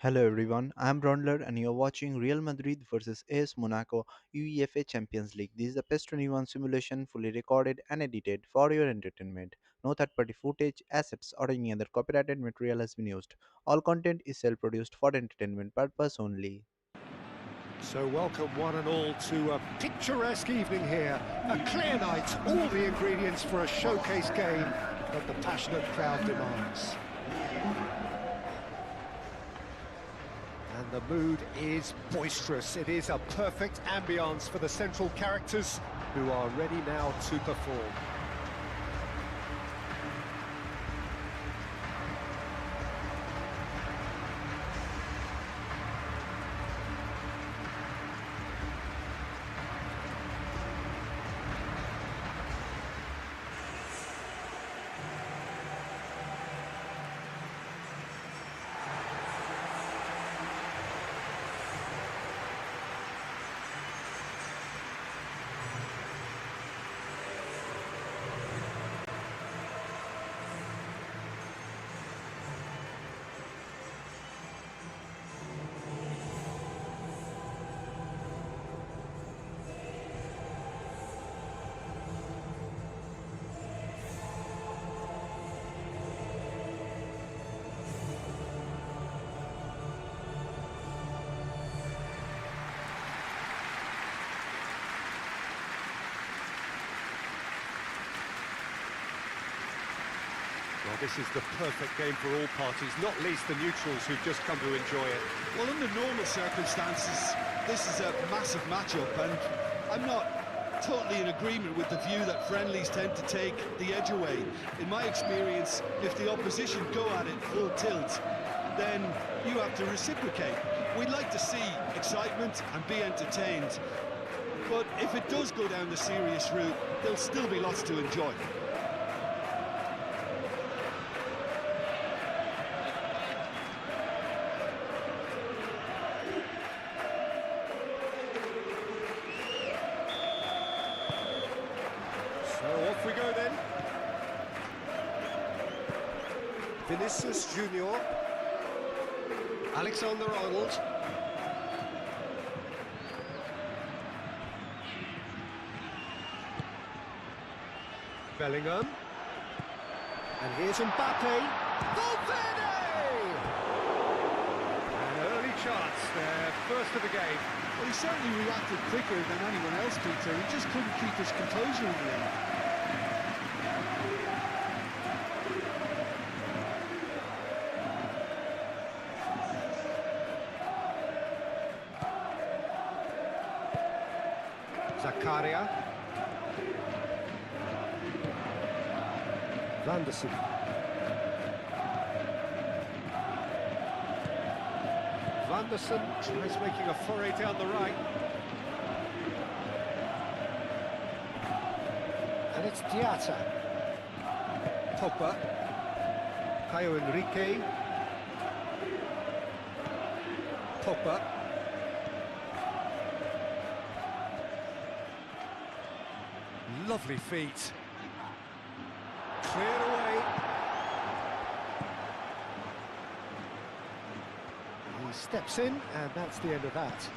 Hello everyone, I'm Rondler and you're watching Real Madrid versus AS Monaco UEFA Champions League. This is the PES 21 simulation fully recorded and edited for your entertainment. No third-party footage, assets or any other copyrighted material has been used. All content is self-produced for entertainment purpose only. So welcome one and all to a picturesque evening here. A clear night, all the ingredients for a showcase game that the passionate crowd demands. And the mood is boisterous. It is a perfect ambience for the central characters who are ready now to perform. Well, this is the perfect game for all parties, not least the neutrals who've just come to enjoy it. Well, under normal circumstances, this is a massive matchup, and I'm not totally in agreement with the view that friendlies tend to take the edge away. In my experience, if the opposition go at it full tilt, then you have to reciprocate. We'd like to see excitement and be entertained, but if it does go down the serious route, there'll still be lots to enjoy. So off we go then. Vinicius Junior, Alexander-Arnold, Bellingham, and here's Mbappe, Valverde! An early chance, their first of the game. Well, he certainly reacted quicker than anyone else, Peter. He just couldn't keep his composure in the end. Zakaria, Vanderson, Vanderson tries making a foray down the right, and it's Diatta, Pogba, Caio Henrique, Pogba. Lovely feet. Cleared away. He steps in, and that's the end of that.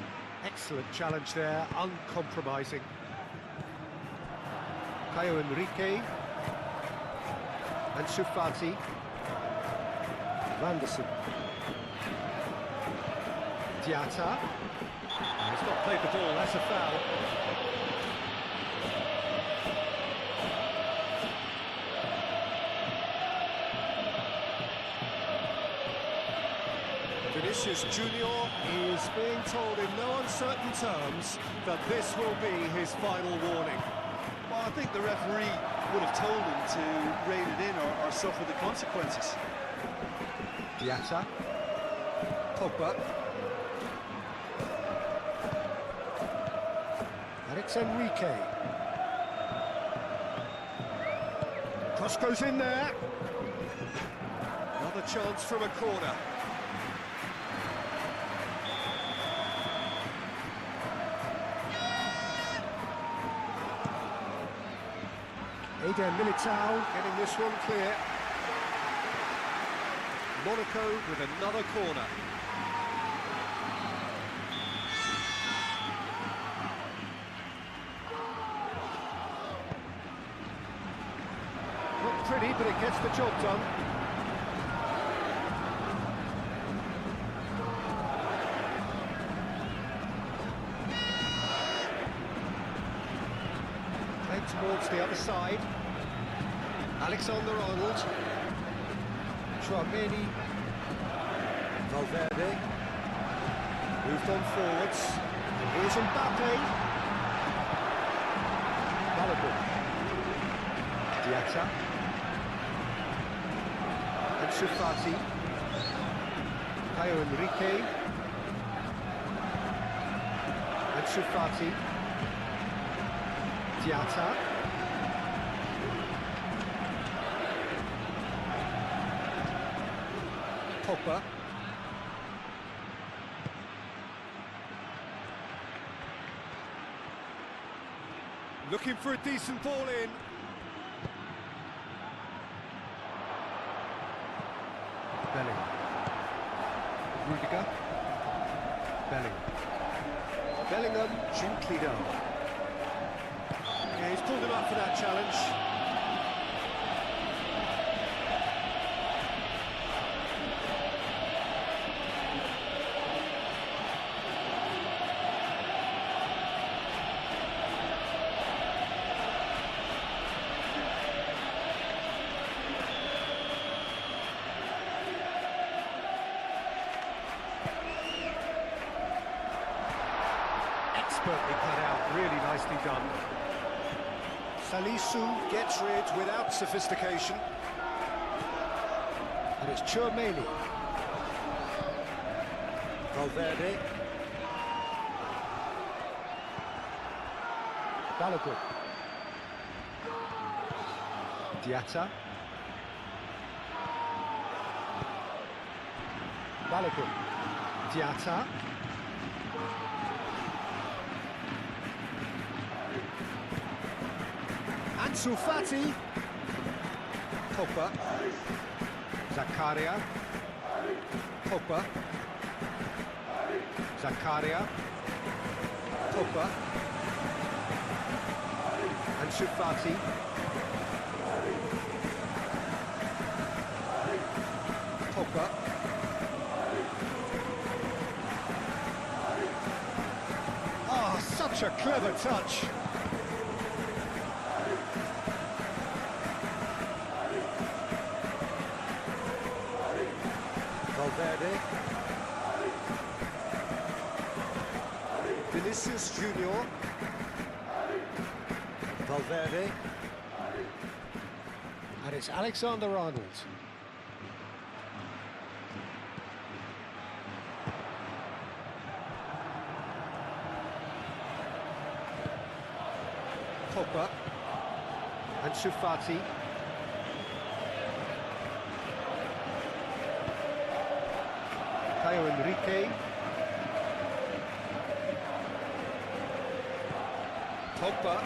Excellent challenge there, uncompromising. Caio Henrique. And Sufati. Vanderson. Diatta. He's not played the ball, that's a foul. Vinicius Junior is being told in no uncertain terms that this will be his final warning. Well, I think the referee would have told him to rein it in or suffer the consequences. Diatta, Pogba, and it's Enrique. Cross goes in there. Another chance from a corner. Eder Militao getting this one clear. Monaco with another corner. steady, but it gets the job done. Played towards the other side. Alexander-Arnold. Chouameni. Valverde. Moved on forwards. And here's Mbappe. Balogun. Diatta. Ansu Fati. Caio Henrique. Ansu Fati. Diatta. Pogba. Looking for a decent ball in. Bellingham. Rudiger. Bellingham. Bellingham gently down. Yeah, he's pulled him up for that challenge. Expertly cut out, really nicely done. Salisu gets rid without sophistication. And it's Chouameni. Valverde. Balogun. Diatta. Balogun. Diatta. Ansu Fati. Pogba. Zakaria. Pogba. Zakaria. Pogba. Ansu Fati. Pogba. Oh, such a clever touch. Valverde. Vinicius Junior. Valverde. And it's Alexander-Arnold. Pogba. Ansu Fati. Caio Henrique. Pogba.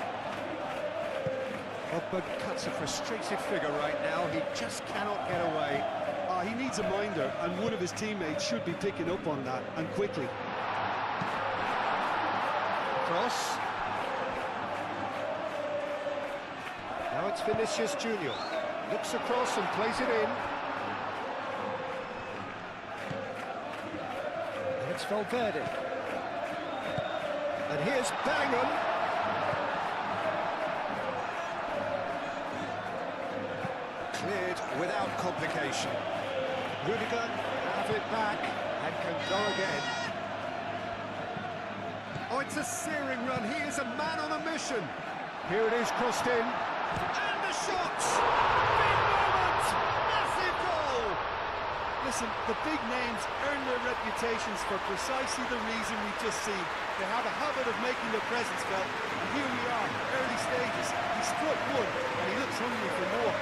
Pogba cuts a frustrated figure right now. He just cannot get away. He needs a minder, and one of his teammates should be picking up on that, and quickly. Cross. Now it's Vinicius Junior. Looks across and plays it in. And it's Valverde. And here's Bellingham. Cleared without complication. Rudiger have it back and can go again. Oh, it's a searing run. He is a man on a mission. Here it is, crossed in. And the shot! Big moment! Massive goal! Listen, the big names earn their reputations for precisely the reason we've just seen. They have a habit of making their presence felt, and here we are, early stages. He struck one, and he looks hungry for more.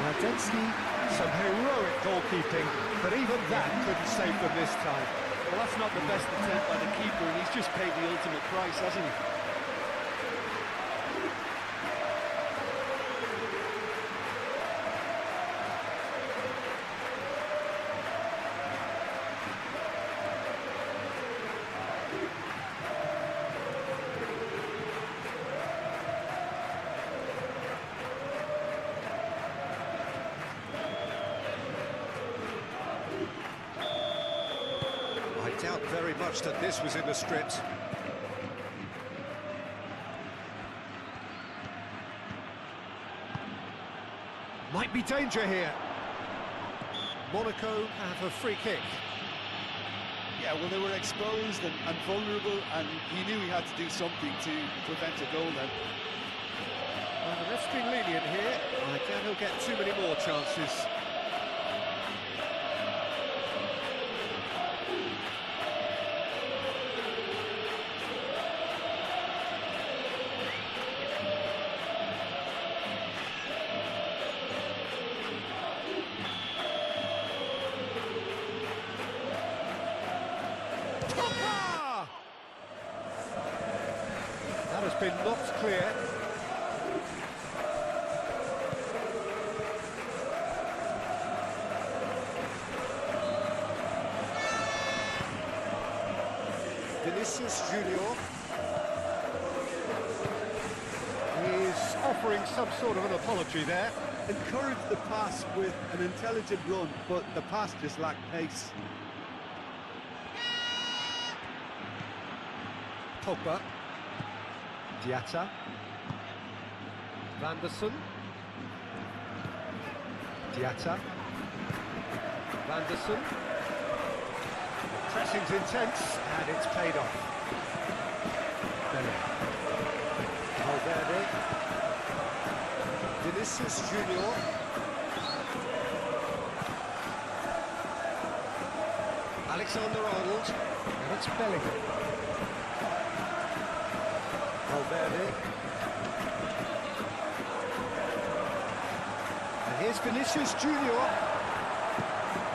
Radetzky, some heroic goalkeeping, but even that couldn't save them this time. Well, that's not the best attempt by the keeper, and he's just paid the ultimate price, hasn't he? Felt very much that this was in the script. Might be danger here. Monaco have a free kick. Yeah, well, they were exposed and vulnerable, and he knew he had to do something to prevent a goal then. Well, the ref's been lenient here. I doubt he'll get too many more chances. That has been knocked clear. Vinicius Junior is offering some sort of an apology there. Encouraged the pass with an intelligent run, but the pass just lacked pace. Pogba. Diatta. Vanderson. Diatta. Vanderson. Pressing's intense, and it's paid off. Valverde. Vinicius Junior. Alexander-Arnold. And it's Bellingham. Valverde. And here's Vinicius Junior.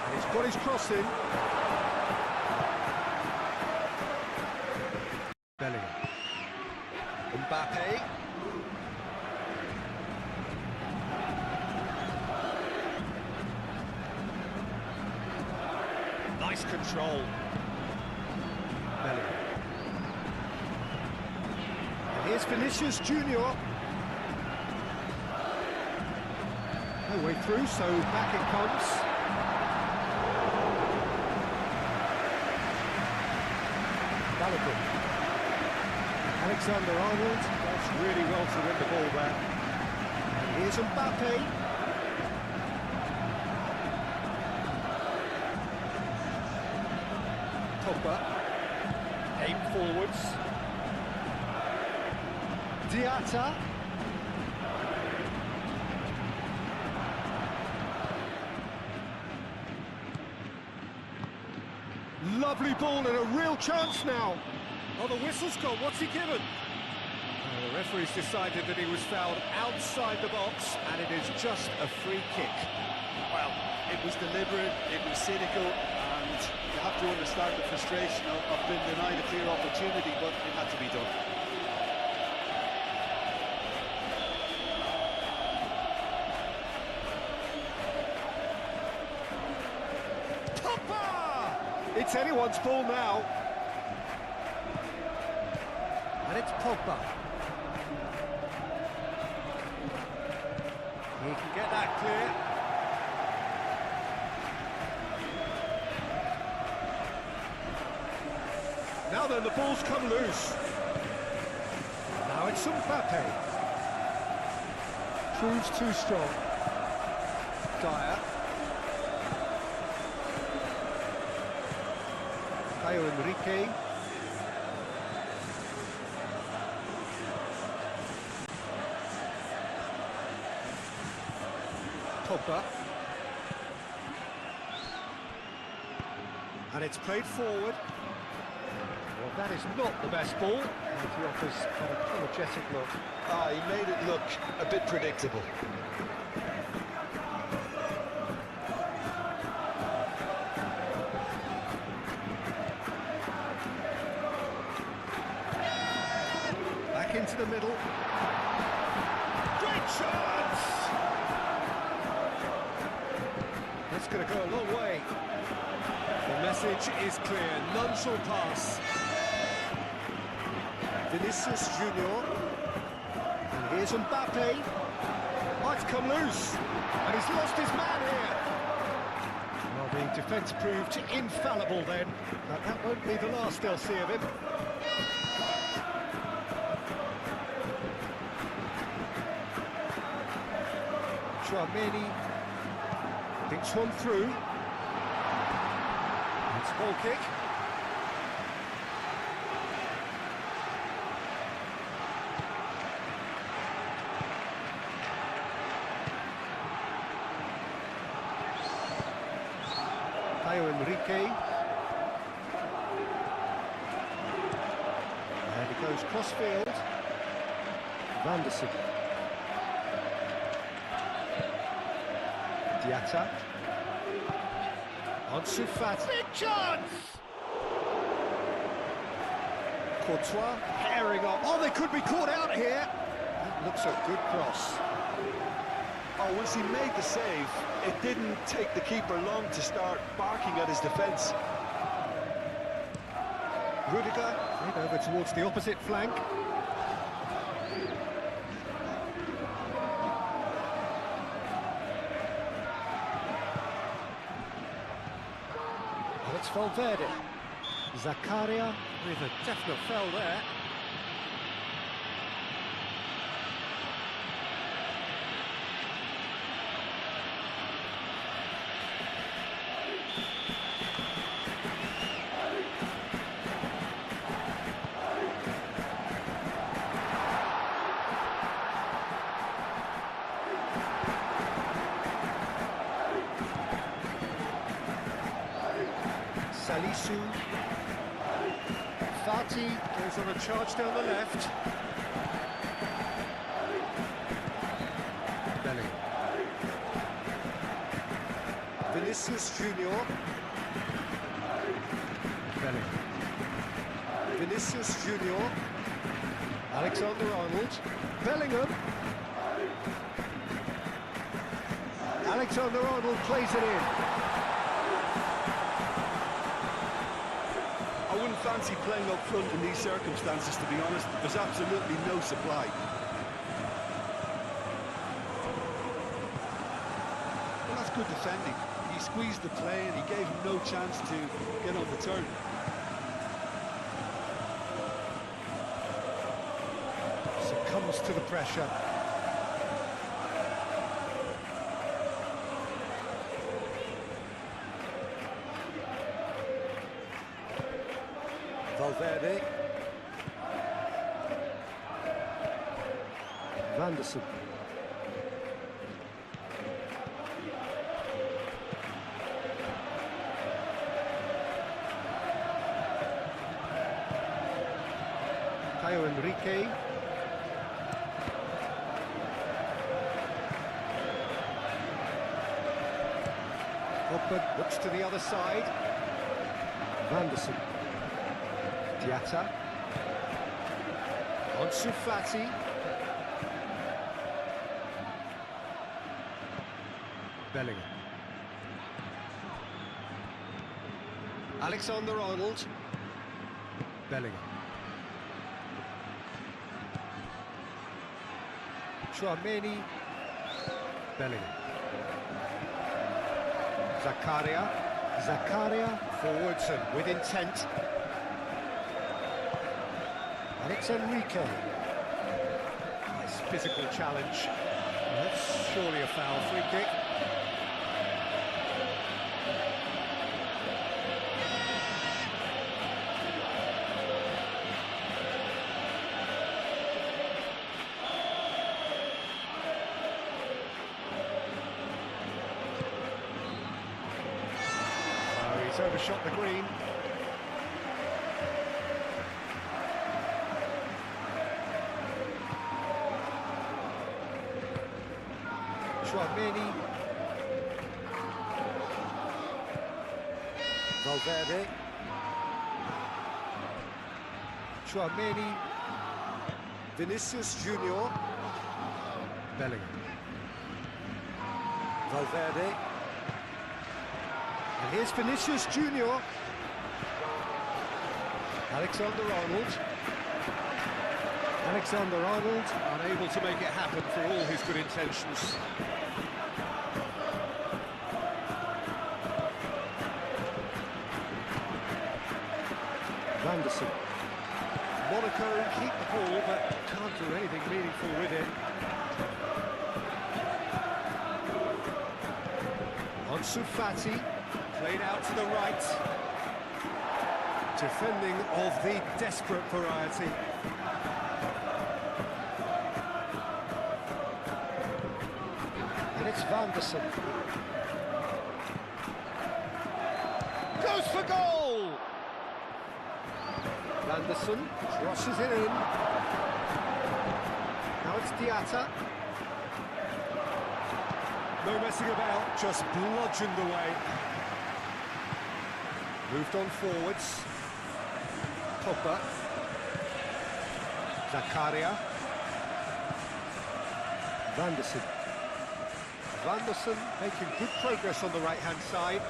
And he's got his cross in. Bellingham. Mbappe. Nice control. Bellingham. And here's Vinicius Junior. No way through, so back it comes. Balogun. Alexander-Arnold does really well to win the ball there. And here's Mbappe. Pogba. Aim forwards. Diatta. Lovely ball and a real chance now. Oh, the whistle's gone. What's he given? The referee's decided that he was fouled outside the box, and it is just a free kick. Well, it was deliberate, it was cynical, and you have to understand the frustration of being denied a clear opportunity, but it had to be done. Pogba! It's anyone's ball now. And it's Pogba. He can get that clear. Now then, the ball's come loose. Now it's Mbappe. Proves too strong. Dyer. Caio Henrique. Pogba. And it's played forward. Well, that is not the best ball. And he offers an apologetic look. Ah, he made it look a bit predictable. Back into the middle. Great chance! That's going to go a long way. The message is clear. None shall pass. Vinicius Junior. And here's Mbappe. Might come loose. And he's lost his man here. Well, The defence proved infallible then, but that won't be the last they'll see of him. Chouameni thinks one through. It's ball kick. Enrique. And it goes crossfield. Vanderson. Diatta. Ansu Fati. Big chance! Courtois herring up. Oh, they could be caught out here. That looks a good cross. Oh, once he made the save, it didn't take the keeper long to start barking at his defence. Rudiger, right over towards the opposite flank. Well, it's Valverde. Zakaria with a definite foul there. Salisu. Fati goes on a charge down the left. Bellingham. Vinicius Junior. Bellingham. Vinicius Junior. Alexander-Arnold. Bellingham. Alexander-Arnold plays it in. I wouldn't fancy playing up front in these circumstances, to be honest. There's absolutely no supply. Well, that's good defending. He squeezed the play and he gave him no chance to get on the turn. Succumbs to the pressure. Valverde. Vanderson. Enrique. Hopper looks to the other side. Vanderson. Diatta. Ansu Fati. Bellingham. Alexander-Arnold. Bellingham. Chouameni. Bellingham. Zakaria. Zakaria forwards and with intent. And it's Enrique. Nice physical challenge. That's surely a foul. Free kick. He's overshot the green. Chouameni. Valverde. Chouameni. Vinicius Junior. Bellingham. Valverde. And here's Vinicius Junior. Alexander-Arnold. Alexander-Arnold unable to make it happen for all his good intentions. Anderson. Monaco keep the ball, but can't do anything meaningful with it. Ansu Fati, played out to the right. Defending of the desperate variety. And it's Vanderson. Goes for goal! Vanderson crosses it in. Now it's Diatta. No messing about, just bludgeoned away. Moved on forwards. Pogba. Zakaria. Vanderson. Vanderson making good progress on the right-hand side.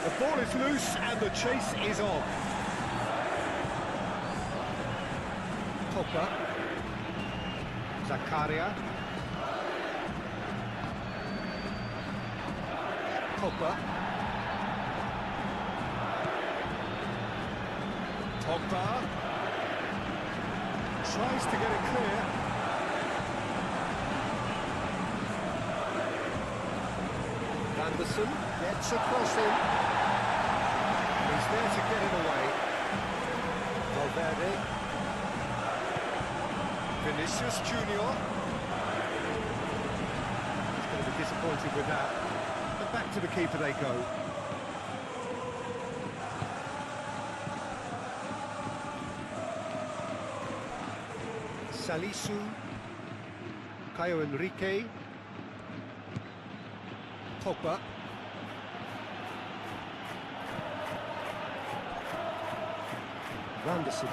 The ball is loose and the chase is on. Pogba. Zakaria. Pogba. Pogba. Tries to get it clear. Anderson gets a cross in. He's there to get it away. Valverde. Vinicius Junior. He's going to be disappointed with that. But back to the keeper they go. Salisu. Caio Henrique. Pogba. Vanderson.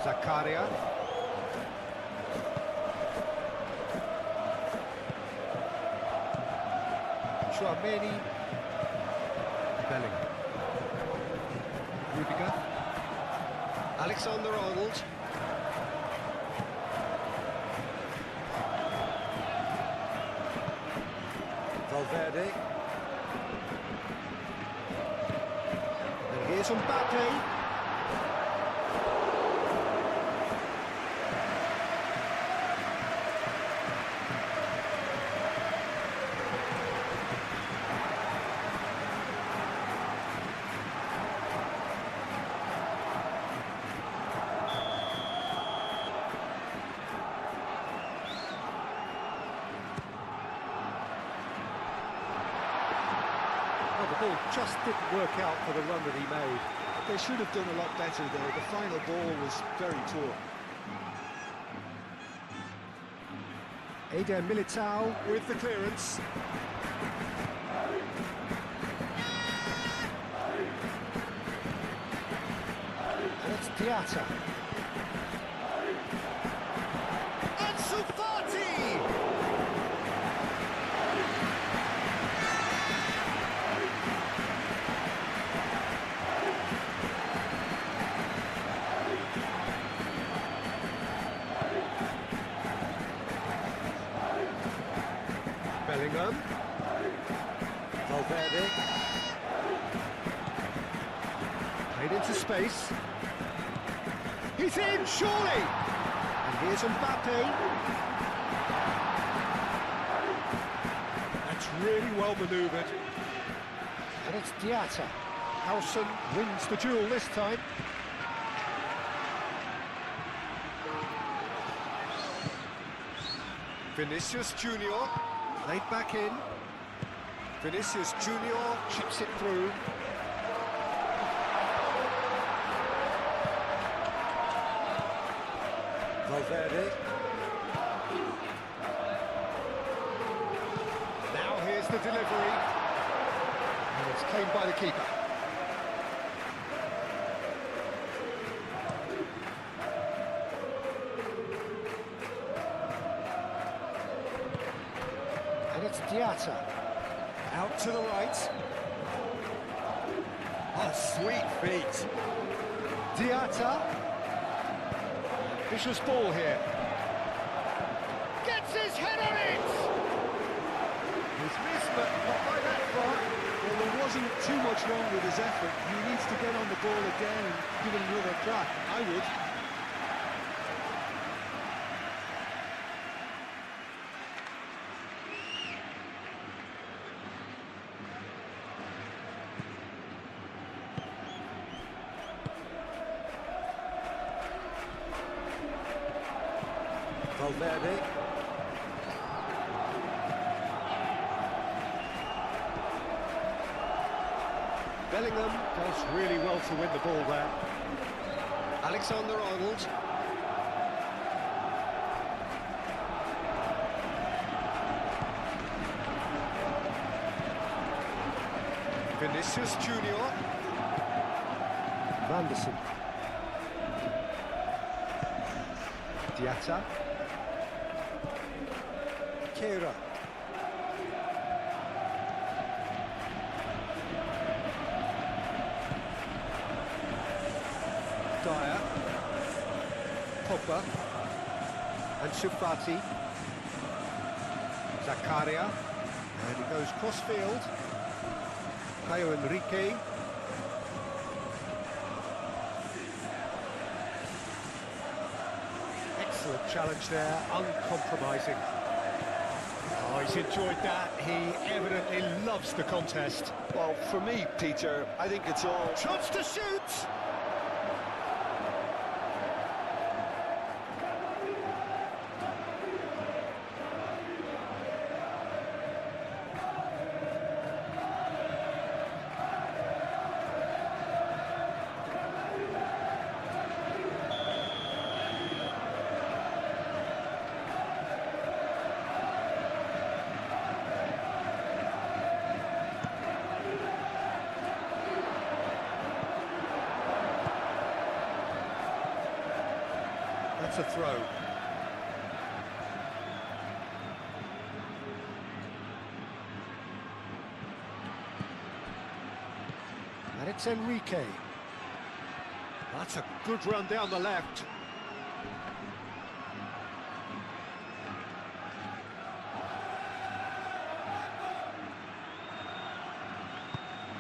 Zakaria. Chouameni. Bellingham. Rudiger. Alexander-Arnold. Valverde. And here's Mbappe. The ball just didn't work out for the run that he made. They should have done a lot better there. The final ball was very poor. Eder Militao with the clearance. And it's Diatta. Ansu Fati! Bellingham. Valverde. Played into space. He's in, surely! And here's Mbappe. That's really well manoeuvred. And it's Diatta. Howson wins the duel this time. Vinicius Junior. Laid back in. Vinicius Junior chips it through. Valverde. Now here's the delivery. And it's claimed by the keeper. It's Diatta. Out to the right. Oh, sweet feet. Diatta. Vicious ball here. Gets his head on it! He's missed, but not by that far. Well, there wasn't too much wrong with his effort. He needs to get on the ball again and give it another crack. I would. Valverde. Bellingham does really well to win the ball there. Alexander-Arnold. Vinicius Junior. Vanderson. Diatta. Kehra. Dyer. Pogba. And Fati. Zakaria. And he goes cross-field. Caio Henrique. Excellent challenge there, uncompromising. Oh, he's enjoyed that. He evidently loves the contest. Well, for me, Peter, I think it's all... Chance to shoot! That's a throw. And it's Enrique. That's a good run down the left.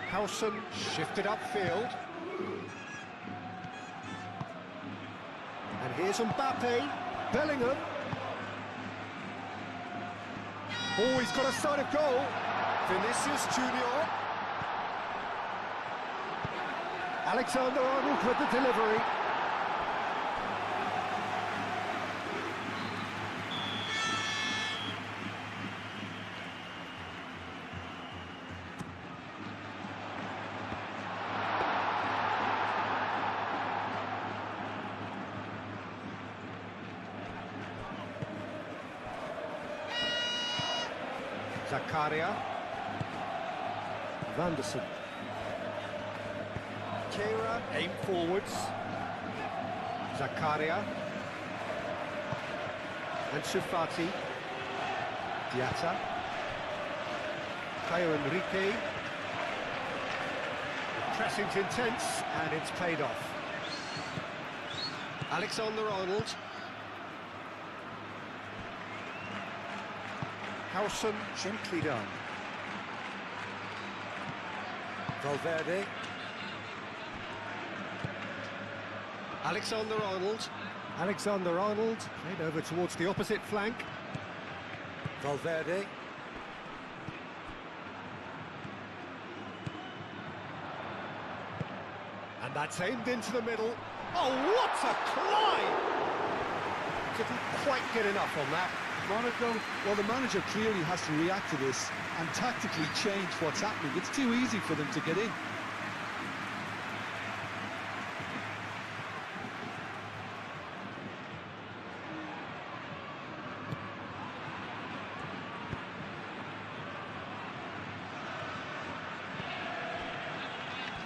Howson shifted upfield. And here's Mbappe. Bellingham. Oh, he's got a sight of goal. Vinicius Junior. Alexander-Arnold with the delivery. Zakaria. Vanderson. Kehra, aim forwards. Zakaria. And Fati. Diatta. Caio Henrique. The pressing's intense, and it's paid off. Alexander-Arnold. Howson, gently done. Valverde. Alexander-Arnold. Alexander-Arnold, played over towards the opposite flank. Valverde. And that's aimed into the middle. Oh, what a climb! Couldn't quite get enough on that. Monaco, well, the manager clearly has to react to this and tactically change what's happening. It's too easy for them to get in.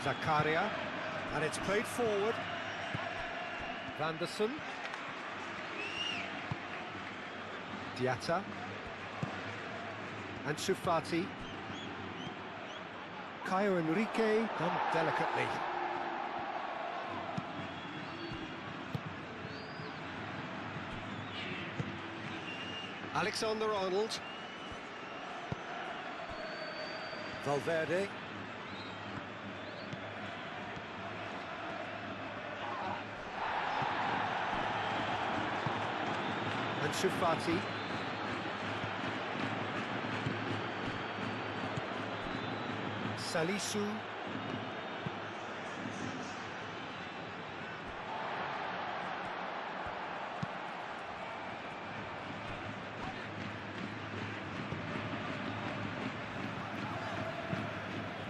Zakaria, and it's played forward. Vanderson. Diatta. And Fati. Caio Henrique, done delicately. Alexander-Arnold. Valverde. Ansu Fati. Salisu.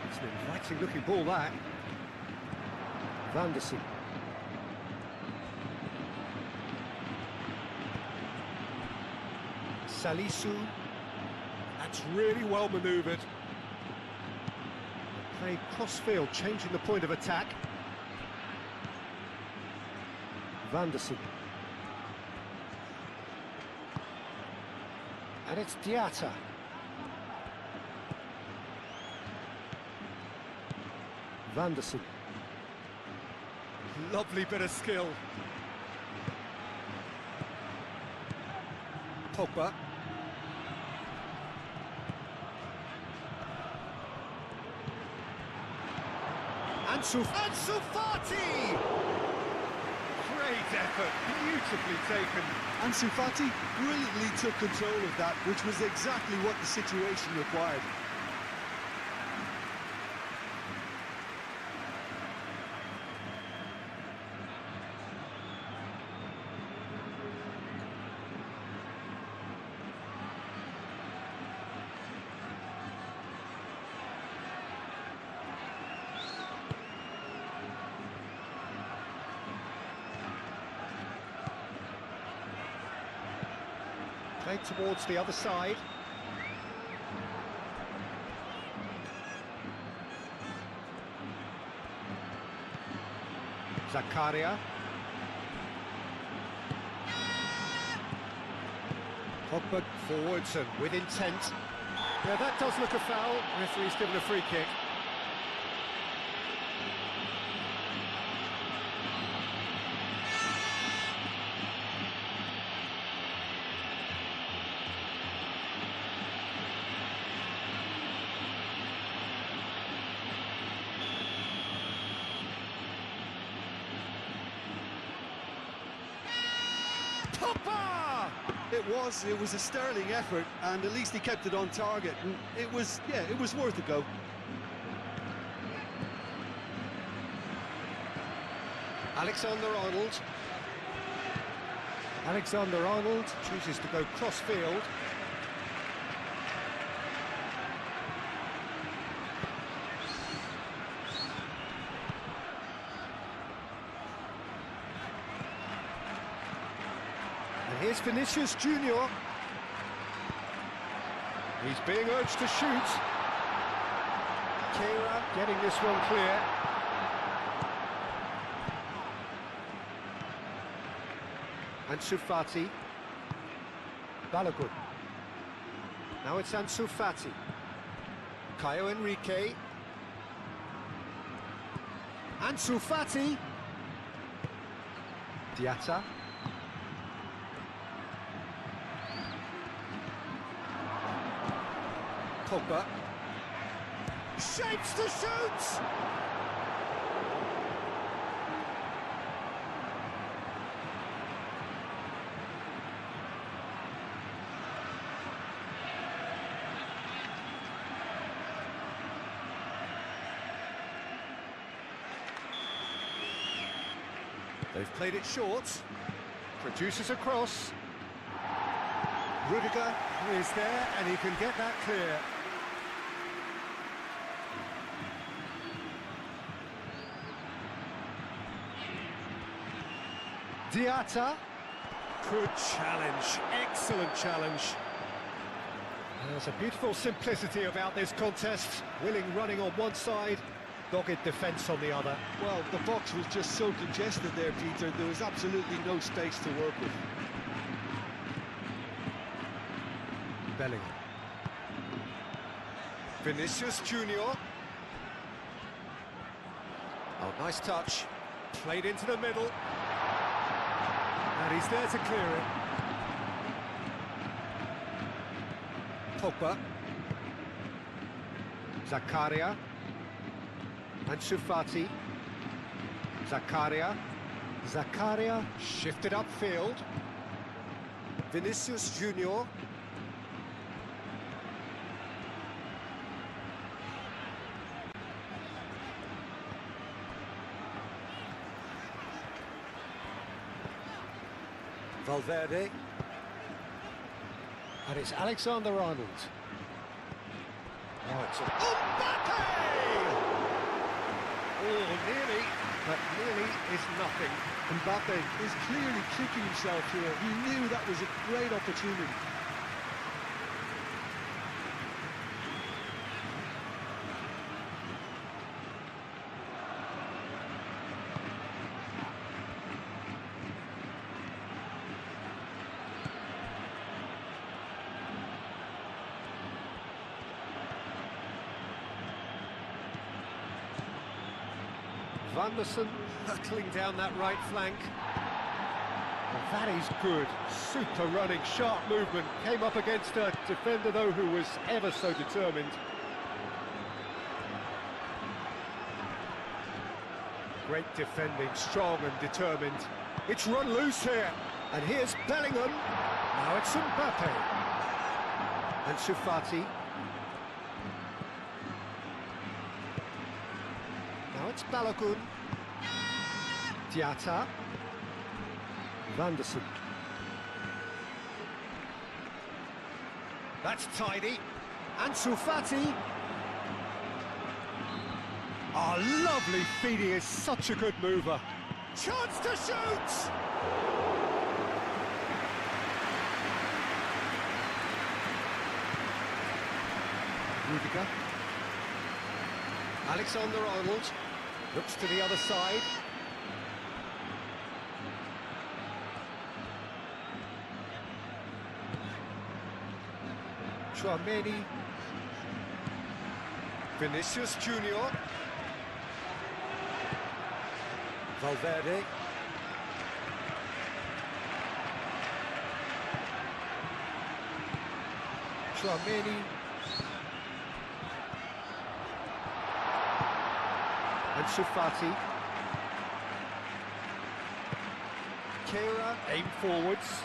It's an inviting looking ball, that. Vanderson. Salisu. That's really well manoeuvred. Play cross-field, changing the point of attack. Vanderson. And it's Diatta. Vanderson. Lovely bit of skill. Pogba. Ansu Fati! Great effort, beautifully taken. Ansu Fati brilliantly took control of that, which was exactly what the situation required. Played towards the other side. Zakaria. Pogba forwards and with intent. Yeah, that does look a foul. Referee's given a free kick. It was a sterling effort, and at least he kept it on target. And it was worth a go. Alexander-Arnold. Alexander-Arnold chooses to go cross-field. And here's Vinicius Junior. He's being urged to shoot. Kira getting this one clear. Ansu Fati. Balogun. Now it's Ansu Fati. Caio Henrique. Ansu Fati. Diatta. Pogba. Shapes to shoot! They've played it short. Produces a cross. Rudiger is there and he can get that clear. Diatta. Good challenge, excellent challenge. There's a beautiful simplicity about this contest. Willing running on one side, dogged defence on the other. Well, the box was just so congested there, Peter. There was absolutely no space to work with. Bellingham. Vinicius Junior. Oh, nice touch. Played into the middle. And he's there to clear it. Pogba. Zakaria. Ansu Fati. Zakaria. Zakaria shifted upfield. Vinicius Junior. Valverde. And it's Alexander-Arnold. Oh, it's Mbappe! Oh, nearly, but nearly is nothing. Mbappe is clearly kicking himself here. He knew that was a great opportunity. Van der Sar hurtling down that right flank. Well, that is good. Super running, sharp movement. Came up against a defender, though, who was ever so determined. Great defending, strong and determined. It's run loose here. And here's Bellingham. Now it's Mbappe. Ansu Fati. Now it's Balogun. Diatta. Van der Sar. That's tidy. Ansu Fati. Oh, lovely feed. He is such a good mover. Chance to shoot! Rudiger. Alexander-Arnold looks to the other side. Chouameni. Vinicius Junior. Valverde. Chouameni. Ansu Fati. Kehrer, aim forwards.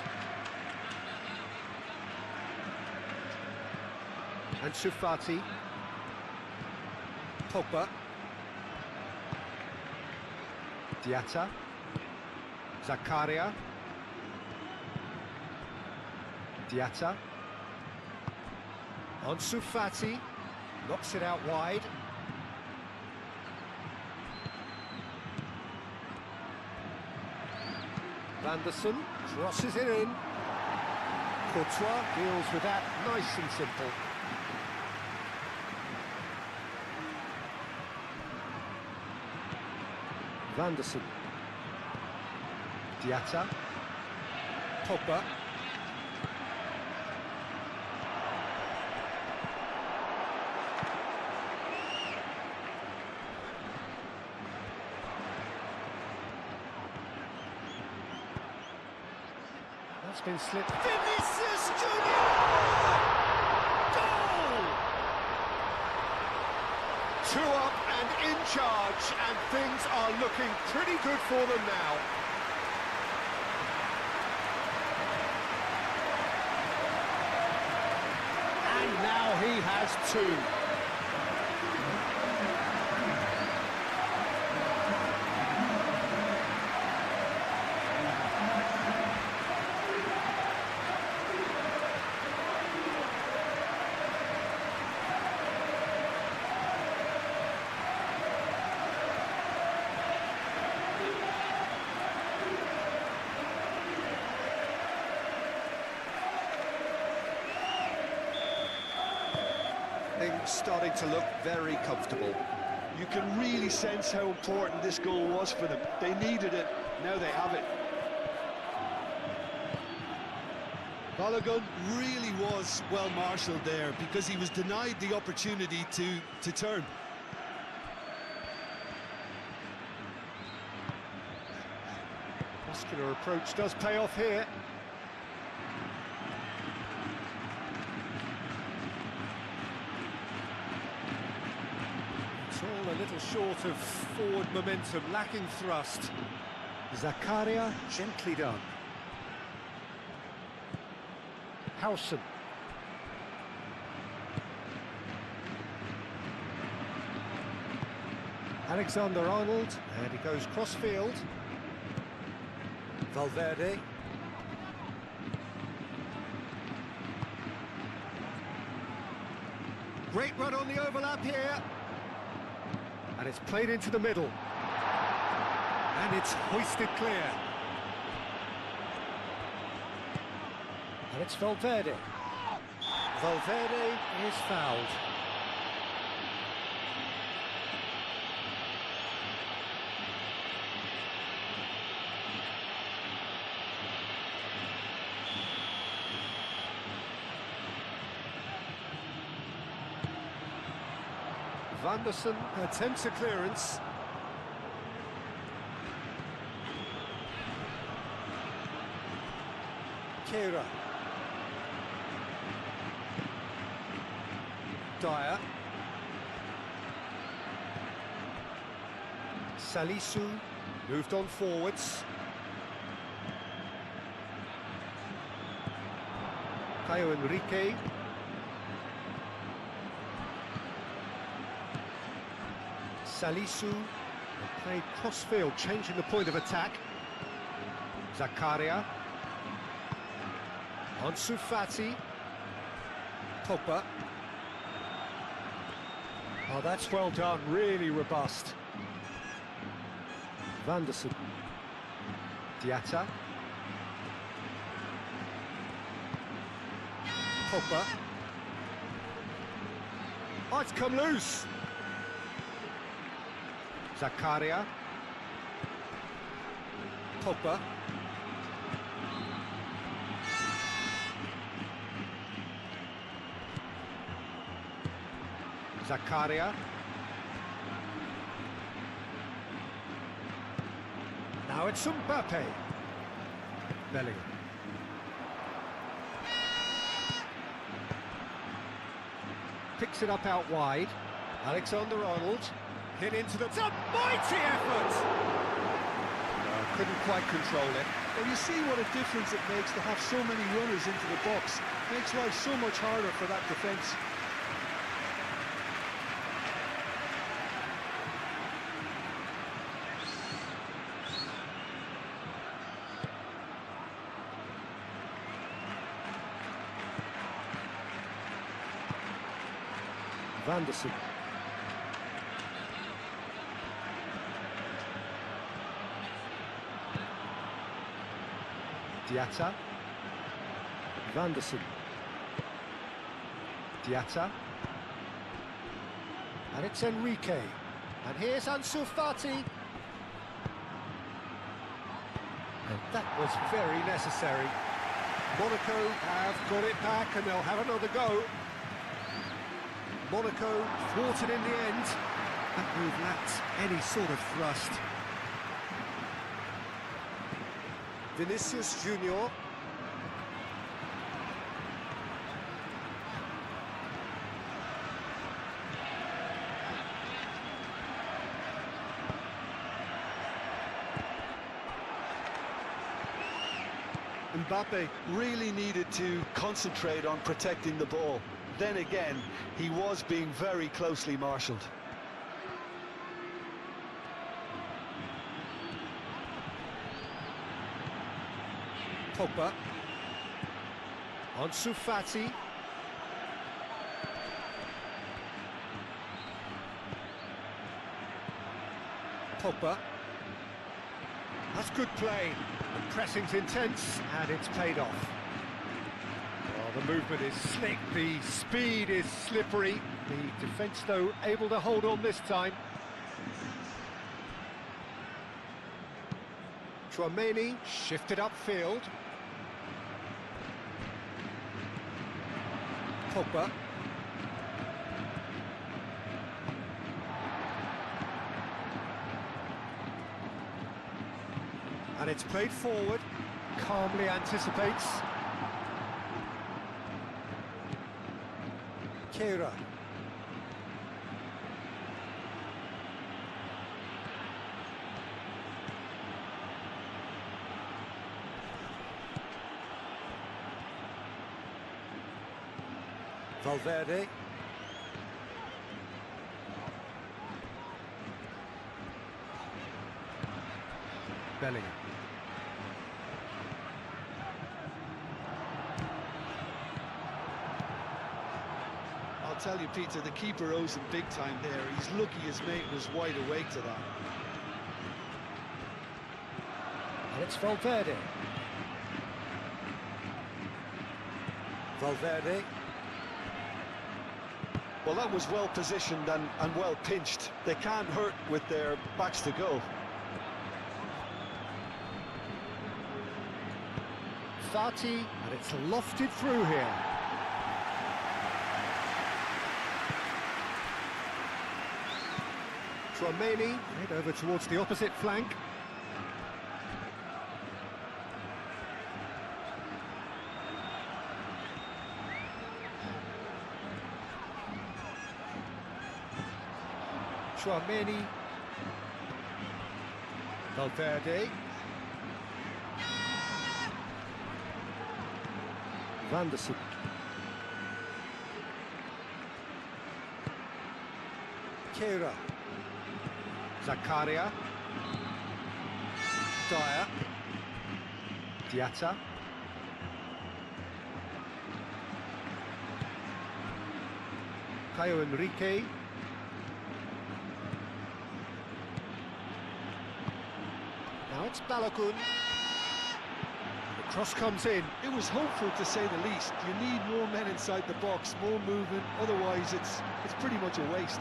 Ansu Fati. Pogba. Diatta. Zakaria. Diatta. Ansu Fati. Knocks it out wide. Van der Sar crosses it in. Courtois deals with that nice and simple. Van der Sar. Diatta. Pogba. That's been slipped. Vinicius Junior! Goal! 2 up and in charge, and things are looking pretty good for them now. And now he has 2. Things starting to look very comfortable. You can really sense how important this goal was for them. They needed it, now they have it. Balogun really was well marshalled there because he was denied the opportunity to turn. Muscular approach does pay off here. a little short of forward momentum, lacking thrust. Zakaria, gently done. Howson. Alexander-Arnold, and he goes cross-field. Valverde. Great run on the overlap here. And it's played into the middle. And it's hoisted clear. And it's Valverde. Valverde is fouled. Vanderson attempts a clearance. Kehra. Dyer. Salisu moved on forwards. Caio Henrique. Salisu, and played cross-field, changing the point of attack. Zakaria. Ansu Fati. Pogba. Oh, that's well done, really robust. Vanderson. Diatta. Pogba. Oh, it's come loose. Zakaria. Pogba. Zakaria. Now it's Mbappe. Bellingham. Picks it up out wide. Alexander-Arnold. Hit into the... It's a mighty effort! No, couldn't quite control it. Well, you see what a difference it makes to have so many runners into the box. Makes life so much harder for that defence. Vanderson. Diatta. Vanderson. Diatta. And it's Enrique. And here's Ansu Fati. And that was very necessary. Monaco have got it back and they'll have another go. Monaco thwarted in the end. That move lacked any sort of thrust. Vinicius Junior. Mbappe really needed to concentrate on protecting the ball. Then again, he was being very closely marshalled. Pogba. Ansu Fati. Pogba. That's good play. The pressing's intense and it's paid off. Well, the movement is slick, the speed is slippery. The defence, though, able to hold on this time. Tchouaméni shifted upfield. Pogba. And it's played forward, calmly anticipates. Kehra. Valverde. Bellingham. I'll tell you, Peter, the keeper owes him big time there. He's lucky his mate was wide awake to that. And it's Valverde. Valverde. Well, that was well positioned and well pinched. They can't hurt with their backs to goal. Fati, and it's lofted through here. Tchouaméni, head over towards the opposite flank. Tchouaméni. Valverde. Van der Sar. Kehra. Zakaria. Dyer. Diatta. Caio Henrique. Now it's Balogun. The cross comes in. It was hopeful, to say the least. You need more men inside the box, more movement. Otherwise, it's pretty much a waste.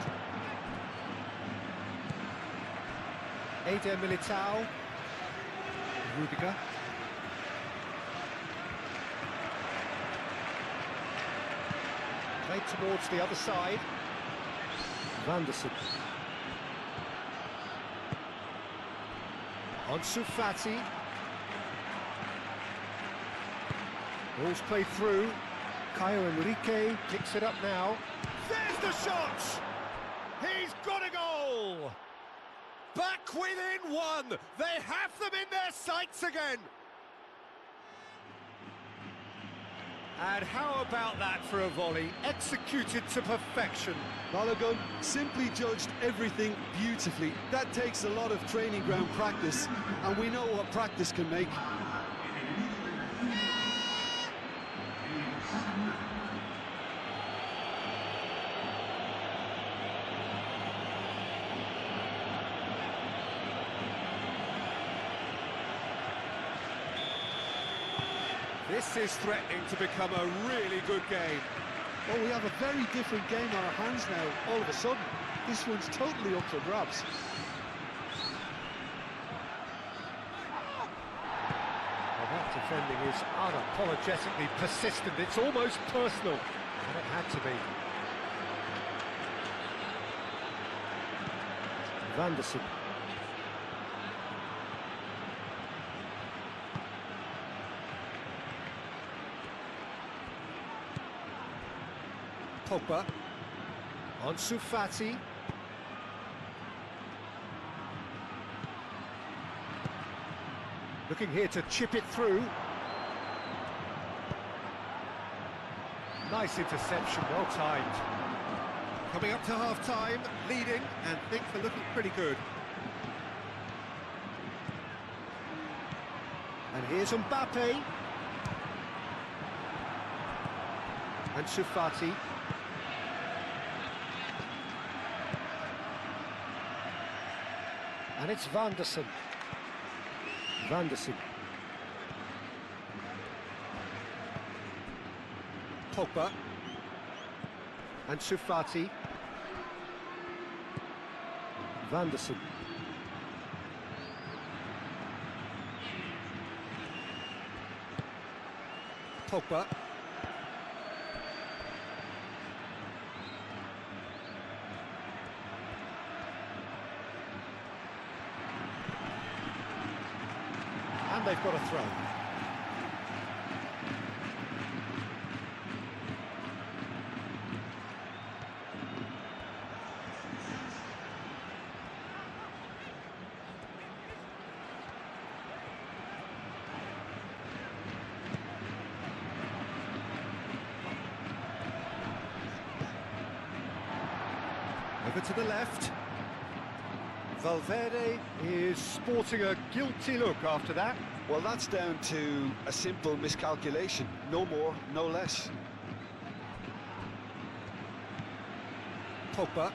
Eder Militao. Rudiger. Played towards the other side. Van der Sar. Ansu Fati. Ball's played through. Caio Henrique picks it up now. There's the shot! He's got a goal! Back within one! They have them in their sights again! And how about that for a volley? Executed to perfection. Balogun simply judged everything beautifully. That takes a lot of training ground practice, and we know what practice can make. This is threatening to become a really good game. Well, we have a very different game on our hands now, all of a sudden. This one's totally up for grabs. Well, that defending is unapologetically persistent. It's almost personal, and it had to be. Van der Sar. Pogba. Ansu Fati. Looking here to chip it through. Nice interception, well timed. Coming up to half-time, leading, and things are looking pretty good. And here's Mbappe. Ansu Fati. And it's Van der Sar. Van der Sar. Pogba. Ansu Fati. Van der Sar. Pogba. And they've got a throw. Over to the left. Valverde is sporting a guilty look after that. Well, that's down to a simple miscalculation. No more, no less. Pogba.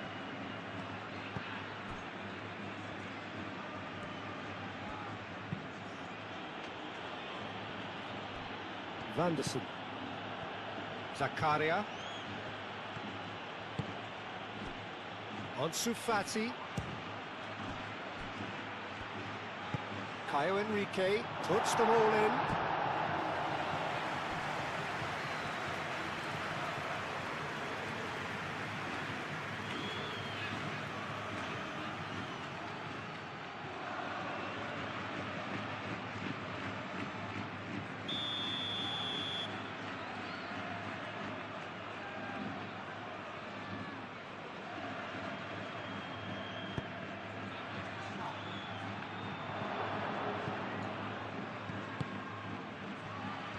Vanderson. Zakaria. Ansu Fati. Caio Henrique puts them all in.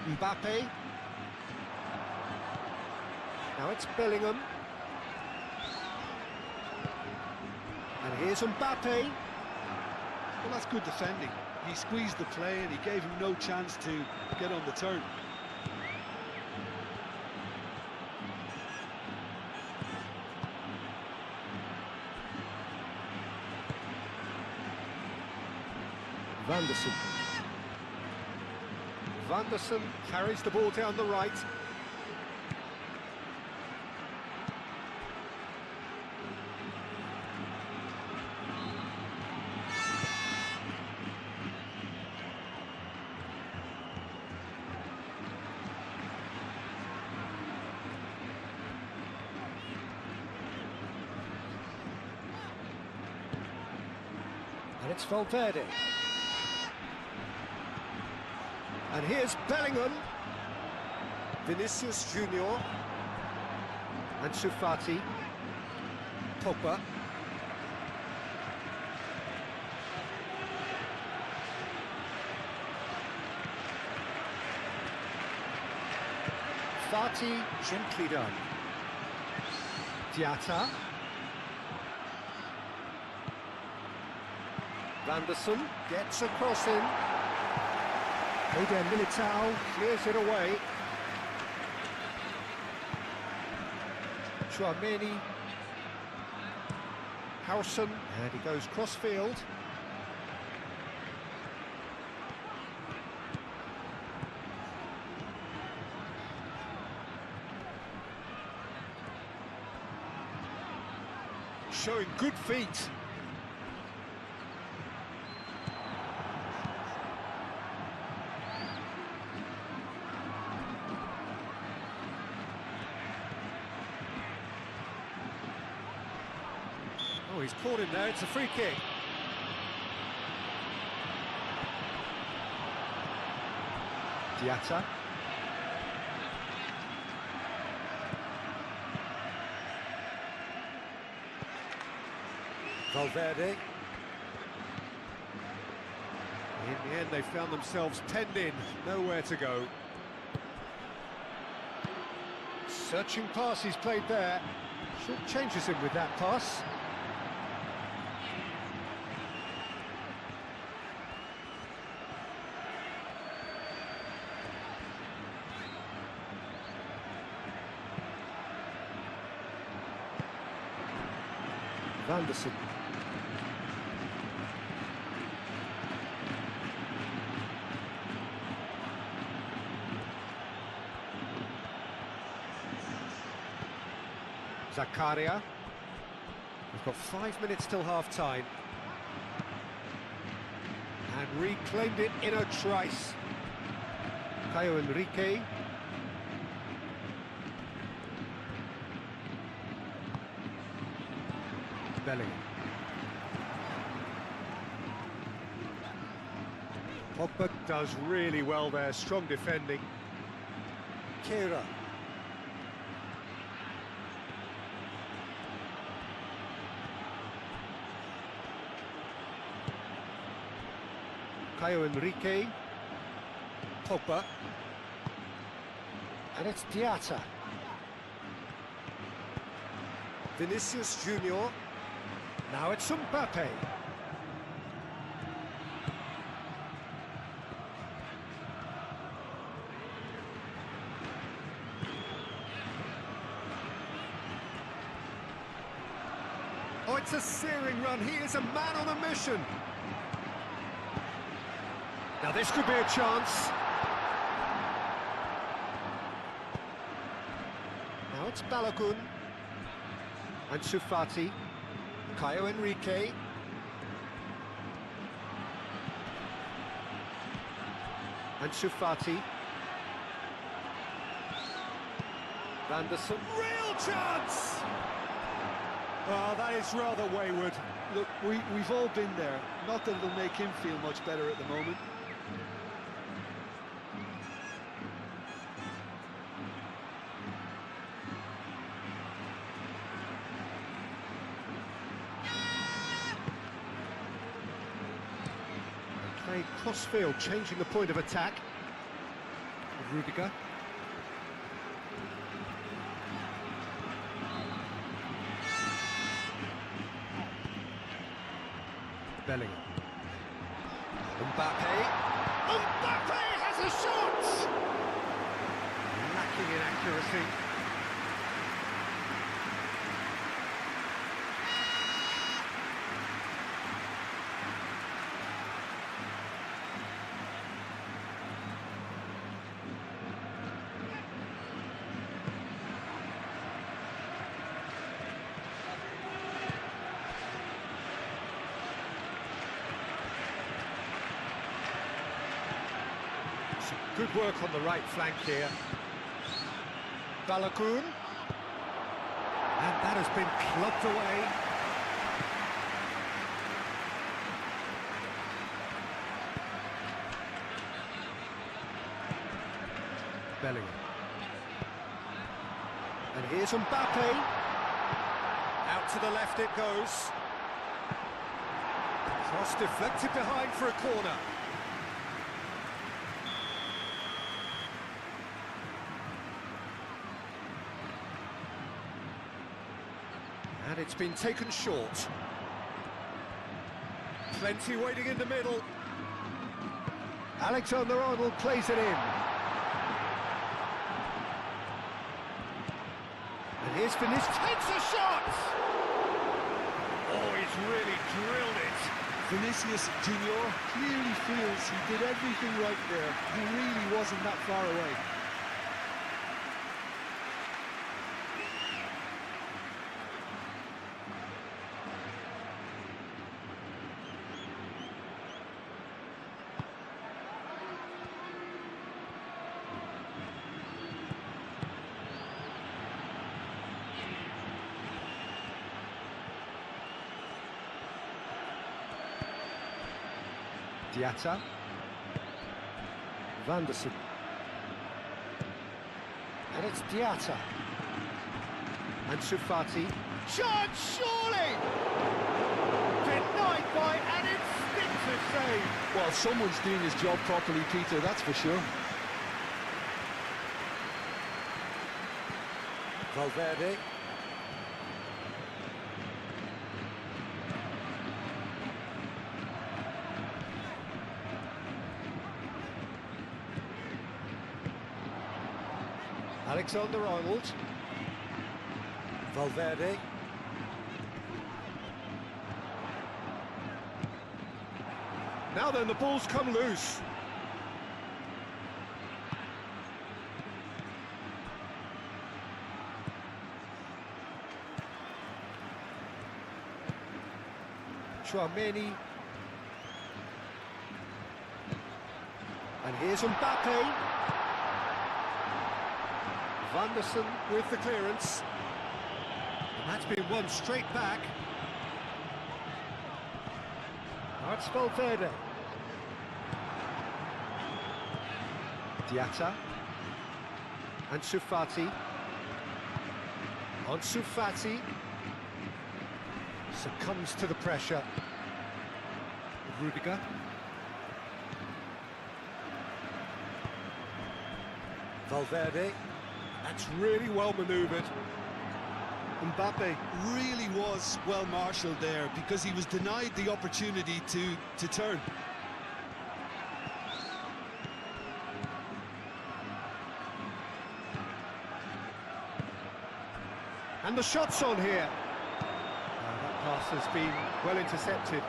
Mbappe. Now it's Bellingham. And here's Mbappe. Well, that's good defending. He squeezed the play and he gave him no chance to get on the turn. Vanderson. Vanderson carries the ball down the right. And it's Valverde. And here's Bellingham. Vinicius Junior. Ansu Fati. Pogba. Fati, gently done. Diatta. Vanderson gets a cross in. Eden Militao clears it away. Chouameni. Howson, and he goes cross-field. Showing good feet. Oh, he's caught him there, it's a free kick. Diatta. Valverde. In the end, they found themselves penned in, nowhere to go. Searching pass he's played there. Short changes him with that pass. Vanderson. Zakaria. We've got 5 minutes till half-time. And reclaimed it in a trice. Caio Henrique. Bellingham. Pogba does really well there, strong defending. Kera. Caio Henrique. Pogba. And it's Diatta. Vinicius Junior. Now it's Mbappe. Oh, it's a searing run. He is a man on a mission. Now this could be a chance. Now it's Balogun. And Sufati. Caio Henrique. And Sufati. Vanderson. Real chance! Oh, that is rather wayward. Look, we've all been there. Not that it'll make him feel much better at the moment. Played cross-field, changing the point of attack. Rudiger. Bellingham. Mbappe. Mbappe has a shot! Lacking in accuracy. Good work on the right flank here. Balogun. And that has been clubbed away. Bellingham. And here's Mbappe. Out to the left it goes. Cross deflected behind for a corner. And it's been taken short. Plenty waiting in the middle. Alexander-Arnold plays it in. And here's Vinicius, takes a shot! Oh, he's really drilled it. Vinicius Junior clearly feels he did everything right there. He really wasn't that far away. Diatta. Vanderson. And it's Diatta. And Sufati. Shot, surely! Denied by an instinctive save. Well, someone's doing his job properly, Peter, that's for sure. Valverde. Alexander-Arnold. Valverde. Now then, the ball's come loose. Chouameni. And here's Mbappe. Vanderson with the clearance. And that's been won straight back. Now it's Valverde. Diatta. And Sufati. On Sufati. Succumbs to the pressure. Rudiger. Valverde. That's really well manoeuvred. Mbappe really was well marshalled there because he was denied the opportunity to turn. And the shot's on here. That pass has been well intercepted.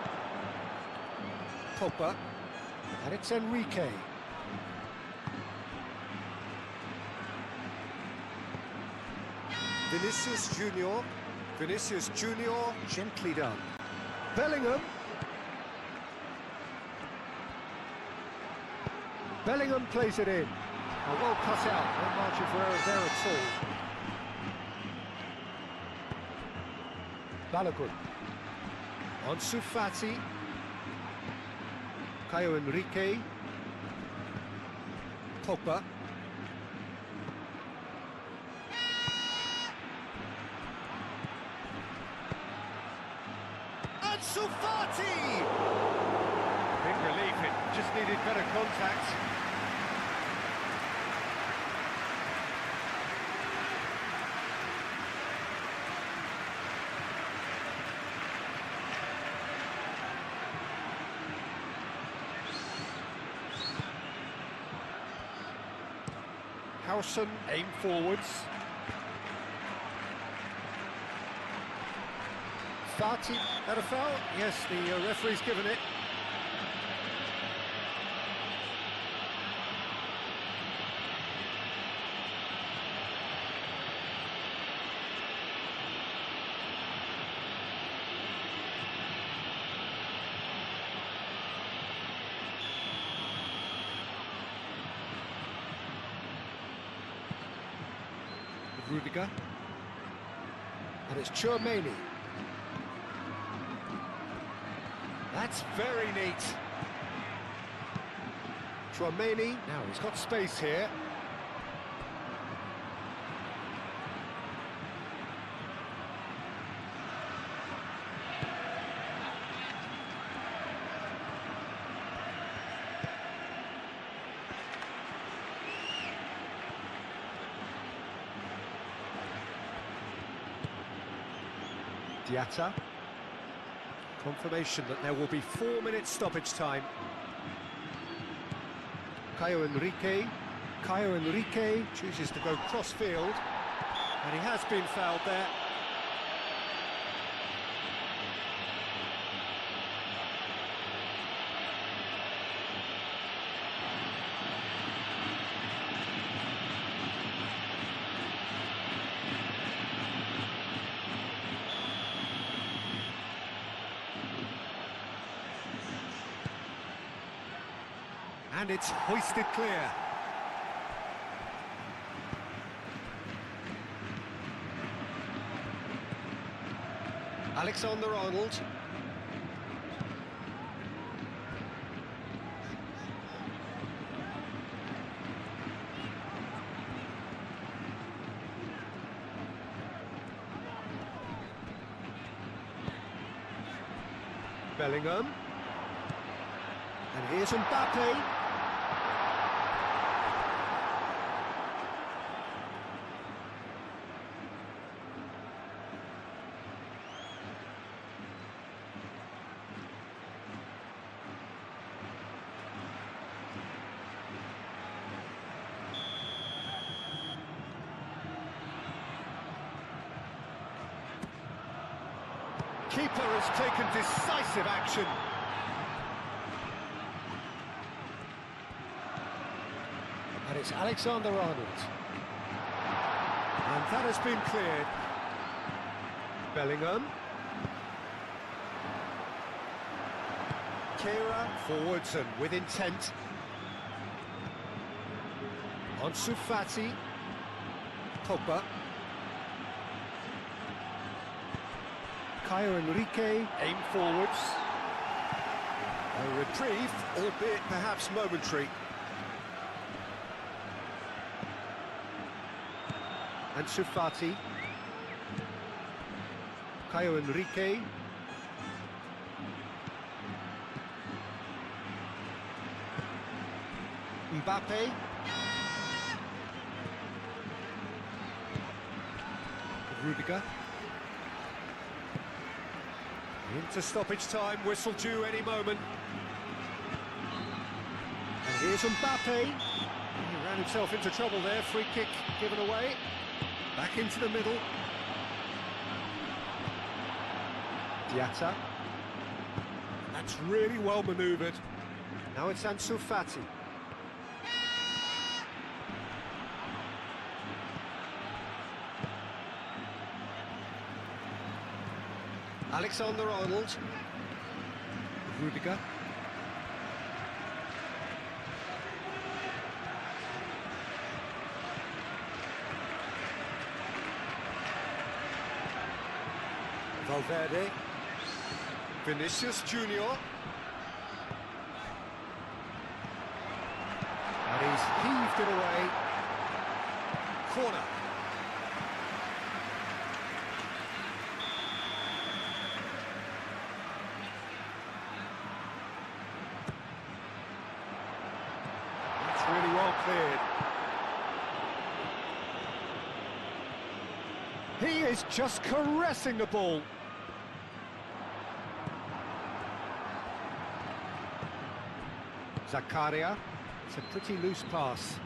Pogba. And it's Enrique. Vinicius Junior, gently done. Bellingham. Bellingham plays it in. Well cut out, no margin for error there at all. Balogun. Ansu Fati. Caio Henrique. Pogba. Ansu Fati! Big relief, it just needed better contact. Howson aim forwards. Fati, that a foul? Yes, the referee's given it. Rudiger. And it's Tchouaméni. That's very neat. Tchouaméni, now he's got space here. Diatta. Confirmation that there will be 4 minutes stoppage time. Caio Henrique. Caio Henrique chooses to go cross-field. And he has been fouled there. And it's hoisted clear. Alexander-Arnold. Bellingham. And here's Mbappe. Keeper has taken decisive action. And it's Alexander-Arnold. And that has been cleared. Bellingham. Kehrer forwards and with intent. Ansu Fati. Pogba. Caio Henrique, aim forwards. A reprieve, albeit perhaps momentary. Ansu Fati. Caio Henrique. Mbappe. Rudiger. Into stoppage time, whistle due any moment. And here's Mbappe. He ran himself into trouble there, free kick given away. Back into the middle. Diatta. That's really well manoeuvred. Now it's Ansu Fati. Alexander-Arnold. Rudiger. Valverde. Vinicius Junior. And he's heaved it away. Corner. That's really well cleared. He is just caressing the ball. Zakaria. It's a pretty loose pass.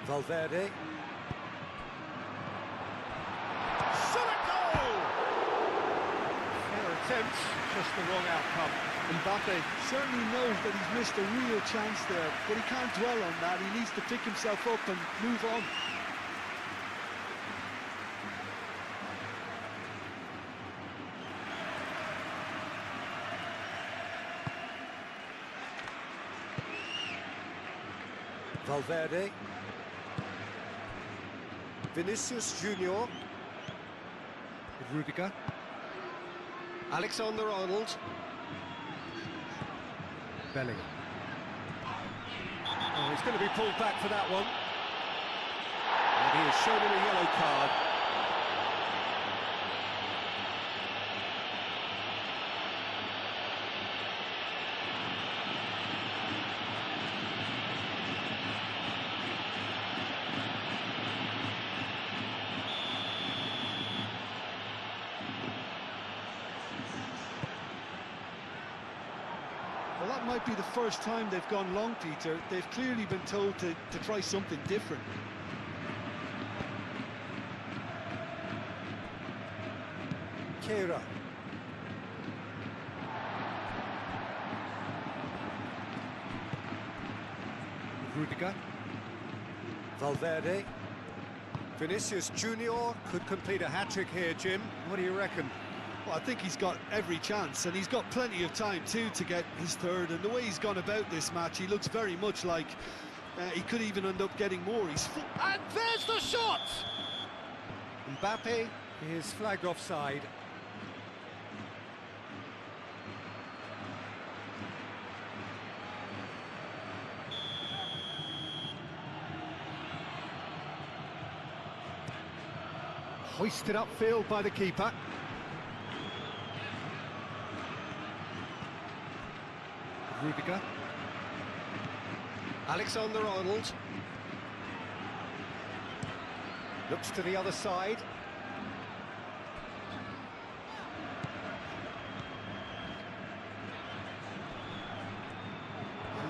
Valverde. Shot at goal! Fair attempt, just the wrong outcome. Mbappe certainly knows that he's missed a real chance there, but he can't dwell on that. He needs to pick himself up and move on. Valverde. Vinicius Junior. Rudiger. Alexander-Arnold. Bellingham. Oh, he's going to be pulled back for that one. And he has shown him a yellow card. Well, that might be the first time they've gone long, Peter. They've clearly been told to try something different. Keira. Rudiger. Valverde. Vinicius Junior could complete a hat-trick here, Jim. What do you reckon? Well, I think he's got every chance, and he's got plenty of time too to get his third. And the way he's gone about this match, he looks very much like he could even end up getting more. And there's the shot! Mbappe is flagged offside. Hoisted upfield by the keeper. Rudiger. Alexander-Arnold. Looks to the other side.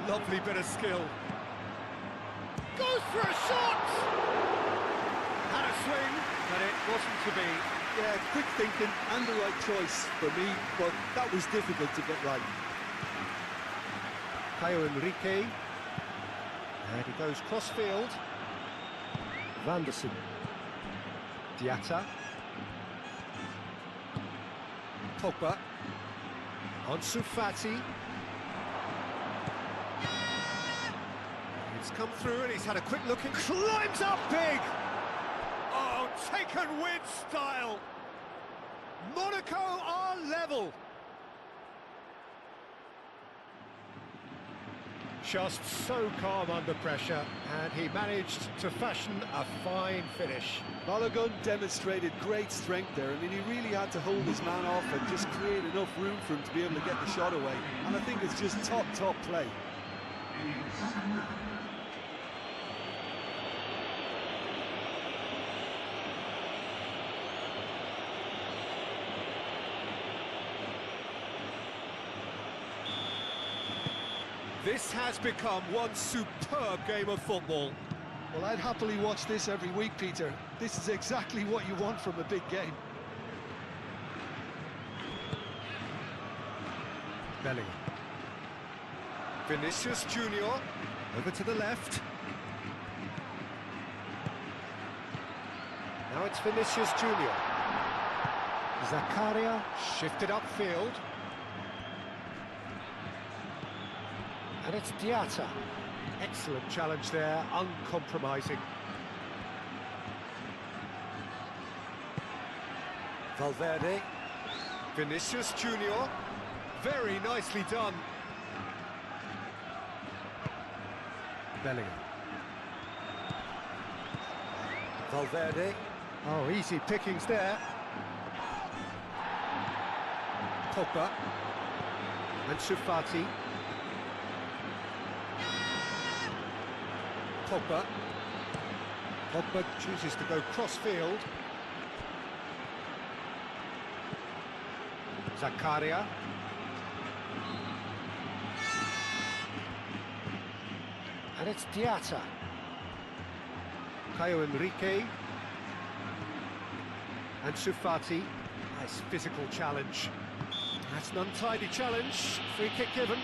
Lovely bit of skill. Goes for a shot! Had a swing, but it wasn't to be. Yeah, quick thinking and the right choice for me, but that was difficult to get right. Caio Enrique. And he goes cross-field. Vanderson. Diatta. Pogba. Ansu Fati. He's come through and he's had a quick look and climbs up big! Oh, taken with style! Monaco are level! Just so calm under pressure, and he managed to fashion a fine finish. Balogun demonstrated great strength there. I mean, he really had to hold his man off and just create enough room for him to be able to get the shot away. And I think it's just top play. This has become one superb game of football. Well, I'd happily watch this every week, Peter. This is exactly what you want from a big game. Bellingham. Vinicius Junior over to the left. Now it's Vinicius Junior. Zakaria shifted upfield. And it's Diatta. Excellent challenge there, uncompromising. Valverde. Vinicius Junior. Very nicely done. Bellingham. Valverde. Oh, easy pickings there. Pogba. And Fati. Pogba. Pogba chooses to go cross-field. Zakaria. And it's Diatta. Caio Henrique. And Fati. Nice physical challenge. That's an untidy challenge. Free kick given.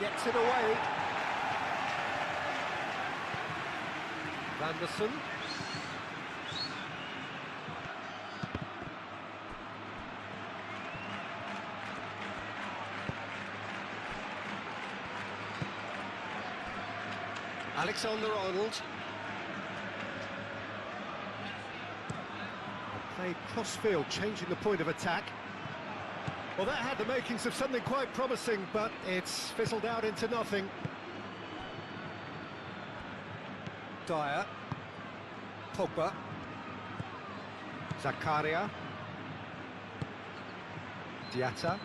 Gets it away. Vanderson. Alexander-Arnold. Played cross-field, changing the point of attack. Well, that had the makings of something quite promising, but it's fizzled out into nothing. Dyer. Pogba. Zakaria. Diatta.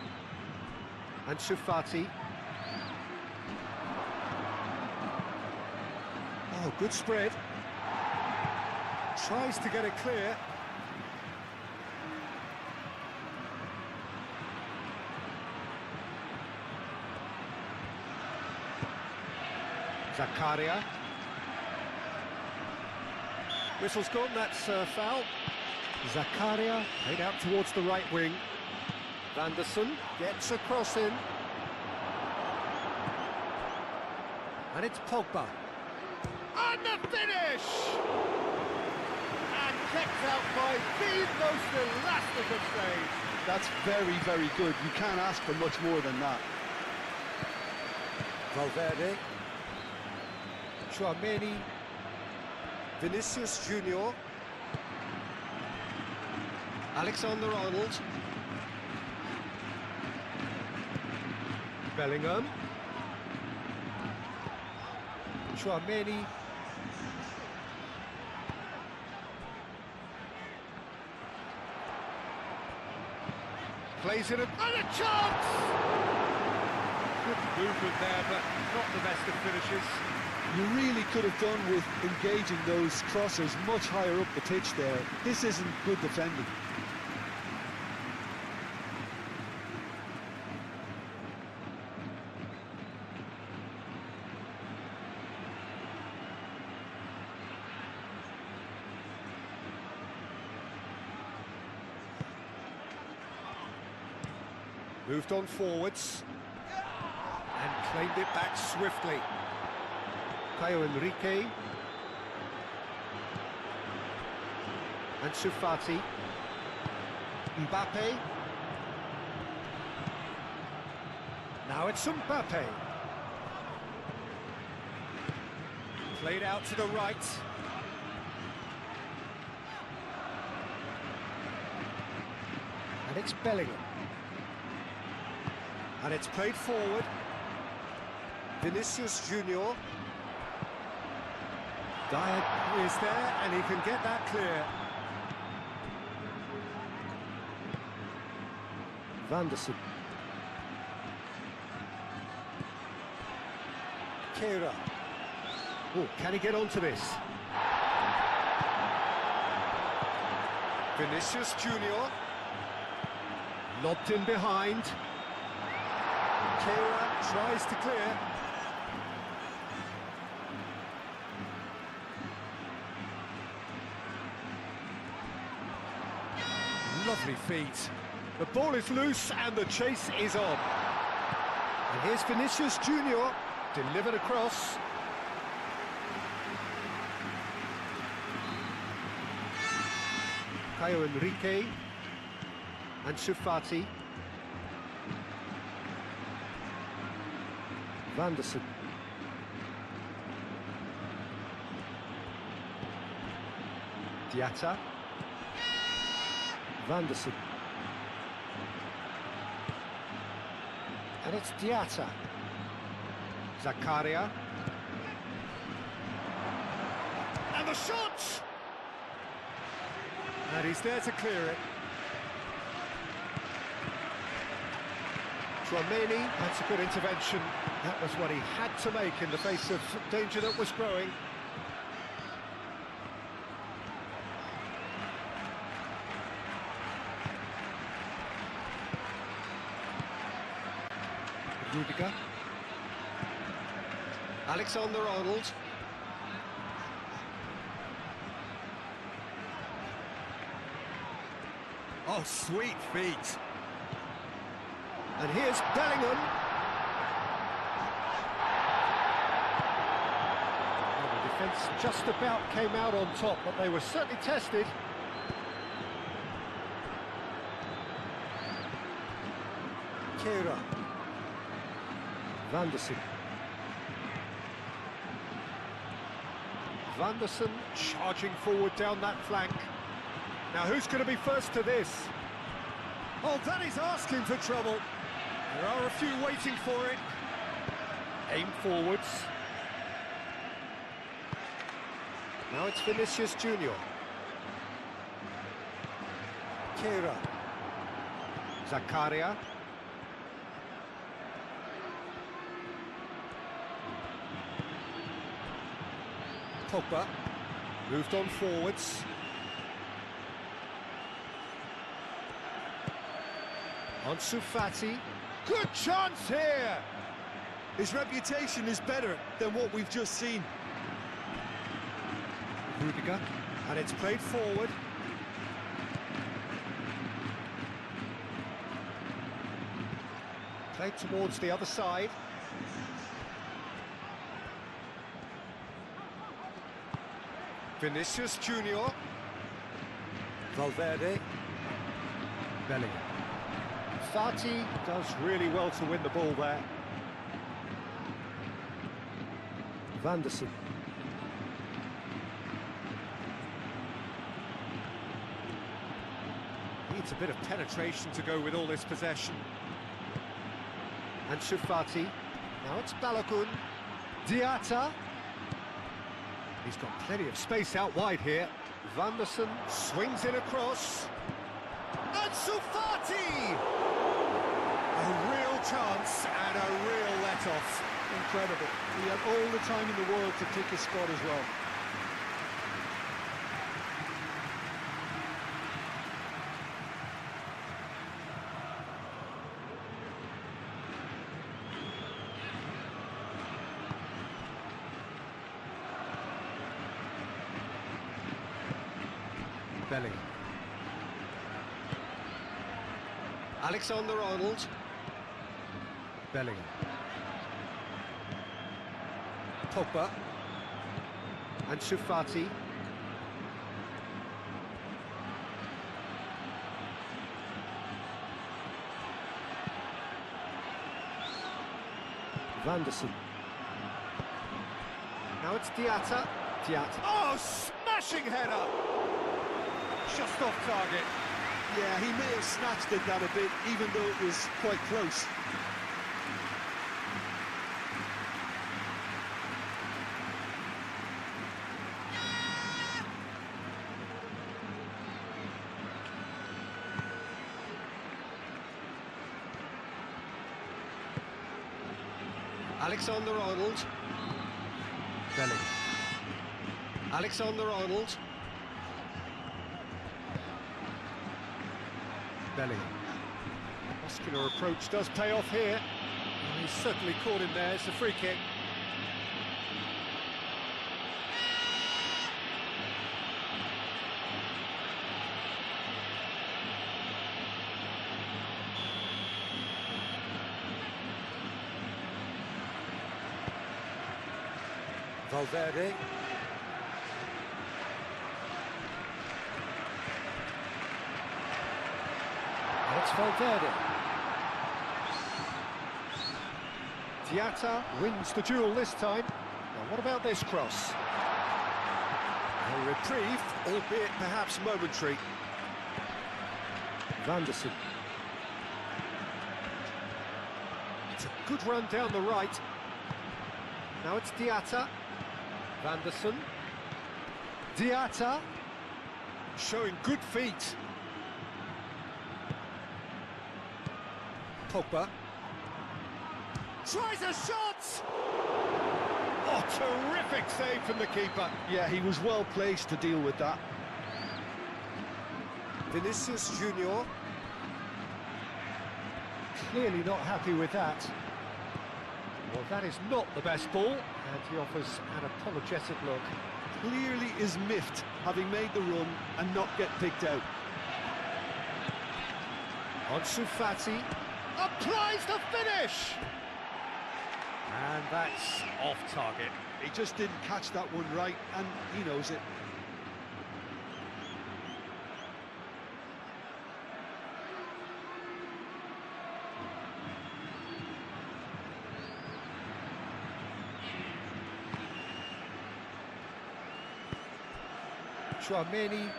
And Fati. Oh, good spread. Tries to get it clear. Zakaria. Whistle's gone, that's foul. Zakaria played out towards the right wing. Vanderson gets a cross in. And it's Pogba. And the finish! And kept out by the most elastic of saves. That's very, very good. You can't ask for much more than that. Valverde. Tchouaméni. Vinicius Junior. Alexander-Arnold. Bellingham. Tchouaméni. Plays it and a chance! Good movement there, but not the best of finishes. You really could have done with engaging those crossers much higher up the pitch there. This isn't good defending. Moved on forwards and claimed it back swiftly. Caio Henrique and Fati. Mbappe. Now it's Mbappe. Played out to the right. And it's Bellingham. And it's played forward. Vinicius Junior. Dyer is there, and he can get that clear. Vanderson. Kehrer. Oh, can he get onto this? Vinicius Junior. Lobbed in behind. Kehrer tries to clear. Lovely feet. The ball is loose and the chase is on. And here's Vinicius Junior, delivered across. Caio Henrique. Ansu Fati. Vanderson. Diatta. Vanderson. And it's Diatta. Zakaria. And the shot! And he's there to clear it. Tchouaméni, that's a good intervention. That was what he had to make in the face of danger that was growing. Rudiger. Alexander-Arnold. Oh, sweet feet. And here's Bellingham. Well, the defence just about came out on top, but they were certainly tested. Kehrer. Vanderson. Vanderson charging forward down that flank. Now who's going to be first to this? Oh, that is asking for trouble. There are a few waiting for it. Aim forwards. Now it's Vinicius Junior. Kehrer. Zakaria. Pogba. Moved on forwards. Ansu Fati. Good chance here! His reputation is better than what we've just seen. Rudiger. And it's played forward. Played towards the other side. Vinicius Junior. Valverde. Bellingham. Fati does really well to win the ball there. Vanderson. Needs a bit of penetration to go with all this possession. Ansu Fati. Now it's Balogun. Diatta. He's got plenty of space out wide here. Vanderson swings it across. Ansu Fati! A real chance and a real let-off. Incredible. He had all the time in the world to pick his spot as well. Bellingham. Alexander-Arnold. Bellingham. Pogba. Ansu Fati. Vanderson. Now it's Diatta. Diatta. Oh, smashing header! Just off target. Yeah, he may have snatched it that a bit, even though it was quite close. Alexander-Arnold. Bellingham. Alexander-Arnold. Bellingham. Muscular approach does pay off here. And he's certainly caught him there. It's a free kick. Valverde. It's Valverde. Diatta wins the duel this time. Now what about this cross? A reprieve, albeit perhaps momentary. Vanderson. It's a good run down the right. Now it's Diatta. Vanderson. Diatta. Showing good feet. Pogba. Tries a shot! Oh, terrific save from the keeper. Yeah, he was well placed to deal with that. Vinicius Junior. Clearly not happy with that. Well, that is not the best ball, and he offers an apologetic look. Clearly is miffed, having made the run and not get picked out. Ansu Fati applies the finish! And that's off target. He just didn't catch that one right, and he knows it. Tchouaméni.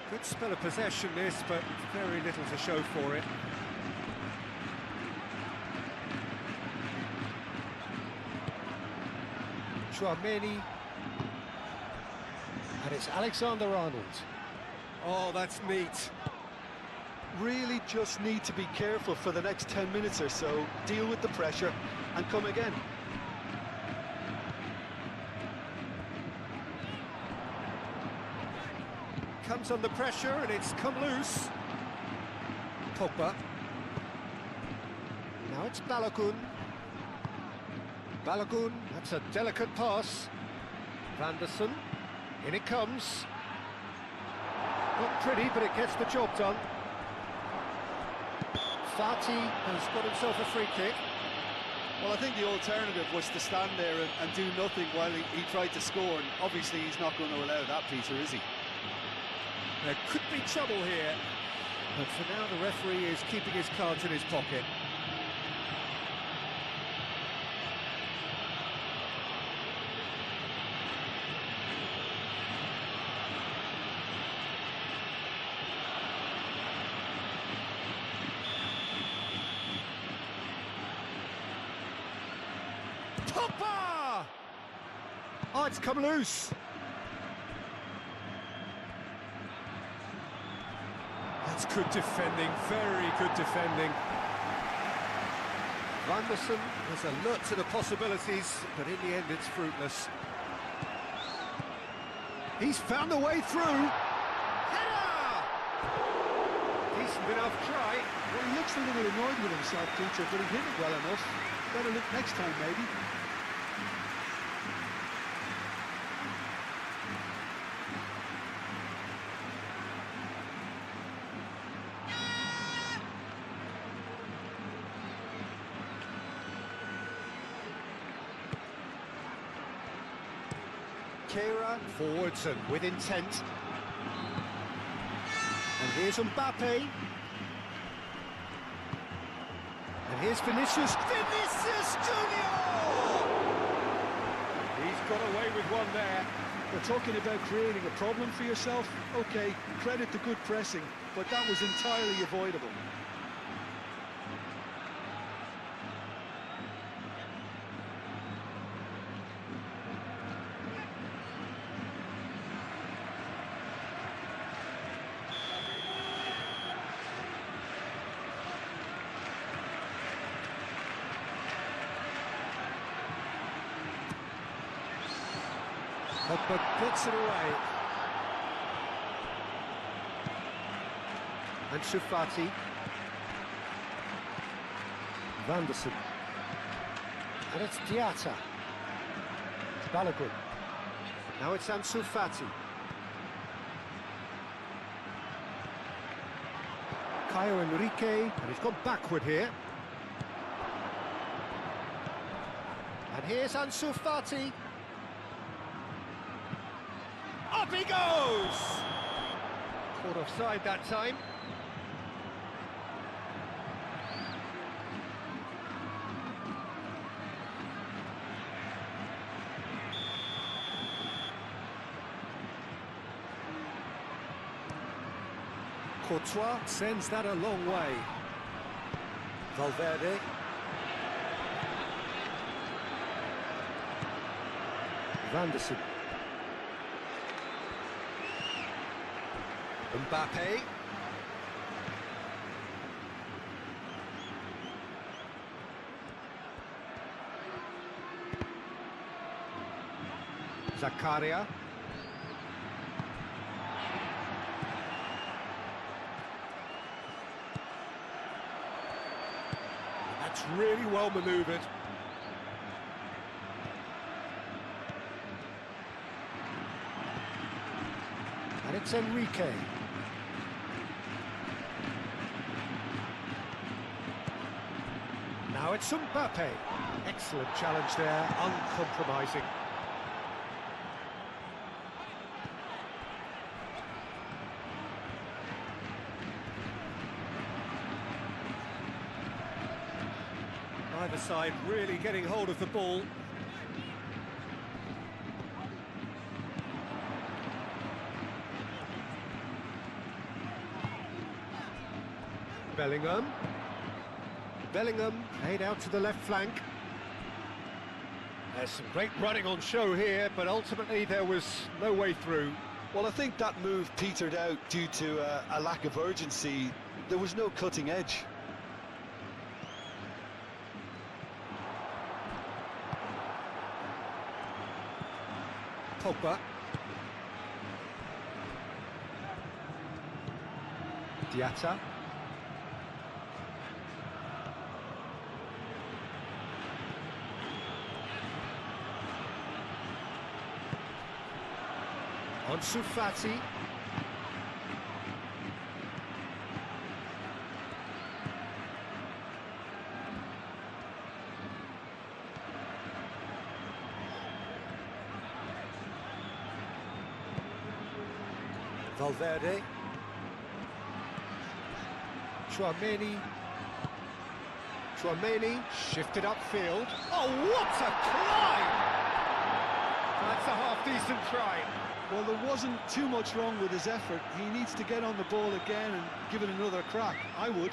Good spell of possession this, but very little to show for it. Tchouaméni. And it's Alexander-Arnold. Oh, that's neat. Really just need to be careful for the next 10 minutes or so, deal with the pressure and come again. Comes under pressure and it's come loose. Pogba. Now it's Balogun. Balogun, that's a delicate pass. Vanderson, in it comes. Not pretty, but it gets the job done. Fati has got himself a free kick. Well, I think the alternative was to stand there and do nothing while he tried to score, and obviously he's not going to allow that, Peter, is he? There could be trouble here, but for now the referee is keeping his cards in his pocket. Pogba! Oh, it's come loose. That's good defending, very good defending. Vanderson is alert to the possibilities, but in the end it's fruitless. He's found a way through. Header! Decent enough try. Well, he looks a little annoyed with himself, Peter, but he hit it well enough. Better look next time, maybe. Kehrer forwards and with intent. And here's Mbappe. And here's Vinicius. Vinicius Junior! He's got away with one there. We're talking about creating a problem for yourself. OK, credit to good pressing, but that was entirely avoidable. Pogba gets it away. And Fati. Vanderson. And it's Diatta. Balogun. Now it's Ansu Fati. Caio Enrique, and he's gone backward here. And here's Ansu Fati. Up he goes! Caught offside that time. Courtois sends that a long way. Valverde. Vanderson. Mbappe. Zakaria. That's really well manoeuvred. And it's Enrique. Now it's Mbappe. Excellent challenge there, uncompromising. Either side really getting hold of the ball. Bellingham. Bellingham laid out to the left flank. There's some great running on show here, but ultimately there was no way through. Well, I think that move petered out due to a lack of urgency. There was no cutting edge. Pogba. Diatta. Ansu Fati. Valverde. Tchouaméni. Tchouaméni shifted upfield. Oh, what a climb! That's a half-decent try. Well, there wasn't too much wrong with his effort. He needs to get on the ball again and give it another crack. I would.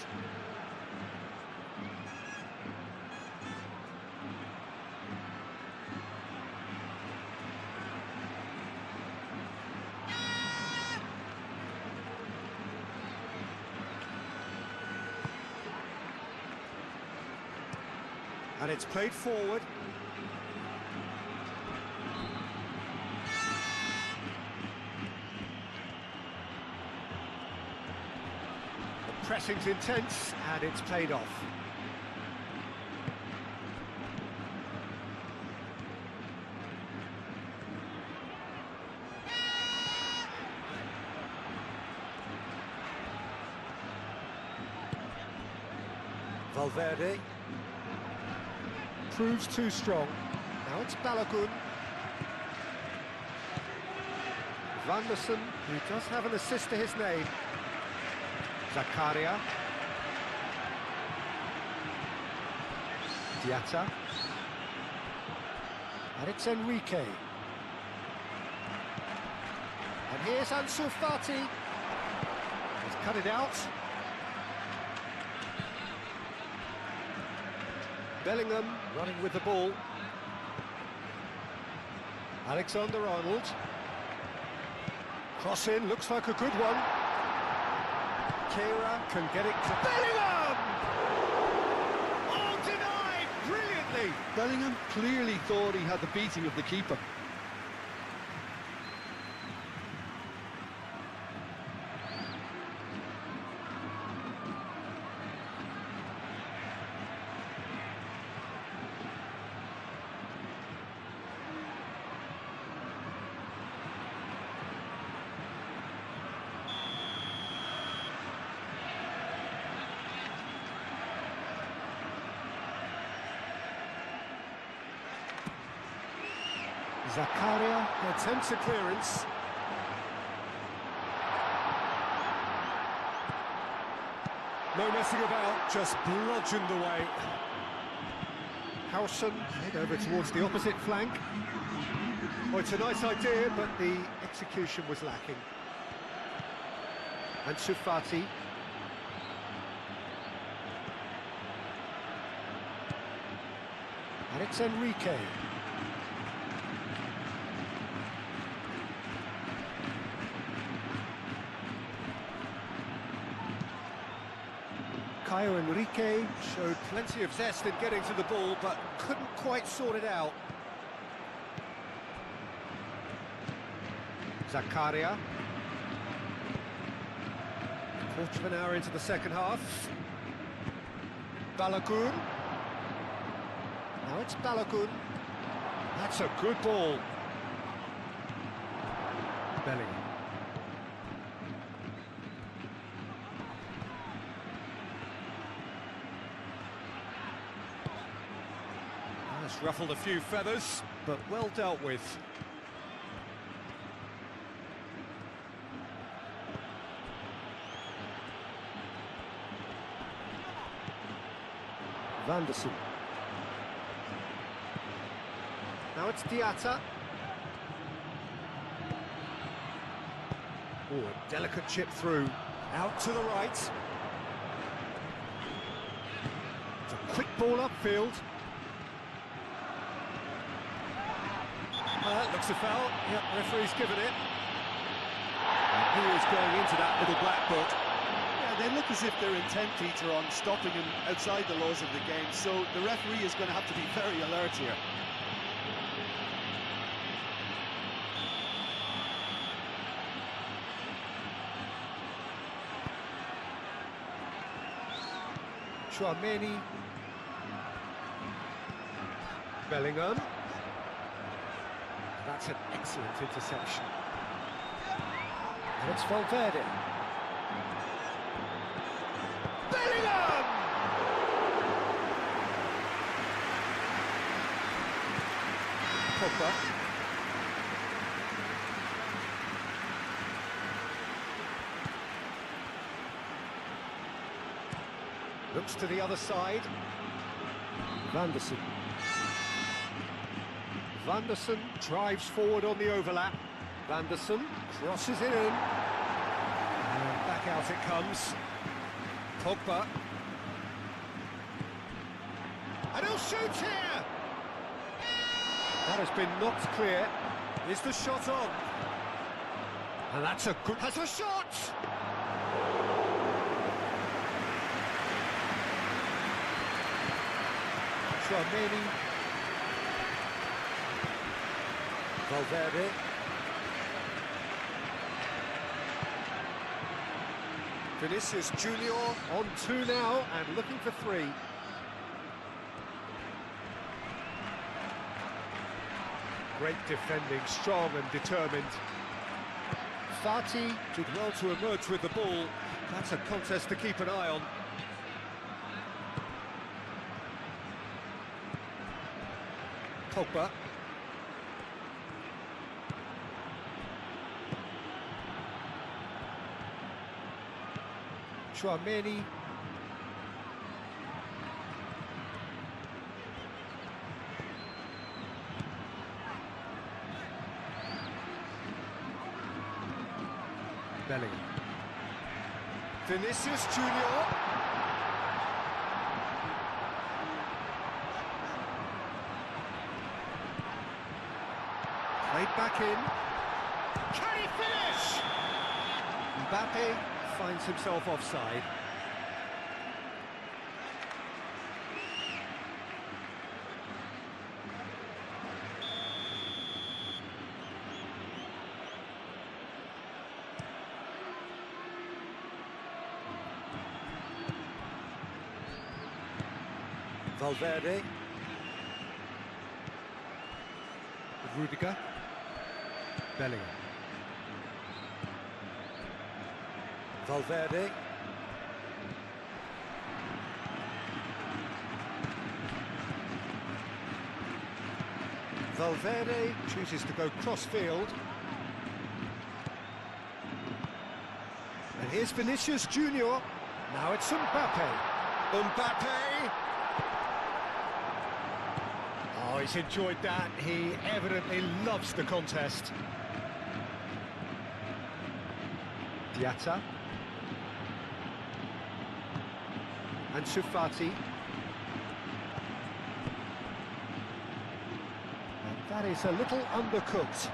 And it's played forward. The pressing's intense, and it's played off. Valverde. Proves too strong. Now it's Balogun. Vanderson, who does have an assist to his name. Zakaria. Diatta. And it's Enrique. And here's Ansu Fati. He's cut it out. Bellingham running with the ball. Alexander-Arnold. Cross in, looks like a good one. Kehrer can get it to Bellingham! Oh, denied brilliantly! Bellingham clearly thought he had the beating of the keeper. Zakaria attempts a clearance. No messing about, just bludgeoned away. Howson head over towards the opposite flank. Oh, it's a nice idea, but the execution was lacking. And Sufati. And it's Enrique. Caio Enrique showed plenty of zest in getting to the ball, but couldn't quite sort it out. Zakaria. Quarter of an hour into the second half. Balogun. Now it's Balogun. That's a good ball. Bellingham. That's ruffled a few feathers, but well dealt with. Vanderson. Now it's Diatta. Oh, a delicate chip through. Out to the right. It's a quick ball upfield. That looks a foul. Yep, referee's given it. And he is going into that little black book. They look as if they're intent, Peter, on stopping him outside the laws of the game, so the referee is going to have to be very alert here. Chouameni. Bellingham. That's an excellent interception. And it's Valverde. Bellingham! Pogba. Looks to the other side. Vanderson. Vanderson drives forward on the overlap. Vanderson crosses it in. And back out it comes. Pogba. And he'll shoot here! That has been knocked clear. Is the shot on? And that's a good... Has a shot! Chouameni. Valverde. Vinicius Junior on two now and looking for three. Great defending, strong and determined. Fati did well to emerge with the ball. That's a contest to keep an eye on. Pogba. Chouameni. Bellingham. Vinicius Junior. Played back in. Can he finish? Mbappe finds himself offside. Valverde. Rudiger. Bellingham. Valverde. Valverde chooses to go cross-field. And here's Vinicius Junior. Now it's Mbappe. Mbappe! Oh, he's enjoyed that. He evidently loves the contest. Diatta. And Sufati. And that is a little undercooked.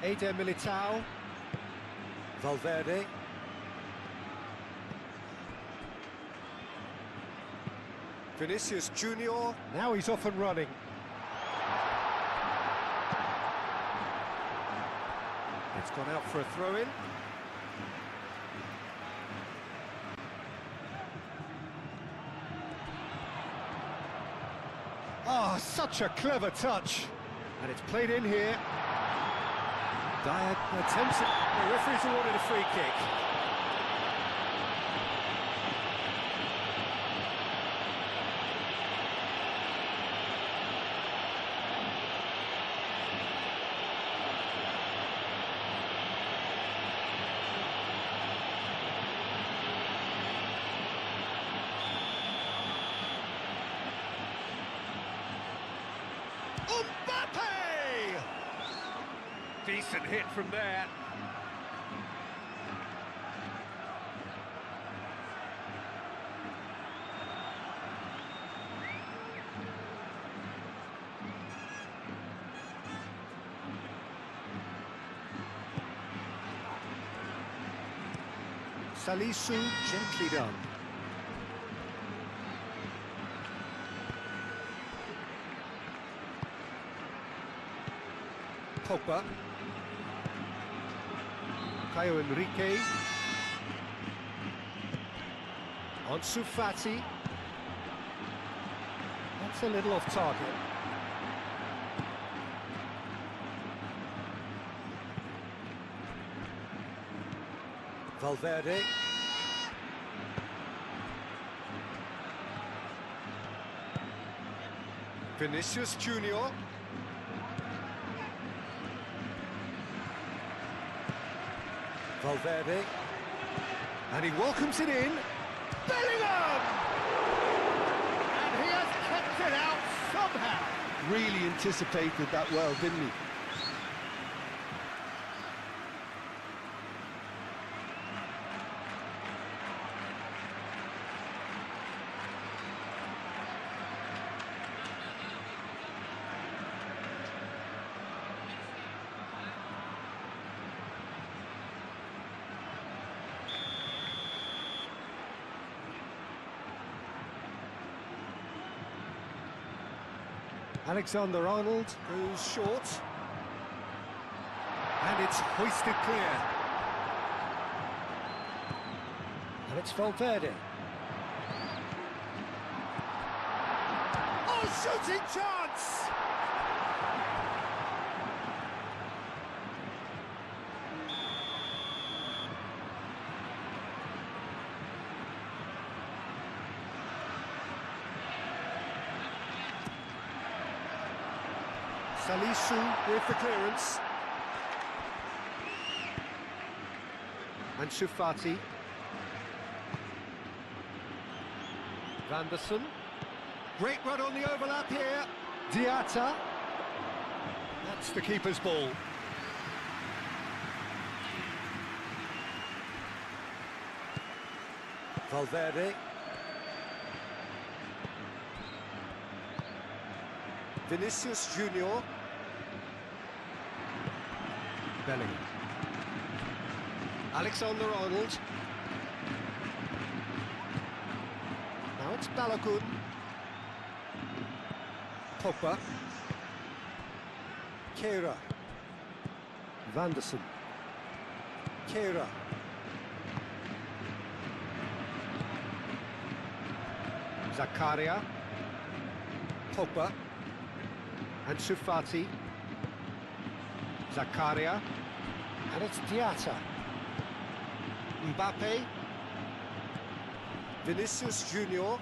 Eder Militao. Valverde. Vinicius Junior. Now he's off and running. It's gone out for a throw-in. Oh, such a clever touch. And it's played in here. Dyer attempts it. The referee's awarded a free kick. Mbappe! Decent hit from there. Salisu, gently done. Pogba. Caio Henrique. Ansu Fati. That's a little off target. Valverde. Vinicius Junior. Valverde. And he welcomes it in. Bellingham! And he has kept it out somehow. Really anticipated that well, didn't he? Alexander-Arnold goes short. And it's hoisted clear. And it's Valverde. Oh, shooting chance! Salisu with the clearance. And Sufati. Vanderson. Great run on the overlap here. Diatta. That's the keeper's ball. Valverde. Vinicius Junior. Bellingham. Alexander-Arnold. Now it's Balogun. Pogba. Keira. Vanderson. Keira. Zakaria. Pogba. And Sufati. Zakaria. And it's Diatta. Mbappe. Vinicius Junior.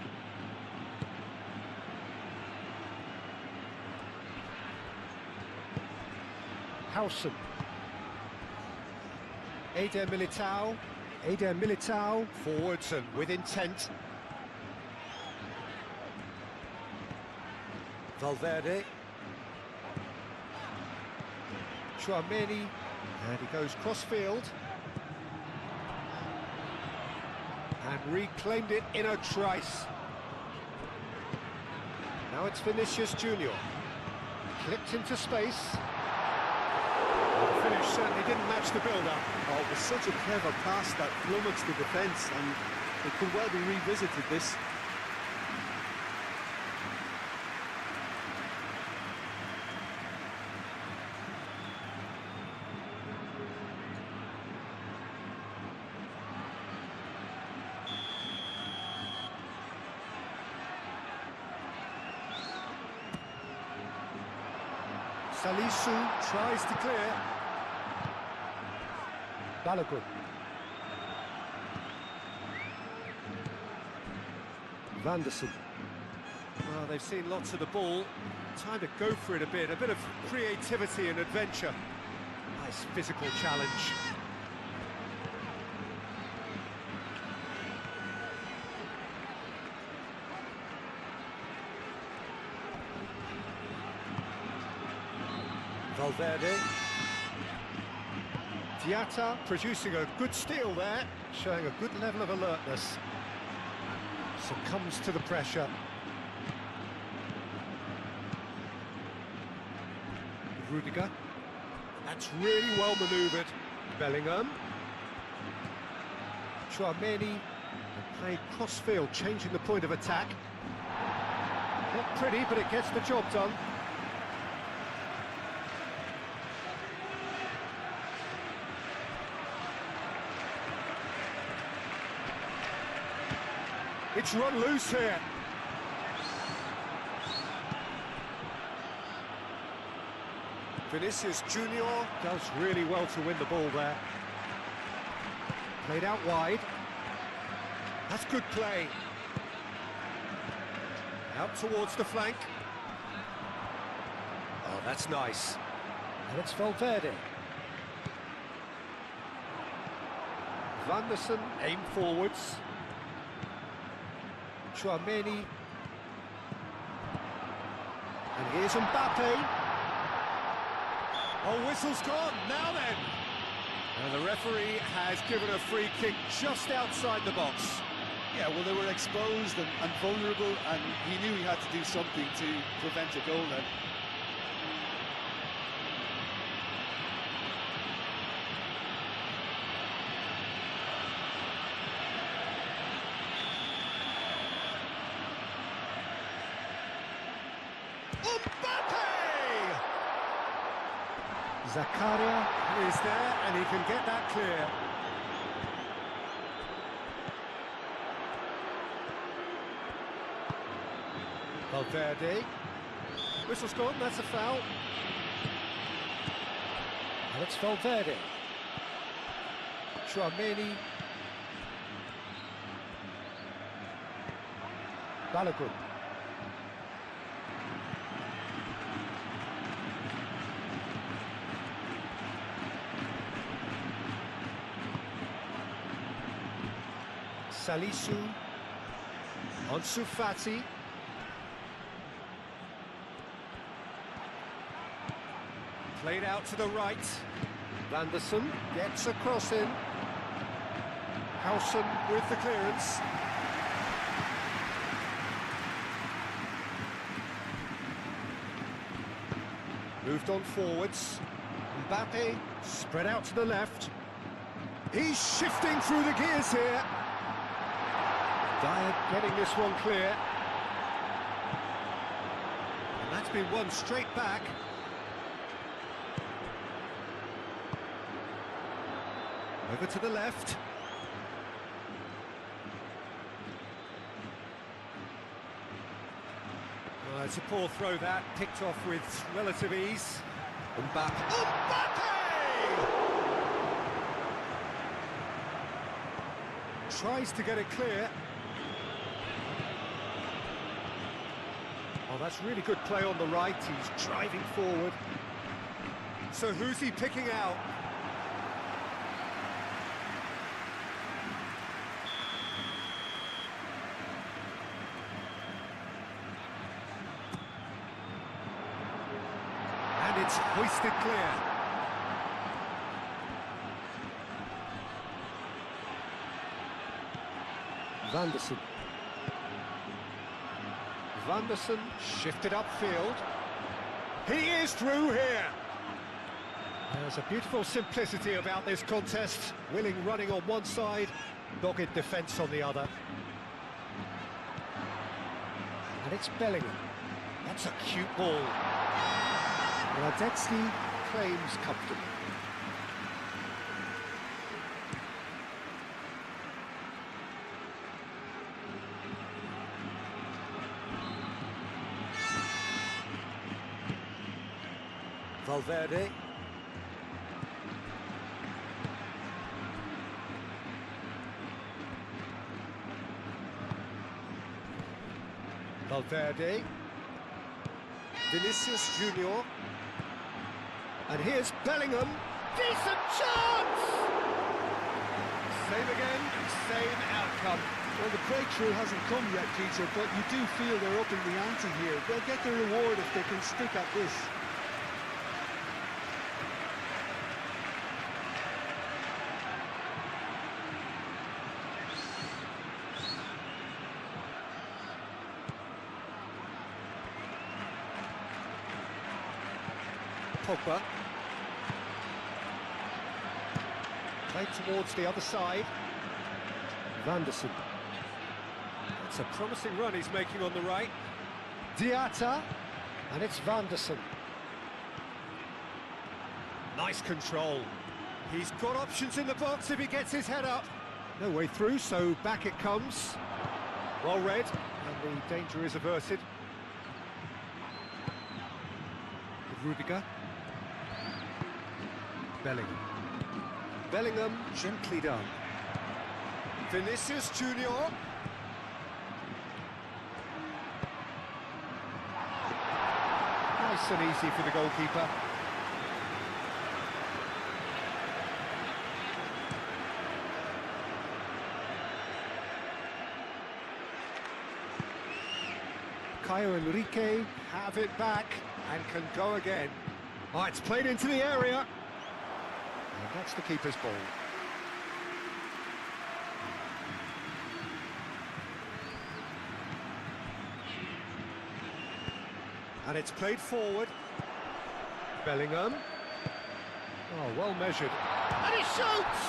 Howson. Eder Militao. Eder Militao. Forwards and with intent. Valverde. Chouameni. And he goes cross-field. And reclaimed it in a trice. Now it's Vinicius Junior. Clipped into space. Well, the finish certainly didn't match the build-up. Oh, it was such a clever pass that flummoxed the defence, and it could well be revisited, this. Salisu tries to clear. Balogun. Vanderson. Well, they've seen lots of the ball. Time to go for it a bit of creativity and adventure. Nice physical challenge. Valverde. Diatta producing a good steal there, showing a good level of alertness. Succumbs to the pressure. Rudiger. That's really well manoeuvred. Bellingham. Chouameni. And playing cross-field, changing the point of attack. Not pretty, but it gets the job done. It's run loose here. Vinicius Junior does really well to win the ball there. Played out wide. That's good play. Out towards the flank. Oh, that's nice. And it's Valverde. Vanderson aim forwards. Chouameni. And here's Mbappe. Oh, whistle's gone, now then! And the referee has given a free kick just outside the box. Yeah, well, they were exposed and vulnerable, and he knew he had to do something to prevent a goal then. Zakaria is there, and he can get that clear. Valverde. Whistle's gone, that's a foul. And it's Valverde. Chouameni. Balogun. Salisu. Ansu Fati. Played out to the right. Vanderson gets a cross in. Howson with the clearance. Moved on forwards. Mbappe spread out to the left. He's shifting through the gears here. Dyer getting this one clear. And that's been won straight back. Over to the left. Well, it's a poor throw that, picked off with relative ease. Mbappe. Mbappe! Tries to get it clear. Oh, that's really good play on the right. He's driving forward. So who's he picking out? And it's hoisted clear. Vanderson. Vanderson shifted upfield. He is through here. There's a beautiful simplicity about this contest. Willing running on one side, dogged defence on the other. And it's Bellingham. That's a cute ball. Radetzky claims comfortably. Valverde. Valverde. Vinicius Junior. And here's Bellingham. Decent chance! Same again, same outcome. Well, the breakthrough hasn't come yet, Peter, but you do feel they're upping the ante here. They'll get the reward if they can stick at this. Pogba. Played towards the other side. Vanderson. It's a promising run he's making on the right. Diatta. And it's Vanderson. Nice control. He's got options in the box if he gets his head up. No way through, so back it comes. Well read, and the danger is averted. Rudiger. Bellingham. Bellingham, gently done. Vinicius Junior. Nice and easy for the goalkeeper. Caio Henrique have it back and can go again. Oh, it's played into the area. And that's the keeper's ball. And it's played forward. Bellingham. Oh, well measured. And he shoots!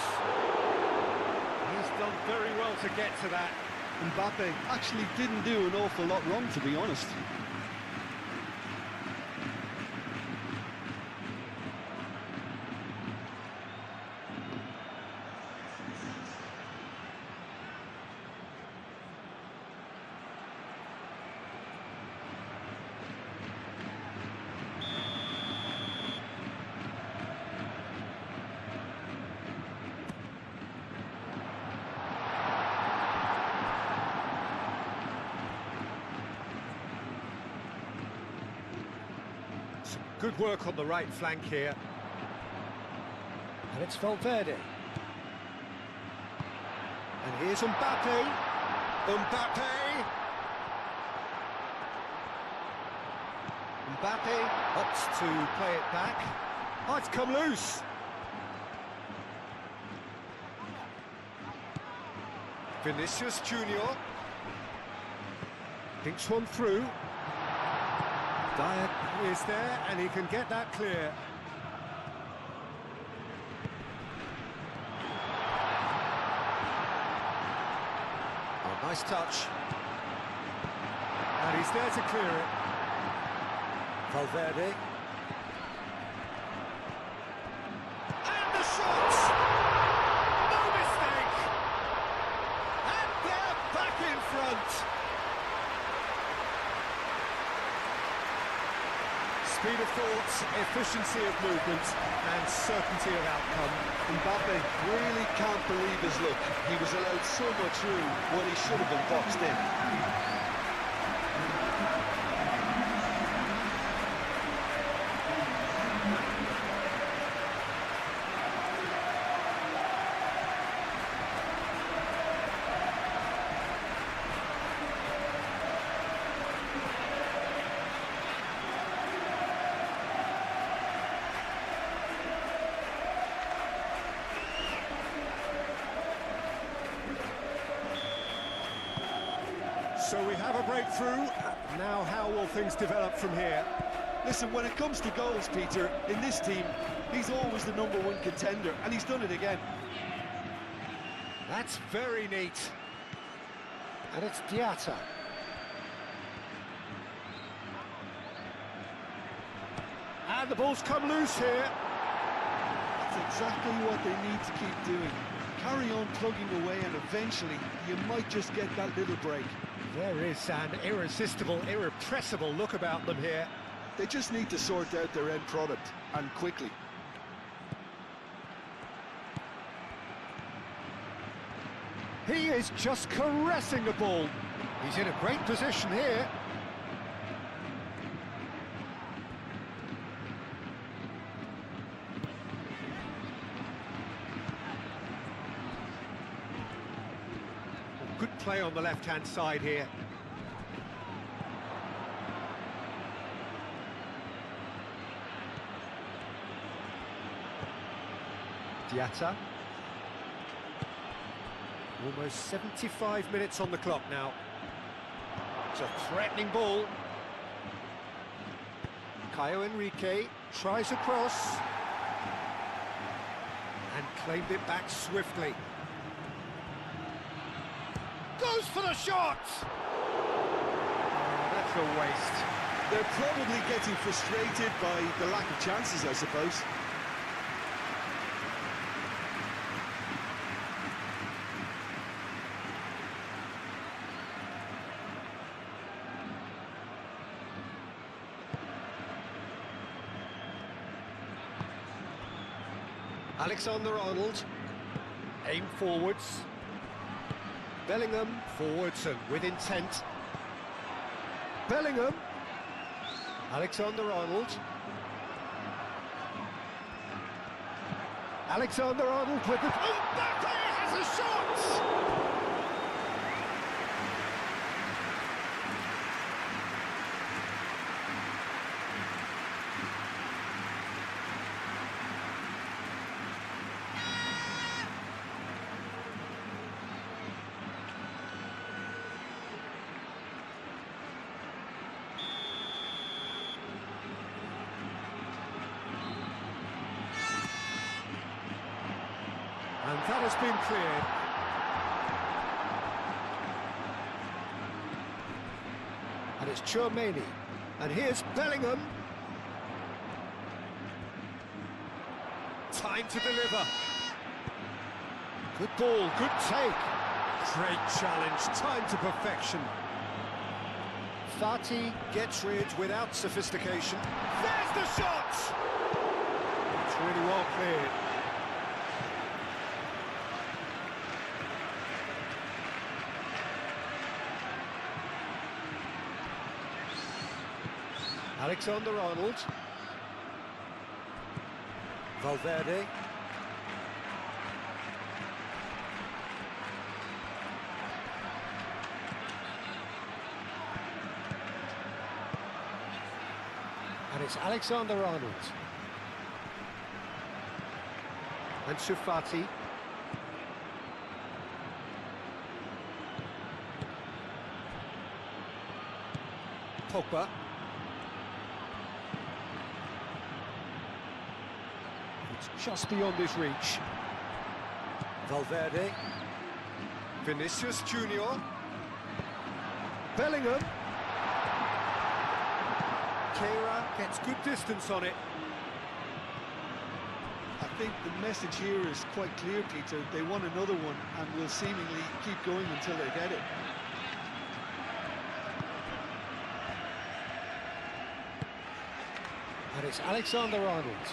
He's done very well to get to that. Mbappe actually didn't do an awful lot wrong, to be honest. Good work on the right flank here. And it's Valverde. And here's Mbappe. Mbappe! Mbappe opts to play it back. Oh, it's come loose. Vinicius Junior. Thinks one through. Dyer is there, and he can get that clear. Oh, nice touch. And he's there to clear it. Valverde. And the shot! No mistake! And they're back in front! Speed of thought, efficiency of movement, and certainty of outcome. Mbappe really can't believe his luck. He was allowed so much room when he should have been boxed in. So we have a breakthrough. Now how will things develop from here? Listen, when it comes to goals, Peter, in this team, he's always the #1 contender, and he's done it again. That's very neat. And it's Diatta. And the ball's come loose here. That's exactly what they need to keep doing. Carry on plugging away, and eventually you might just get that little break. There is an irresistible, irrepressible look about them here. They just need to sort out their end product, and quickly. He is just caressing the ball. He's in a great position here. Good play on the left-hand side here. Diatta. Almost 75 minutes on the clock now. It's a threatening ball. Caio Henrique tries a cross. And claimed it back swiftly. Goes for the shot! Oh, that's a waste. They're probably getting frustrated by the lack of chances, I suppose. Alexander-Arnold, aim forwards. Bellingham, forwards and with intent. Bellingham. Alexander-Arnold. Alexander-Arnold with the... Mbappe has a shot! And that has been cleared. And it's Tchouaméni. And here's Bellingham. Time to deliver. Good ball, good take. Great challenge, time to perfection. Fati gets rid without sophistication. There's the shot! It's really well cleared. Alexander-Arnold. Valverde. And it's Alexander-Arnold. And Fati. Pogba. It's just beyond his reach. Valverde. Vinicius Junior. Bellingham. Keira gets good distance on it. I think the message here is quite clear, Peter. They want another one and will seemingly keep going until they get it. And it's Alexander-Arnold.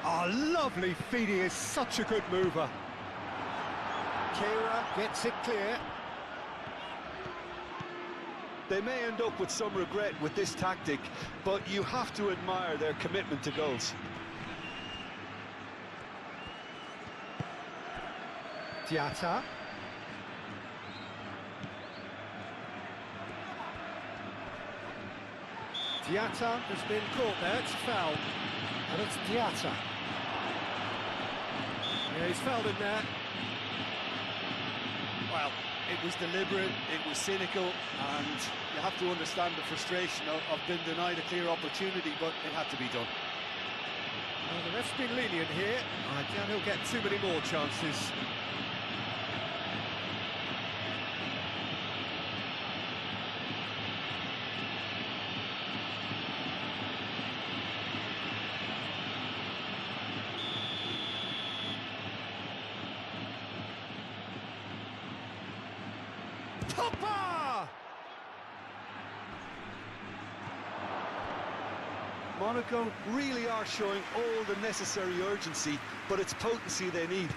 Oh, lovely feed, he is such a good mover. Keira gets it clear. They may end up with some regret with this tactic, but you have to admire their commitment to goals. Diatta. Diatta has been caught there, it's a foul. And it's Diatta. Yeah, he's fouled in there. Well, It was deliberate, it was cynical, and you have to understand the frustration of being denied a clear opportunity, but it had to be done. Well, the ref's been lenient here. I doubt he'll get too many more chances. Pogba! Monaco really are showing all the necessary urgency, but it's potency they need.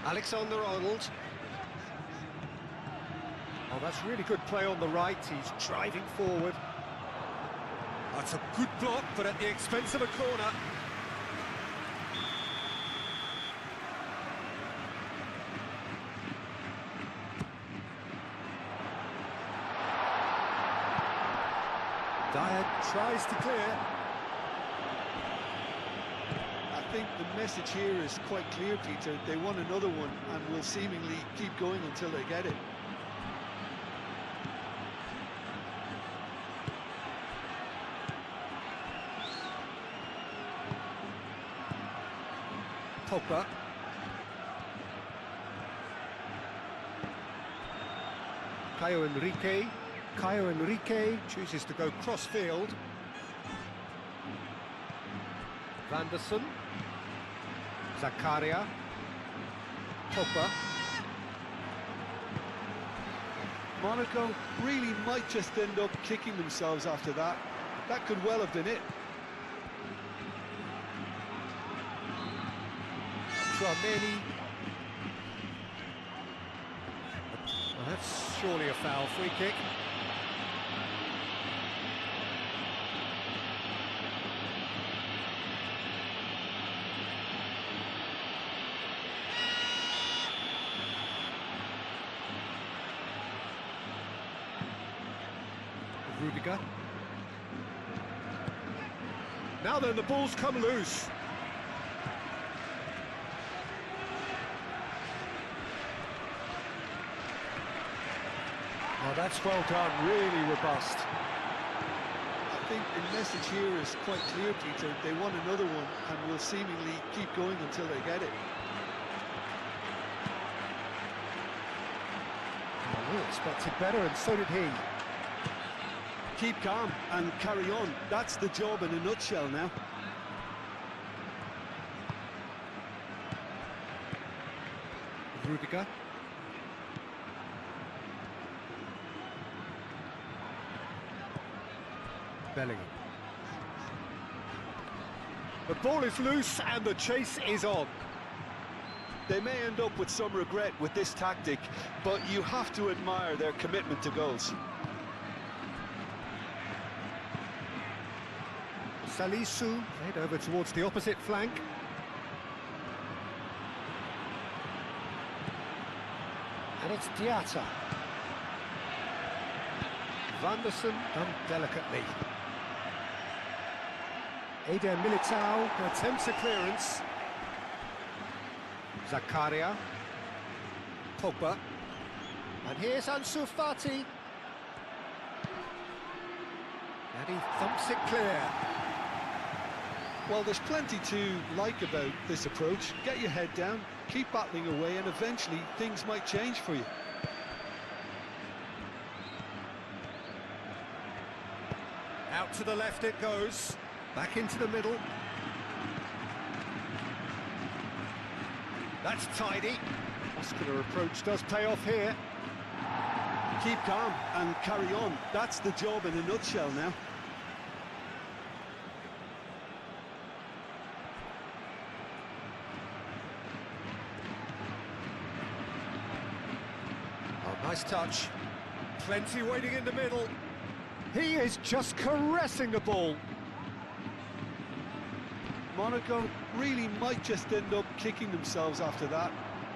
Alexander-Arnold. Oh, that's really good play on the right. He's driving forward. That's a good block, but at the expense of a corner. Dyer tries to clear. I think the message here is quite clear, Peter. They want another one and will seemingly keep going until they get it. Pogba. Caio Henrique chooses to go cross-field. Vanderson. Zakaria. Pogba. Monaco really might just end up kicking themselves after that. That could well have been it. Trameni. Well, that's surely a foul. Free kick. Rudiger. Now then, the ball's come loose. Oh, that's well done, really robust. I think the message here is quite clear, Peter. They want another one and will seemingly keep going until they get it. Oh, we expected better, and so did he. Keep calm and carry on. That's the job in a nutshell now. Rudiger. Bellingham. The ball is loose and the chase is on. They may end up with some regret with this tactic, but you have to admire their commitment to goals. Salisu played over towards the opposite flank. And it's Diatta. Vanderson done delicately. Eder Militao attempts a clearance. Zakaria. Pogba. And here's Ansu Fati. And he thumps it clear. Well, there's plenty to like about this approach. Get your head down, keep battling away, and eventually things might change for you. Out to the left it goes. Back into the middle. That's tidy. Muscular approach does pay off here. Keep calm and carry on. That's the job in a nutshell now. Oh, nice touch. Plenty waiting in the middle. He is just caressing the ball. Monaco really might just end up kicking themselves after that.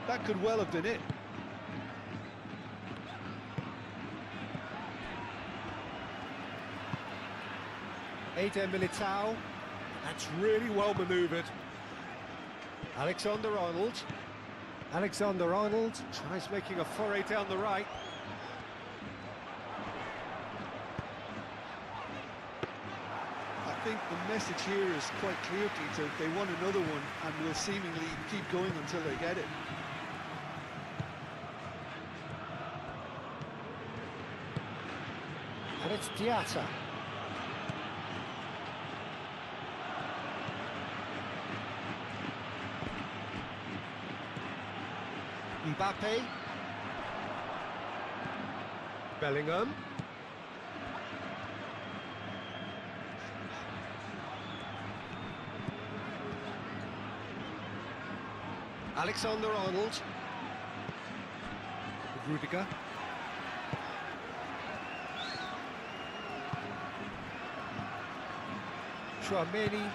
That could well have been it. Eder Militao. That's really well manoeuvred. Alexander-Arnold. Alexander-Arnold tries making a foray down the right. I think the message here is quite clear, Peter. They want another one and will seemingly keep going until they get it. And it's Diatta. Mbappe. Bellingham. Alexander-Arnold. Rudiger. Chouameni.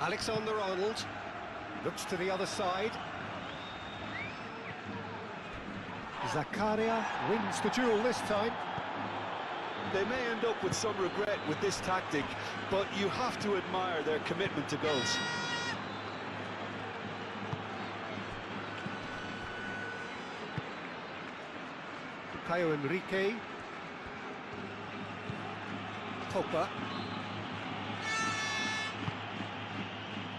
Alexander-Arnold looks to the other side. Zakaria wins the duel this time. They may end up with some regret with this tactic, but you have to admire their commitment to goals. Caio Henrique. Pogba.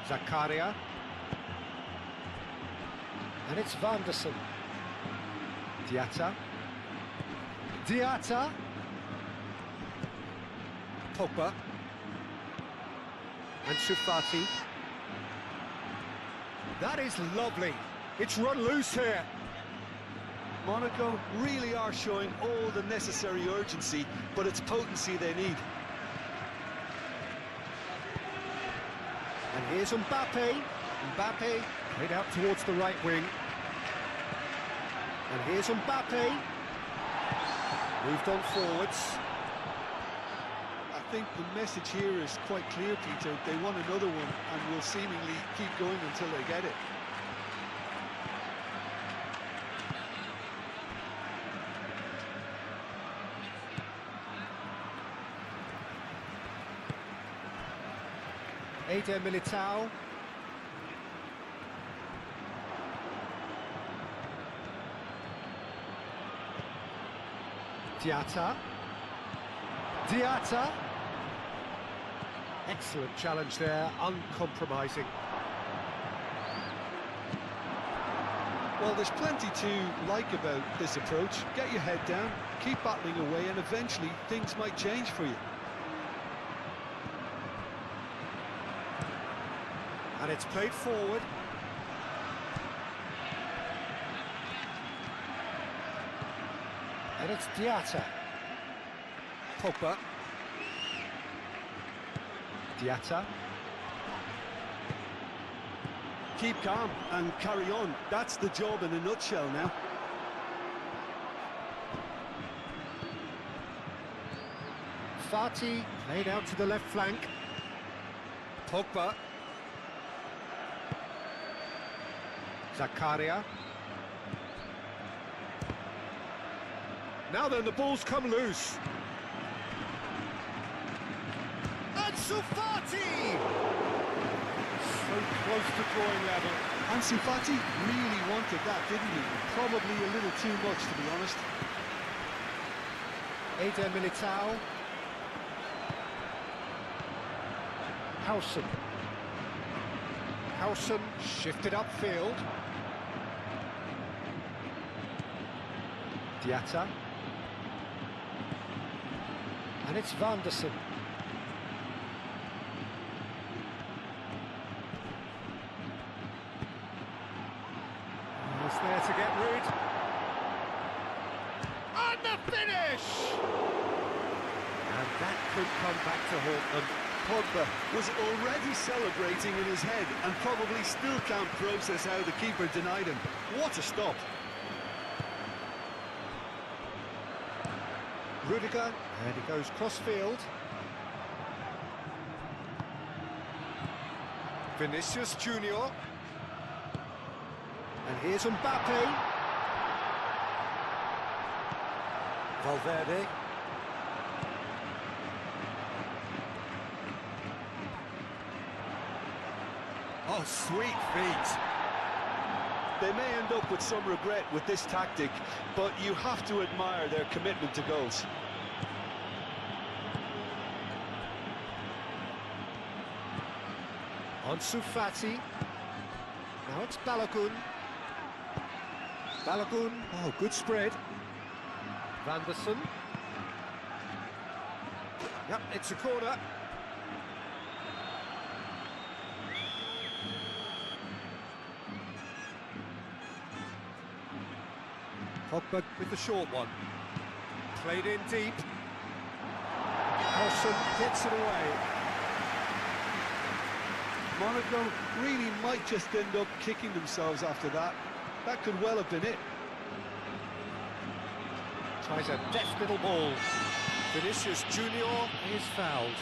Zakaria. And it's Vanderson. Diatta. Diatta. Pogba. And Sufati. That is lovely. It's run loose here. Monaco really are showing all the necessary urgency, but it's potency they need. And here's Mbappe. Mbappe played out towards the right wing. And here's Mbappe. Moved on forwards. I think the message here is quite clear, Peter. They want another one and will seemingly keep going until they get it. Eder Militao. Diatta. Diatta. Excellent challenge there, uncompromising. Well, there's plenty to like about this approach. Get your head down, keep battling away, and eventually things might change for you. And it's played forward. And it's Diatta. Pogba. Diatta. Keep calm and carry on. That's the job in a nutshell now. Fati played out to the left flank. Pogba. Zakaria. Now then, the ball's come loose. And Sufati! So close to drawing level. And Sufati really wanted that, didn't he? Probably a little too much, to be honest. Eder Militao. Howson. Howson shifted upfield. Diatta. And it's Vanderson. He's there to get rid. And the finish! And that could come back to haunt them. Pogba was already celebrating in his head and probably still can't process how the keeper denied him. What a stop! Rudiger, and he goes cross-field. Vinicius Junior. And here's Mbappe. Valverde. Oh, sweet feet. They may end up with some regret with this tactic, but you have to admire their commitment to goals. Ansu Fati. Now it's Balogun. Balogun. Oh, good spread. Vanderson. Yep, it's a corner. Pogba with the short one. Played in deep. Carlson gets it away. Monaco really might just end up kicking themselves after that. That could well have been it. Tries a deft little ball. Vinicius Junior is fouled.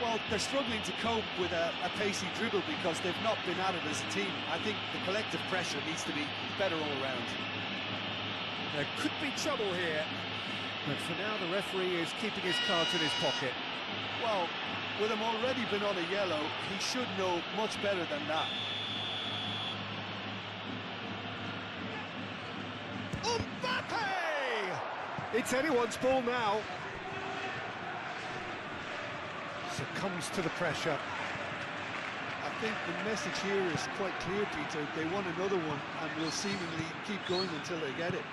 Well, they're struggling to cope with a pacey dribble because they've not been at it as a team. I think the collective pressure needs to be better all around. There could be trouble here, but for now the referee is keeping his cards in his pocket. Well, with him already been on a yellow, he should know much better than that. Mbappe! It's anyone's ball now. Succumbs to the pressure. I think the message here is quite clear, Peter. They want another one and will seemingly keep going until they get it.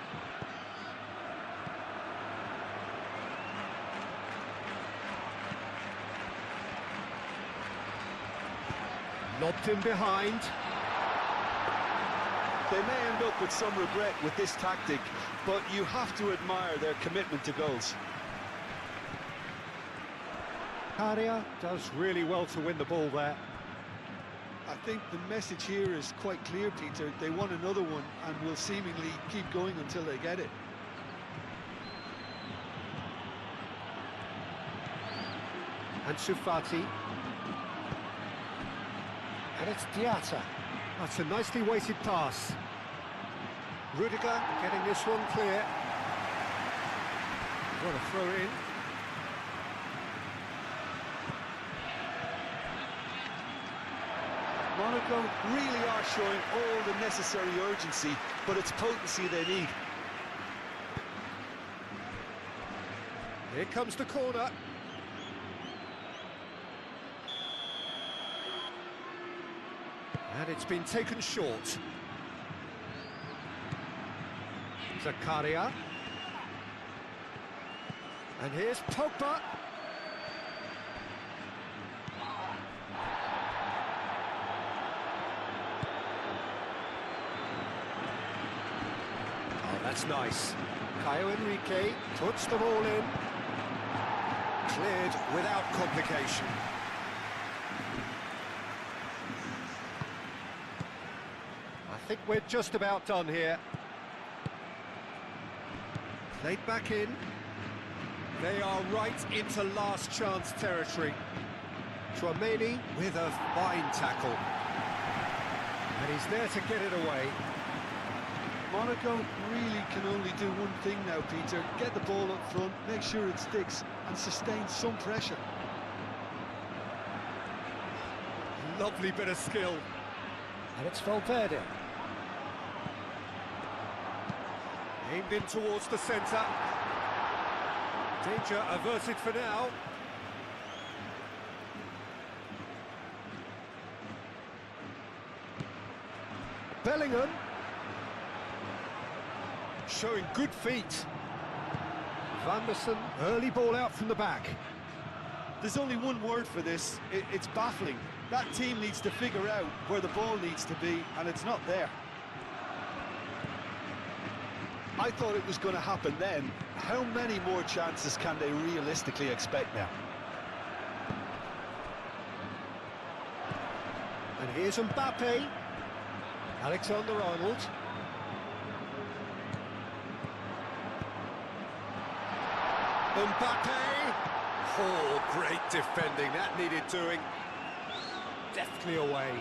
Lobbed in behind. They may end up with some regret with this tactic, but you have to admire their commitment to goals. Karia does really well to win the ball there. I think the message here is quite clear, Peter. They want another one and will seemingly keep going until they get it. Ansu Fati. And it's Diatta. That's a nicely weighted pass. Rudiger getting this one clear. Got to throw it in. Monaco really are showing all the necessary urgency, but it's potency they need. Here comes the corner. And it's been taken short. Zakaria. And here's Pogba. Oh, that's nice. Caio Henrique puts them all in. Cleared without complication. I think we're just about done here. Played back in. They are right into last chance territory. Chouameni with a fine tackle. And he's there to get it away. Monaco really can only do one thing now, Peter. Get the ball up front, make sure it sticks, and sustain some pressure. Lovely bit of skill. And it's Valverde. Aimed in towards the centre. Danger averted for now. Bellingham. Showing good feet. Vanderson, early ball out from the back. There's only one word for this. It's baffling. That team needs to figure out where the ball needs to be, and it's not there. I thought it was going to happen then. How many more chances can they realistically expect now? And here's Mbappe. Alexander-Arnold. Mbappe! Oh, great defending. That needed doing. Deftly away.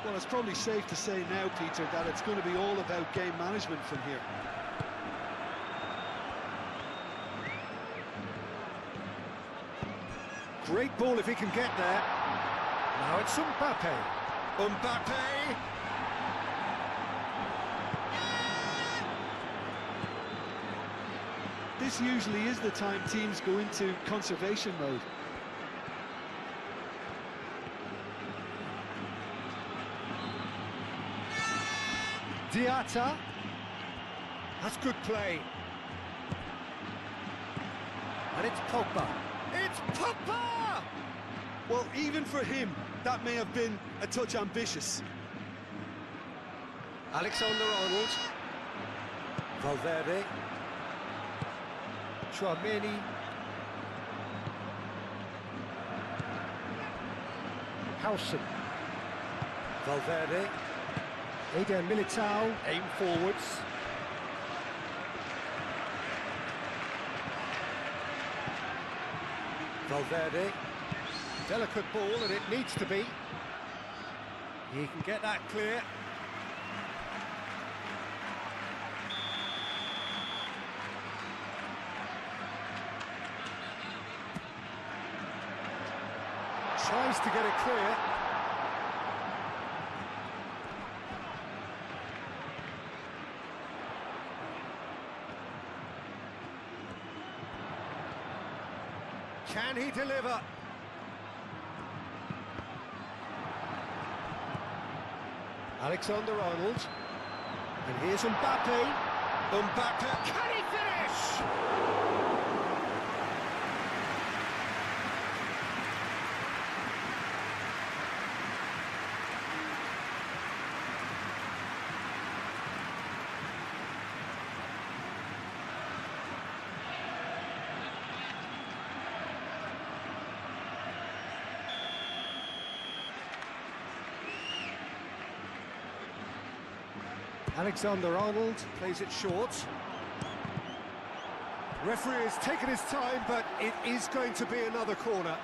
Well, it's probably safe to say now, Peter, that it's going to be all about game management from here. Great ball if he can get there. Now it's Mbappe. Mbappe. This usually is the time teams go into conservation mode. Diatta. That's good play. And it's Pogba. It's Pogba! Well, even for him, that may have been a touch ambitious. Alexander-Arnold. Valverde. Tchouaméni. Howson. Valverde. Eder Militao. Aim forwards. Valverde. Delicate ball, and it needs to be. He can get that clear. Tries to get it clear. Can he deliver? Alexander-Arnold. And here's Mbappe. Mbappe. Can he finish? Alexander-Arnold plays it short. Referee has taken his time, but it is going to be another corner.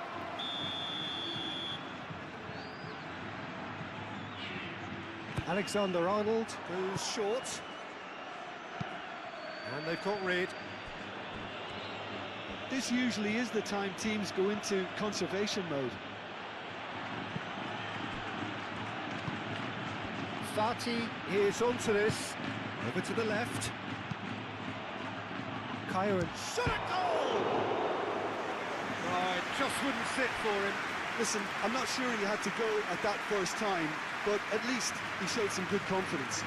Alexander-Arnold goes short. And they've got rid. This usually is the time teams go into conservation mode. Fati is onto this. Over to the left. Caio and shot a goal! Oh, it just wouldn't sit for him. Listen, I'm not sure he had to go at that first time, but at least he showed some good confidence.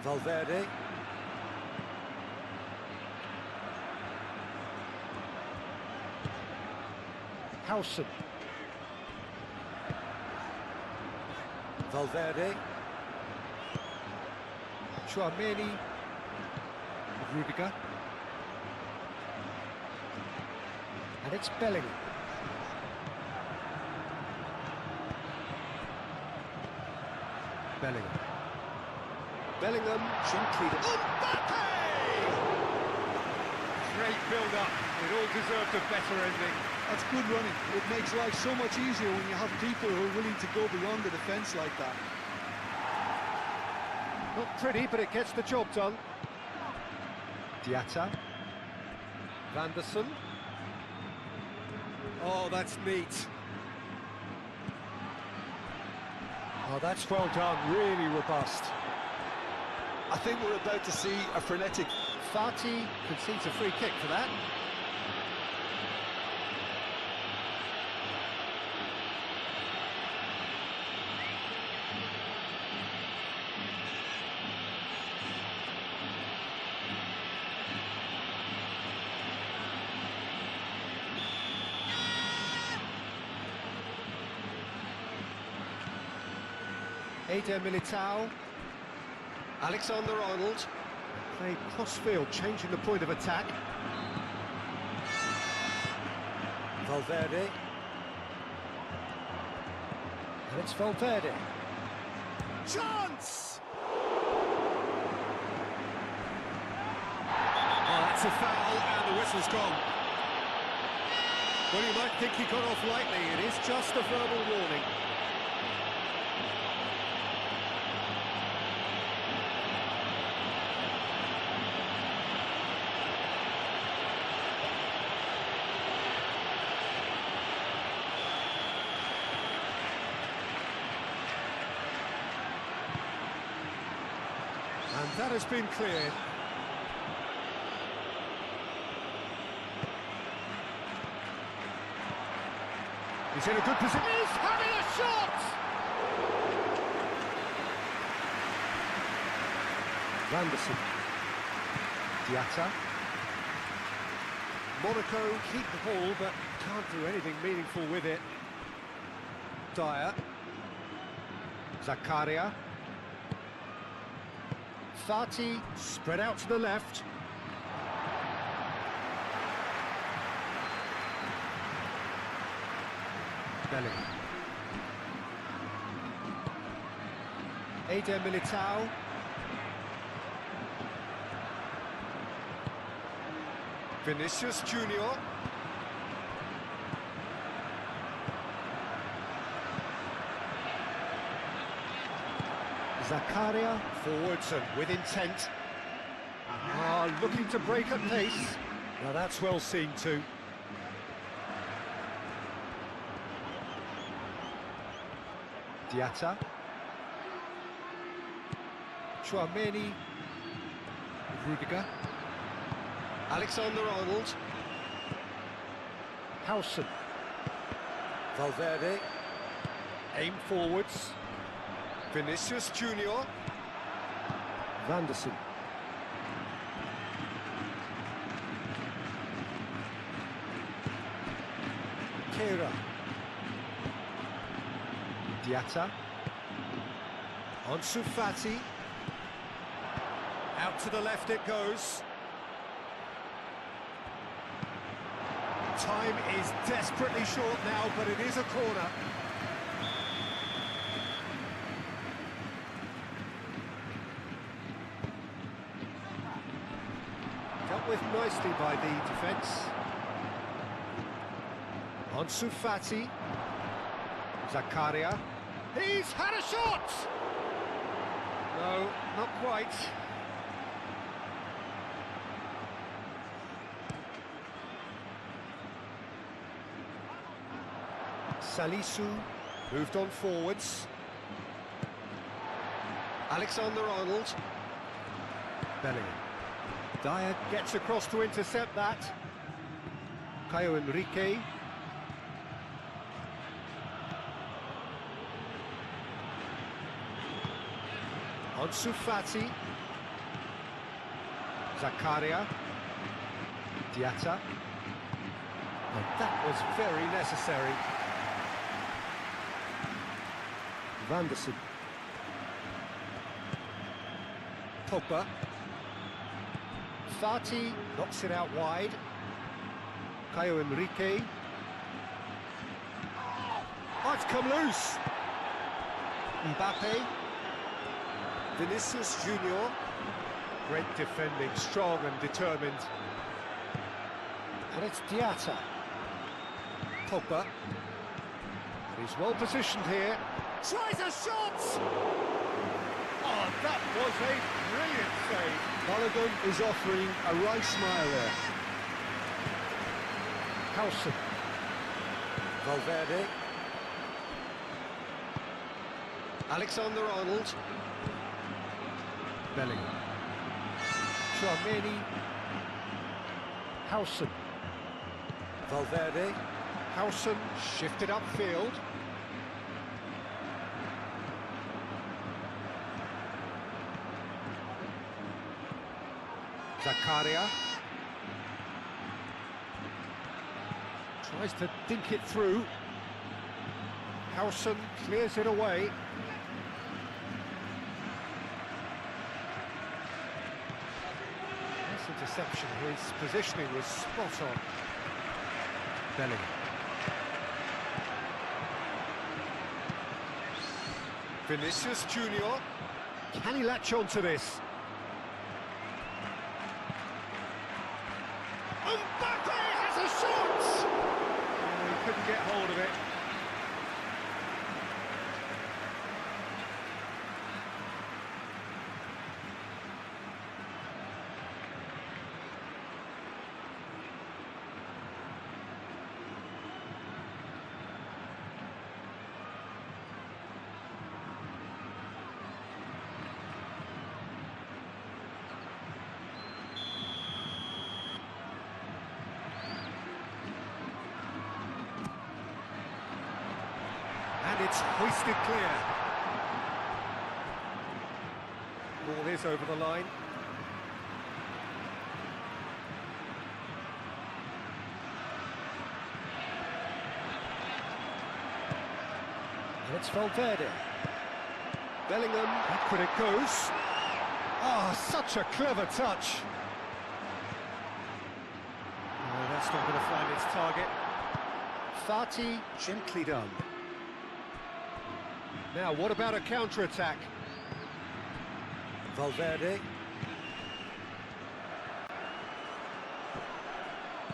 Valverde. Howson. Valverde. Tchouaméni. Rudiger. And it's Bellingham. Bellingham. Bellingham, gently to Mbappe! Great build-up. It all deserved a better ending. That's good running. It makes life so much easier when you have people who are willing to go beyond the defence like that. Not pretty, but it gets the job done. Diatta. Vanderson. Oh, that's neat. Oh, that's well done. Really robust. I think we're about to see a frenetic... Fati concedes a free kick for that. Eder Militao. Alexander-Arnold. Played cross-field, changing the point of attack. Valverde. And it's Valverde. Chance! Oh, that's a foul, and the whistle's gone. Well, you might think he got off lightly. It is just a verbal warning. And that has been cleared. He's in a good position. He's having a shot! Vanderson. Diatta. Monaco keep the ball, but can't do anything meaningful with it. Dyer. Zakaria. Fati spread out to the left. Bellingham. Eder Militao. Vinicius Junior. Zakaria forwards and with intent. Looking to break at pace. Now that's well seen too. Diatta. Chouameni. Rudiger. Alexander-Arnold. Howson. Valverde. Aim forwards. Vinicius Junior. Vanderson. Kehra. Diatta. Ansu Fati. Out to the left it goes. Time is desperately short now, but it is a corner. Dealt with nicely by the defence. Ansu Fati. Zakaria. He's had a shot! No, not quite. Salisu moved on forwards. Alexander-Arnold. Bellingham. Dyer gets across to intercept that. Caio Henrique. Ansu Fati. Zakaria. Diatta. And that was very necessary. Vanderson. Pogba. Fati knocks it out wide. Caio Henrique. Oh, it's come loose. Mbappe. Vinicius Junior. Great defending, strong and determined. And it's Diatta. Pogba. And he's well positioned here. Tries a shot! Oh, that was a brilliant save. Balogun is offering a right smile there. Howson. Valverde. Alexander-Arnold. Bellingham. Chouameni. Howson. Valverde. Howson shifted upfield. Zakaria. Tries to dink it through. Howson clears it away. Nice interception. His positioning was spot on. Bellingham. Vinicius Junior. Can he latch on to this? Mbappe has a shot! couldn't get hold of it. And it's hoisted clear. Ball is over the line. And it's Valverde. Bellingham, back it goes. Oh, such a clever touch. Oh, that's not going to find its target. Fati, gently done. Now, what about a counter-attack? Valverde.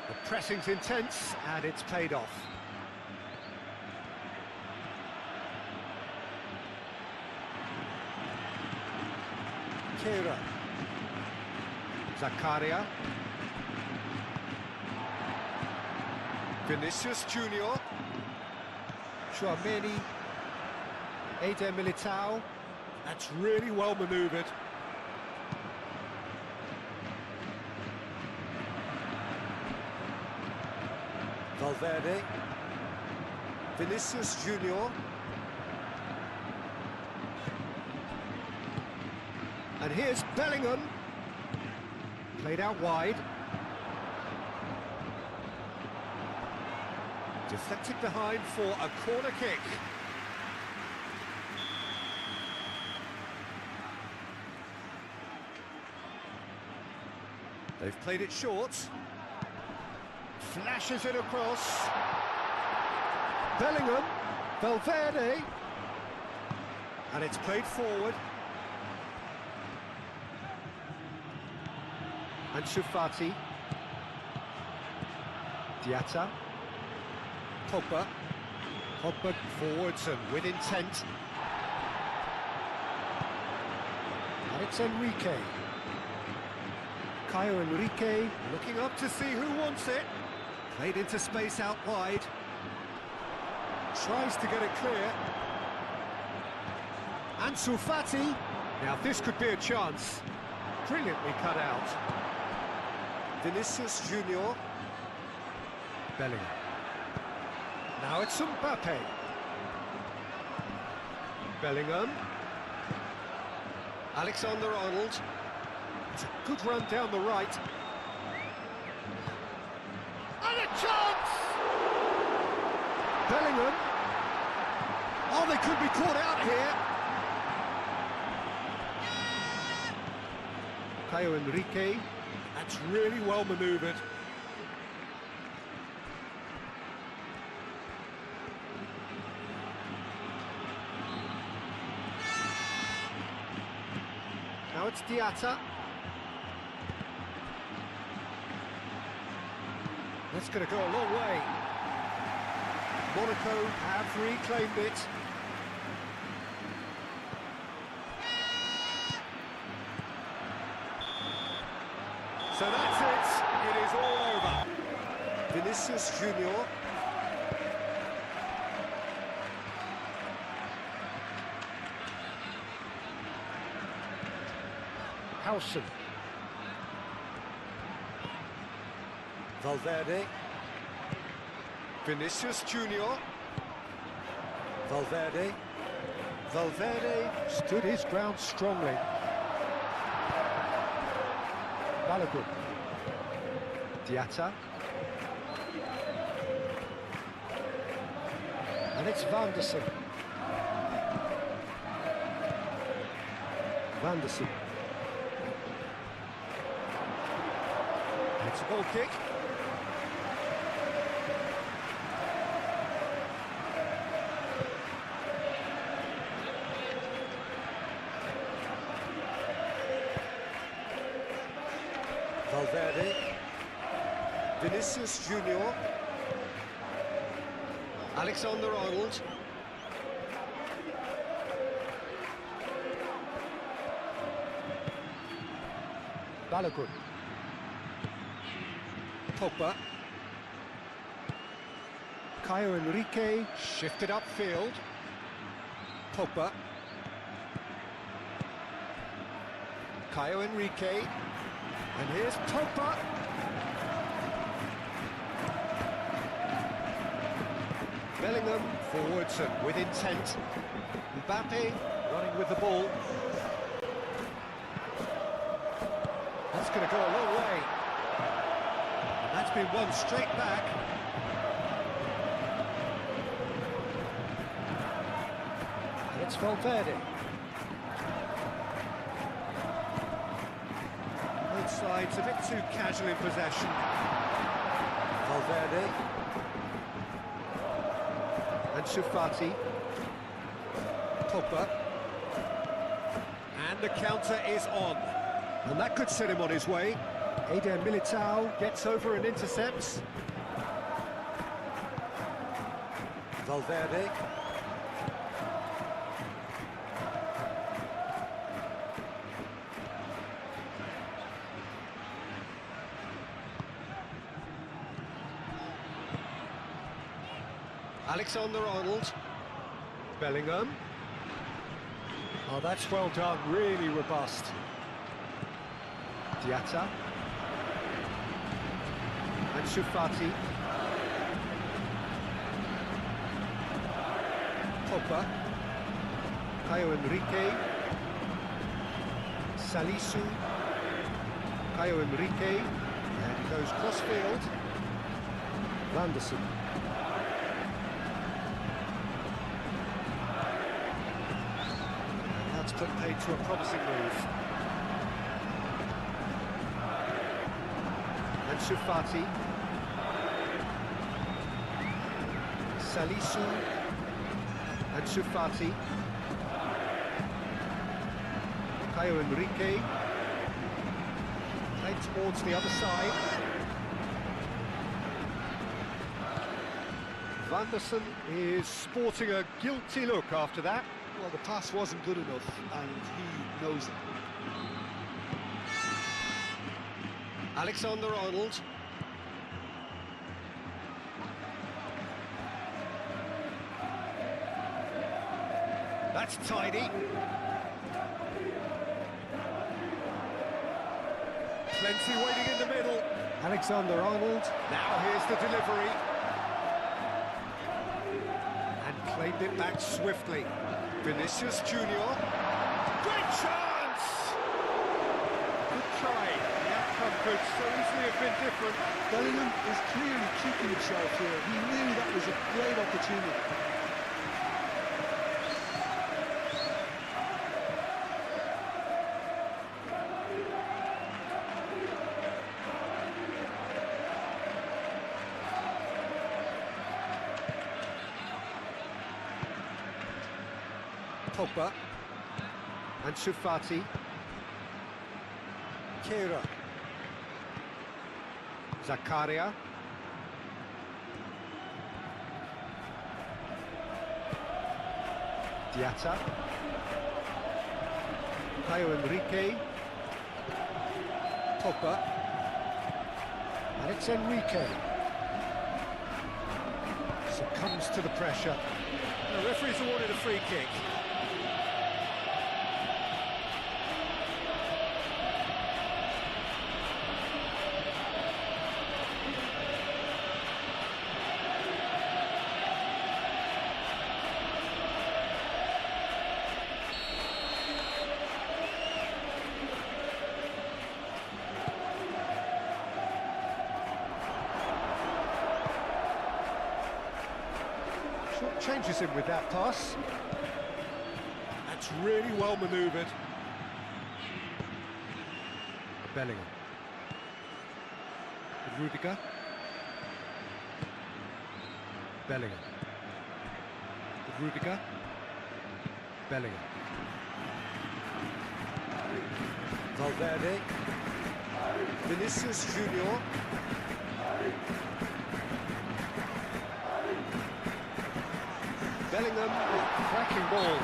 The pressing's intense, and it's paid off. Kera. Zakaria. Vinicius Junior. Chouameni. Eder Militao. That's really well manoeuvred. Valverde. Vinicius Junior. And here's Bellingham. Played out wide. Deflected behind for a corner kick. They've played it short. Flashes it across. Bellingham. Valverde. And it's played forward. And Fati. Diatta. Pogba. Pogba forwards and with intent. And it's Enrique. Caio Enrique looking up to see who wants it. Played into space out wide. Tries to get it clear. Ansu Fati. Now this could be a chance. Brilliantly cut out. Vinicius Junior. Bellingham. Now it's Mbappe. Bellingham. Alexander-Arnold. It's a good run down the right. And a chance! Bellingham. Oh, they could be caught out here. Caio Enrique. That's really well manoeuvred. Now it's Diatta. That's going to go a long way. Monaco have reclaimed it. So that's it. It is all over. Vinicius Junior. Howson. Valverde. Vinicius Junior. Valverde. Valverde stood his ground strongly. Balogun. Diatta. And it's Vanderson. Vanderson. It's a goal kick. Valverde. Vinicius Junior. Alexander-Arnold. Balogun. Pogba. Caio Henrique shifted upfield. Pogba. Caio Henrique. And here's Pogba. Bellingham forwards and with intent. Mbappe running with the ball. That's going to go a long way. And that's been won straight back. And it's Valverde. Both sides a bit too casual in possession. Valverde. And Shufati. Pogba. And the counter is on. And that could set him on his way. Eder Militao gets over and intercepts. Valverde. Alexander-Arnold. Bellingham. Oh, that's well done, really robust. Diatta. And Shufati. Pogba. Caio Henrique. Salisu. Caio Henrique. And he goes crossfield. Vanderson. And that's put paid to a promising move. And Shufati. Salisu. And Shufati. Caio Henrique. Played towards the other side. Vanderson is sporting a guilty look after that. Well, the pass wasn't good enough, and he knows it. Alexander-Arnold. That's tidy. Plenty waiting in the middle. Alexander-Arnold. Now here's the delivery. And claimed it back swiftly. Vinicius Junior. Great chance! Good try. The outcome could so easily have been different. Bellingham is clearly kicking himself here. He knew that was a great opportunity. Pogba. And Shufati. Kera. Zakaria. Diatta. Caio Henrique. Pogba. And it's Enrique. Succumbs to the pressure. The referee's awarded a free kick. Changes him with that pass. That's really well manoeuvred. Bellingham. With Rudiger. Bellingham. With Rudiger. Bellingham. Valverde. Vinicius Junior. ball.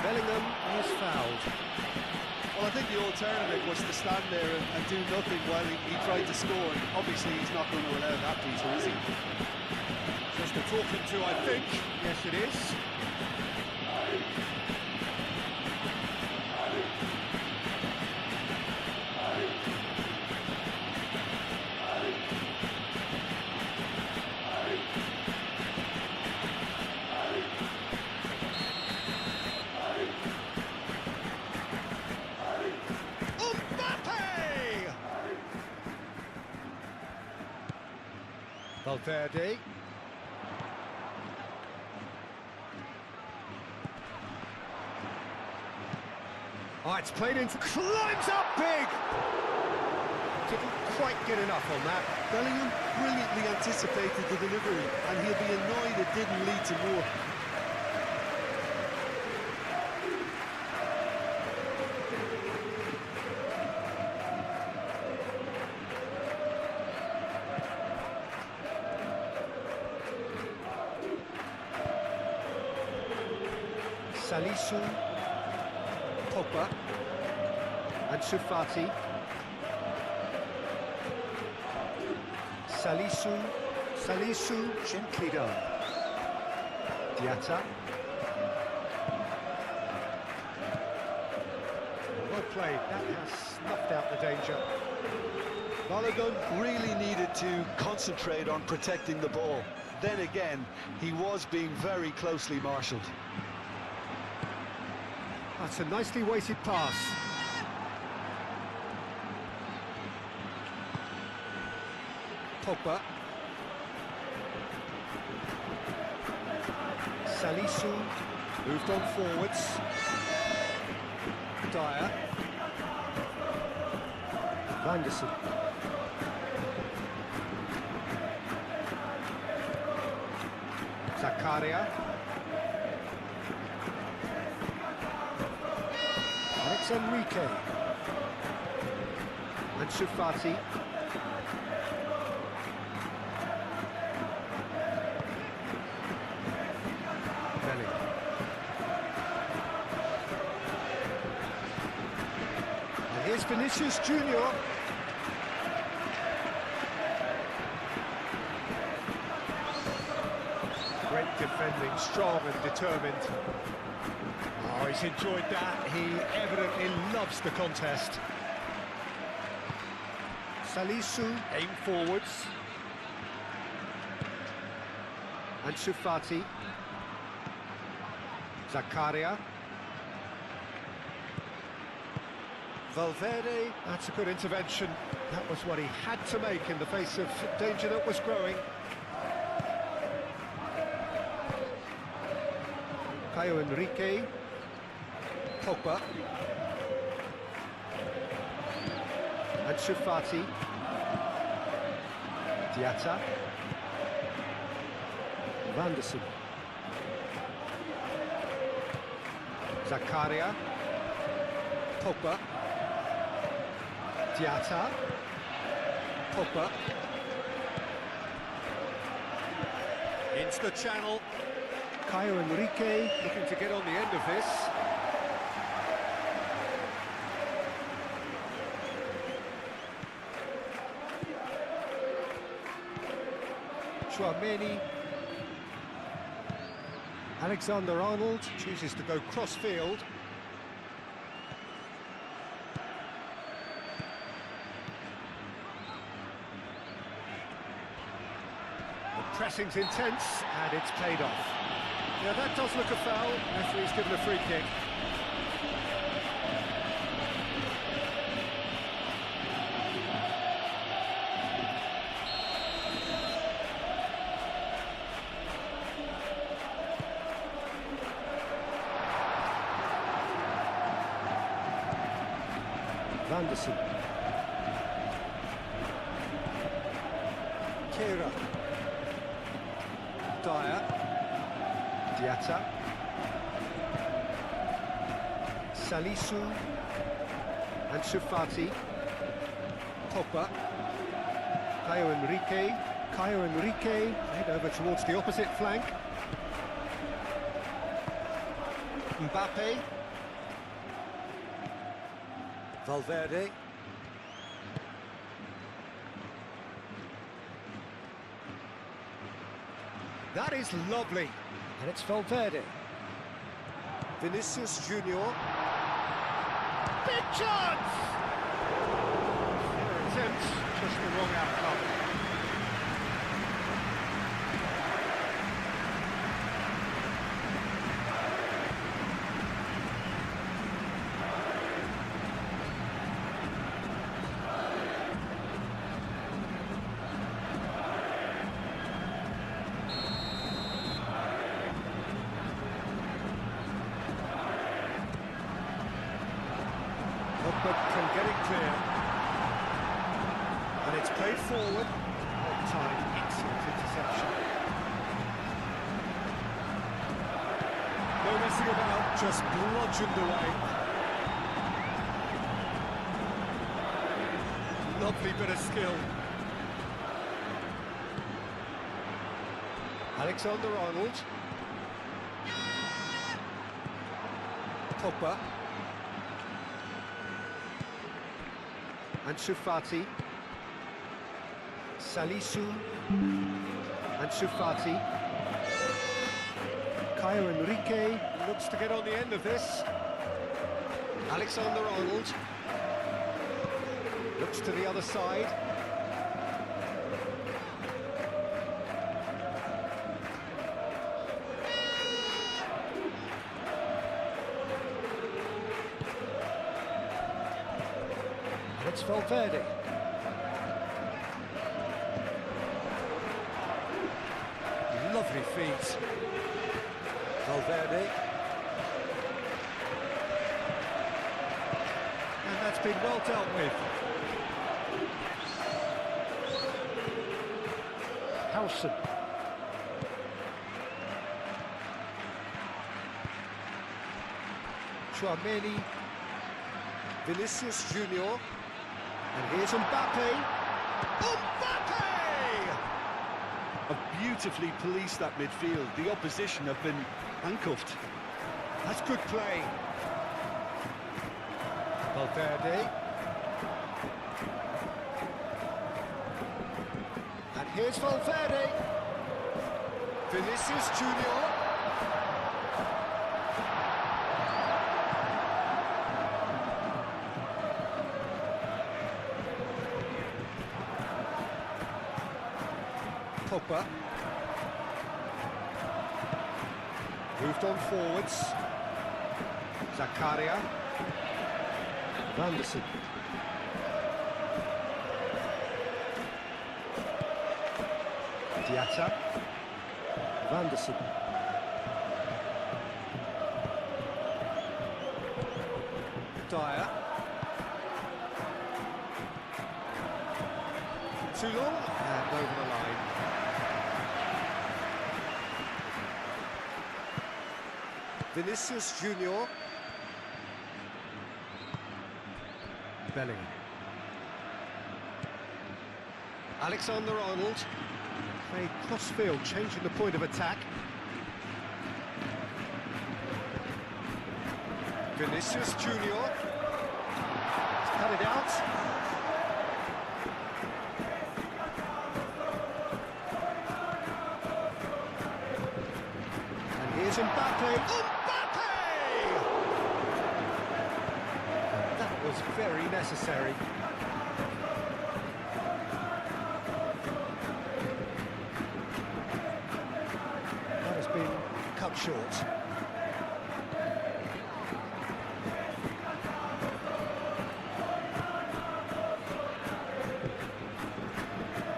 Bellingham is fouled. Well, I think the alternative was to stand there and do nothing while he tried to score. Obviously, he's not going to allow that, Peter, is he? Just a talking to, I think. Yes, it is. Valverde. Oh, it's played in, climbs up big! Didn't quite get enough on that. Bellingham brilliantly anticipated the delivery, and he'll be annoyed it didn't lead to more. Salisu, Pogba, and Sufati. Salisu, gently done. Diatta. Well played, that has snuffed out the danger. Balogun really needed to concentrate on protecting the ball. Then again, he was being very closely marshalled. That's a nicely weighted pass. Pogba. Salisu moved on forwards. Dyer. Vanderson. Zakaria. And it's Enrique. And Sufati. Bellingham. And here's Vinicius Junior. Great defending, strong and determined. Oh, he's enjoyed that. He evidently loves the contest. Salisu, aim forwards. And Sufati. Zakaria. Valverde, that's a good intervention. That was what he had to make in the face of danger that was growing. Caio Enrique. Pogba. And Sufati. Diatta. Vanderson. Zakaria. Pogba. Diatta. Pogba. Into the channel. Caio Enrique looking to get on the end of this. Chouameni. Alexander-Arnold chooses to go cross-field. The pressing's intense, and it's paid off. Yeah, that does look a foul. Referee's given a free kick. Vanderson. Kera. Dyer. Diatta. Salisu. And Sufati. Pogba. Caio Enrique. Caio Enrique. Head over towards the opposite flank. Mbappe. Valverde. That is lovely. And it's Valverde. Vinicius Junior. Big chance! Fair attempt, just the wrong outcome. But can get it clear. And it's played forward. On time, excellent interception. No messing about, just bludgeoned away. Lovely bit of skill. Alexander-Arnold. Pogba. Ansu Fati, Salisu, Ansu Fati, Caio Henrique looks to get on the end of this. Alexander-Arnold looks to the other side. It's Valverde. Lovely feet. Valverde. And that's been well dealt with. Howson. Chouameni. Vinicius Junior. And here's Mbappe. Mbappe! Have beautifully policed that midfield. The opposition have been handcuffed. That's good play. Valverde. And here's Valverde. Vinicius Junior. Pogba. Moved on forwards. Zakaria. Vanderson. Diatta. Vanderson. Dyer. Too long and over the line. Vinicius Junior. Bellingham. Alexander-Arnold. Played cross-field, changing the point of attack. Vinicius Junior. He's cut it out. And here's Mbappe. Mbappe! And that was very necessary. That has been cut short.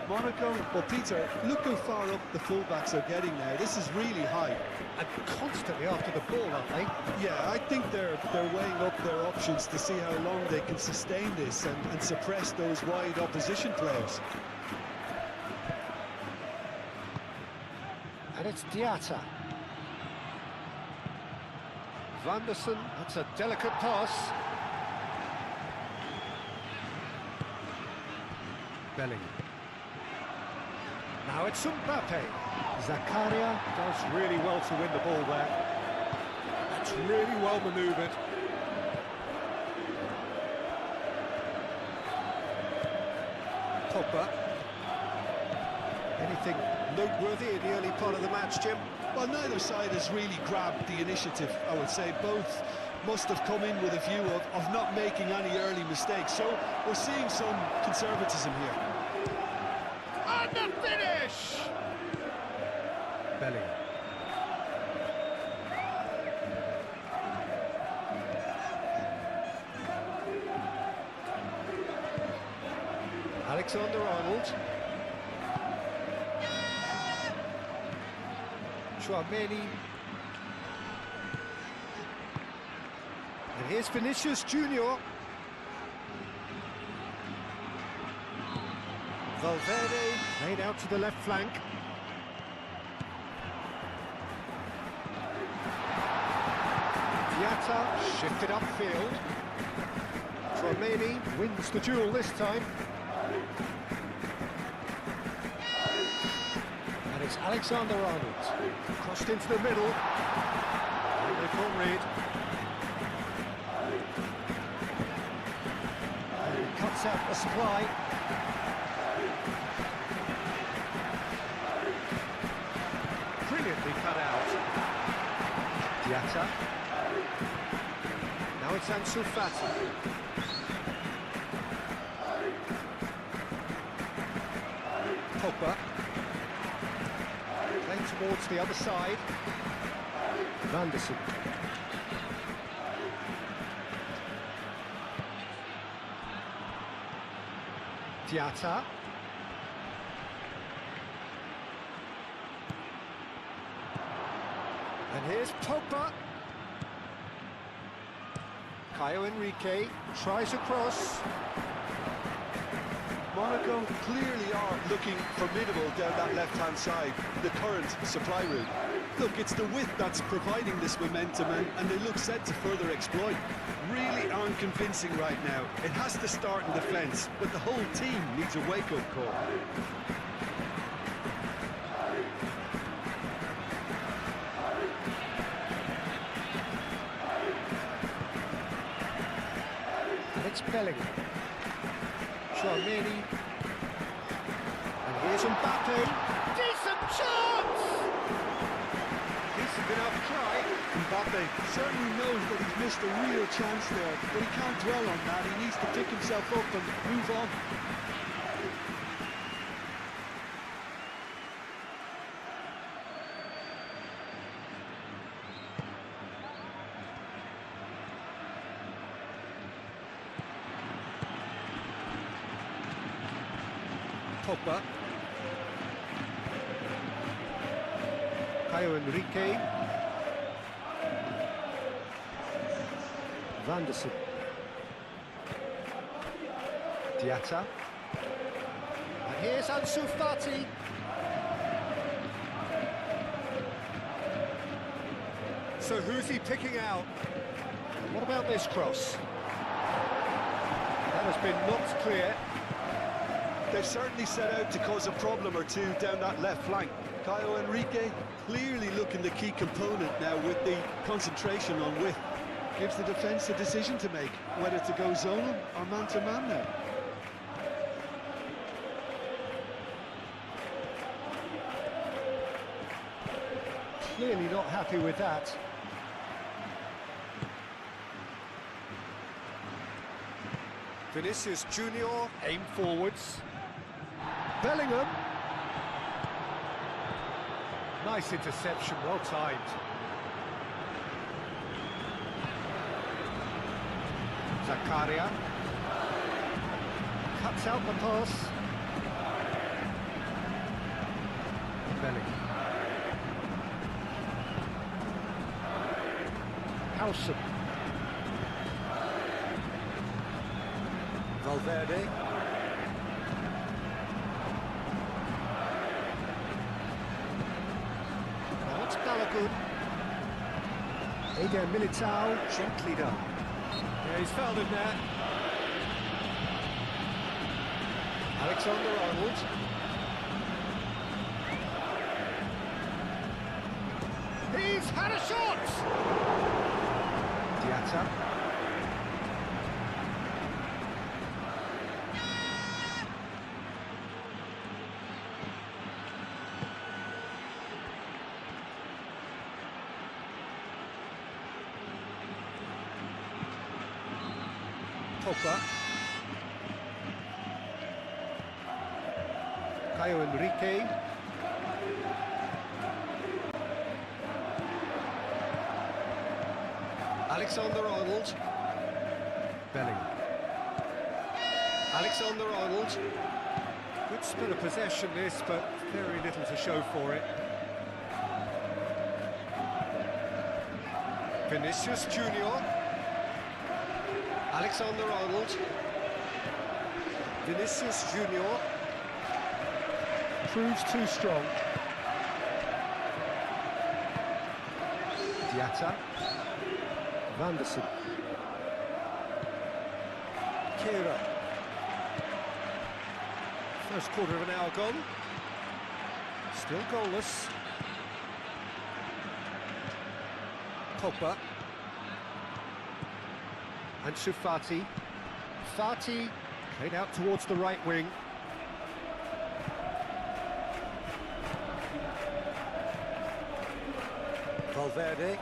Monaco, well, Peter, look how far up the fullbacks are getting now. This is really high. And constantly after the ball, aren't they? Yeah, I think they're weighing up their options to see how long they can sustain this and suppress those wide opposition players. And it's Diatta. Vanderson, that's a delicate pass. Bellingham. Now it's Mbappe. Zakaria does really well to win the ball there. And It's really well manoeuvred. Pogba. Anything noteworthy in the early part of the match, Jim? Well, neither side has really grabbed the initiative, I would say. Both must have come in with a view of not making any early mistakes. So we're seeing some conservatism here. And the finish! Bellingham. Alexander-Arnold. Chouameni. And here's Vinicius Junior. Valverde laid out to the left flank. Diatta shifted upfield. Chouameni wins the duel this time. And it's Alexander-Arnold. Crossed into the middle. And they can't read. And he cuts out the supply. Brilliantly cut out. Diatta. Now it's Ansu Fati. Pogba. Playing towards the other side. Vanderson. Diatta. And here's Pogba. Caio Henrique tries a cross. Monaco clearly are looking formidable down that left-hand side, the current supply route. Look, it's the width that's providing this momentum, and they look set to further exploit. Really aren't convincing right now. It has to start in defence, but the whole team needs a wake-up call. And it's Bellingham. Chouameni. And here's Mbappe. Decent chance! Decent enough try. Mbappe certainly knows that he's missed a real chance there, but he can't dwell on that. He needs to pick himself up and move on. Pogba. Caio Henrique. Vanderson. Diatta. And here's Ansu Fati. So who's he picking out? What about this cross? That has been knocked clear. They've certainly set out to cause a problem or two down that left flank. Caio Henrique clearly looking the key component now with the concentration on width. Gives the defence a decision to make, whether to go zonal or man-to-man now. Clearly not happy with that. Vinicius Junior aim forwards. Bellingham. Nice interception, well timed. Zakaria. Cuts out the pass. Bellingham. Howson. Valverde. Now it's Balogun. Eder Militao, gently done. Yeah, he's fouled him there. Alexander-Arnold. He's had a shot! Diatta. Pogba. Caio Henrique. Alexander-Arnold. Bellingham. Alexander-Arnold. Good spell of possession this, but very little to show for it. Vinicius Junior. Alexander-Arnold. Vinicius Junior. Proves too strong. Diatta. Vanderson. Kira. First quarter of an hour gone. Still goalless. Pogba. Ansu Fati. Fati played out towards the right wing. Valverde.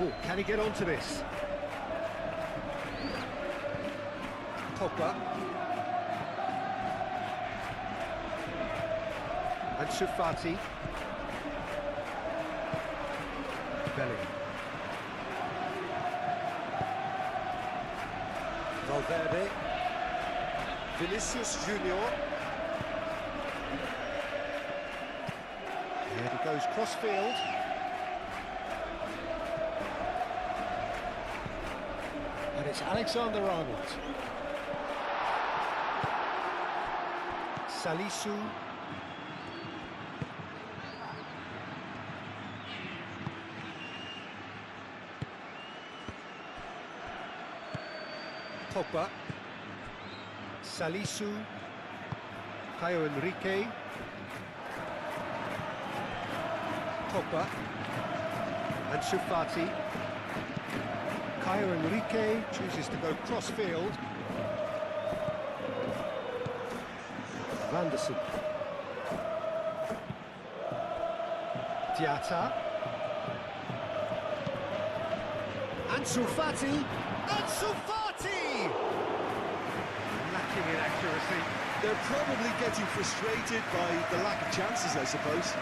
Oh, can he get onto this? Pogba. Ansu Fati. Bellingham. Valverde. Vinicius Junior. Here he goes cross-field. And it's Alexander-Arnold. Salisu. Pogba. Salisu. Caio Henrique. Pogba. Ansu Fati. Caio Henrique chooses to go cross-field. Vanderson. Diatta. Ansu Fati. Ansu Fati! Lacking in accuracy. They're probably getting frustrated by the lack of chances, I suppose.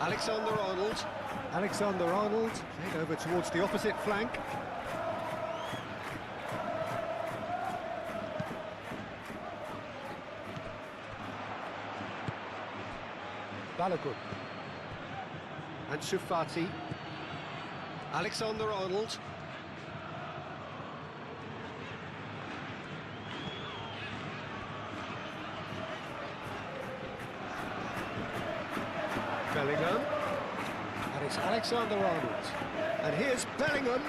Alexander-Arnold. Alexander-Arnold played over towards the opposite flank. Balogun. Ansu Fati. Alexander-Arnold. Bellingham. And it's Alexander-Arnold. And here's Bellingham.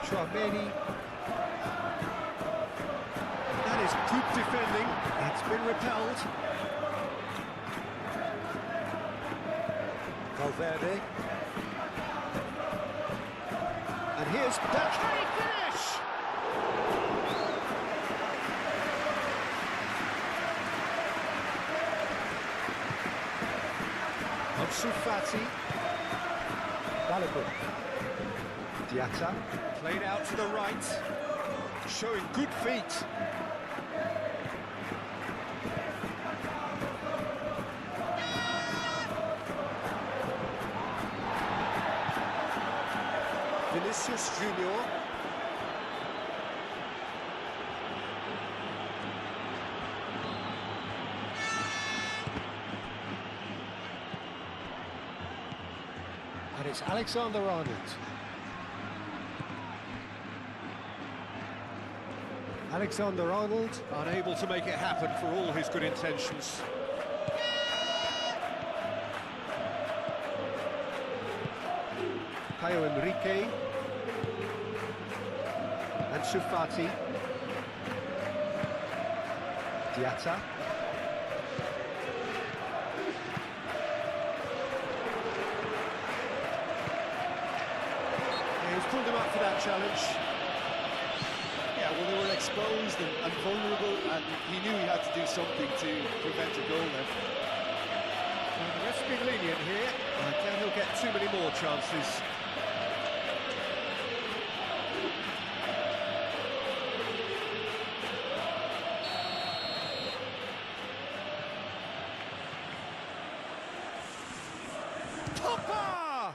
Chouameni. That is good defending. It's been repelled. Valverde. And here's Bellingham. Can he finish? Ansu Fati. Balogun. Diatta. Played out to the right. Showing good feet. Vinicius Junior. And it's Alexander-Arnold. Alexander-Arnold. Unable to make it happen for all his good intentions. Caio Henrique. And Sufati. Diatta. He's pulled him up for that challenge. Yeah, well, they were exposed and vulnerable, and he knew he had to do something to prevent a goal then. Well, the ref's been lenient here. I doubt he'll get too many more chances. Pogba!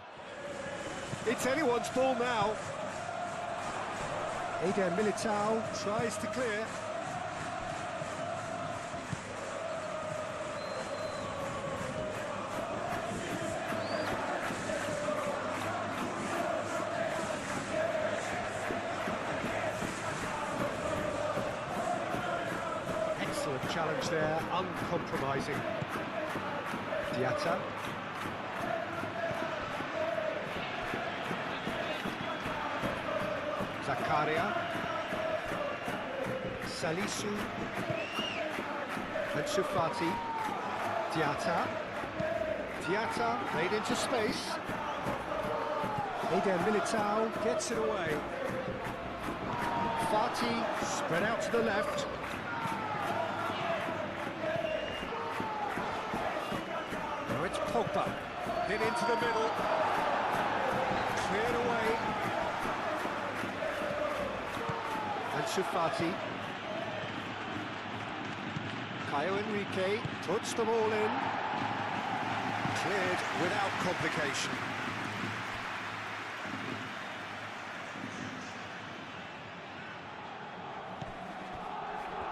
It's anyone's ball now. Eder Militao tries to clear. Excellent challenge there, uncompromising. Diatta. Zakaria, Salisu, and Sufati. Diatta made into space. Eder Militao gets it away. Fati spread out to the left. Now it's Pogba, hit into the middle. Cleared away. And Sufati. Caio Henrique puts the ball in. Cleared without complication.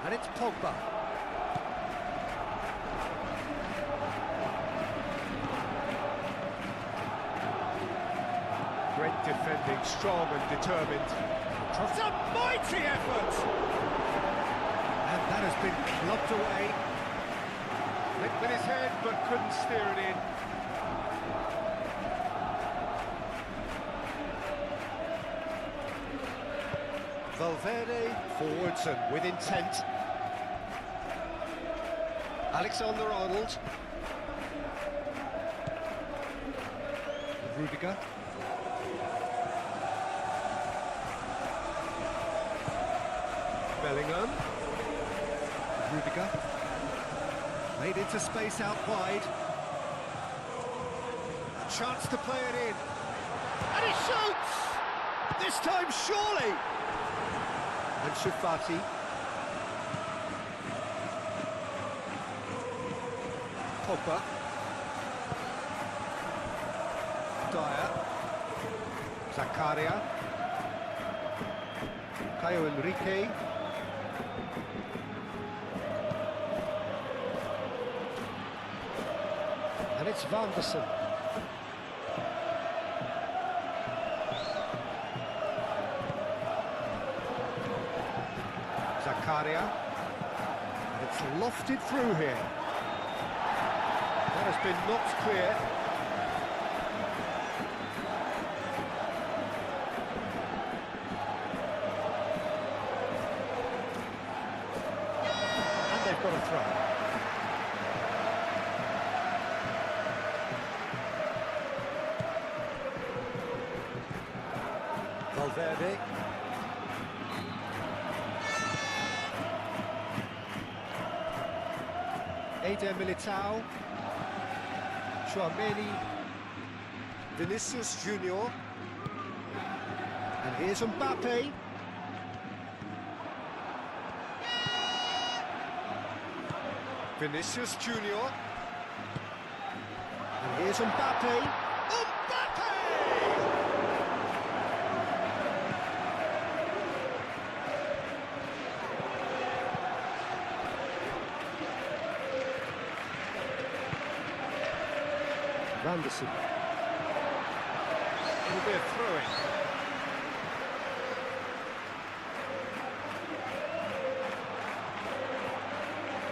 And it's Pogba. Great defending, strong and determined. It's a mighty effort! And that has been clubbed away. Flicked with his head, but couldn't steer it in. Valverde forwards and with intent. Alexander-Arnold. Rudiger. Bellingham. Rudiger. Made into space out wide. A chance to play it in. And he shoots! This time surely! And Sufati. Pogba. Dyer. Zakaria. Caio Henrique. And it's Vanderson. Zakaria. And it's lofted through here. That has been knocked clear. And they've got a throw. Valverde. Eder Militao. Chouameni. Vinicius Junior. And here's Mbappe. Vinicius Junior. And here's Mbappe. Mbappe! Vanderson. It'll be a throw-in.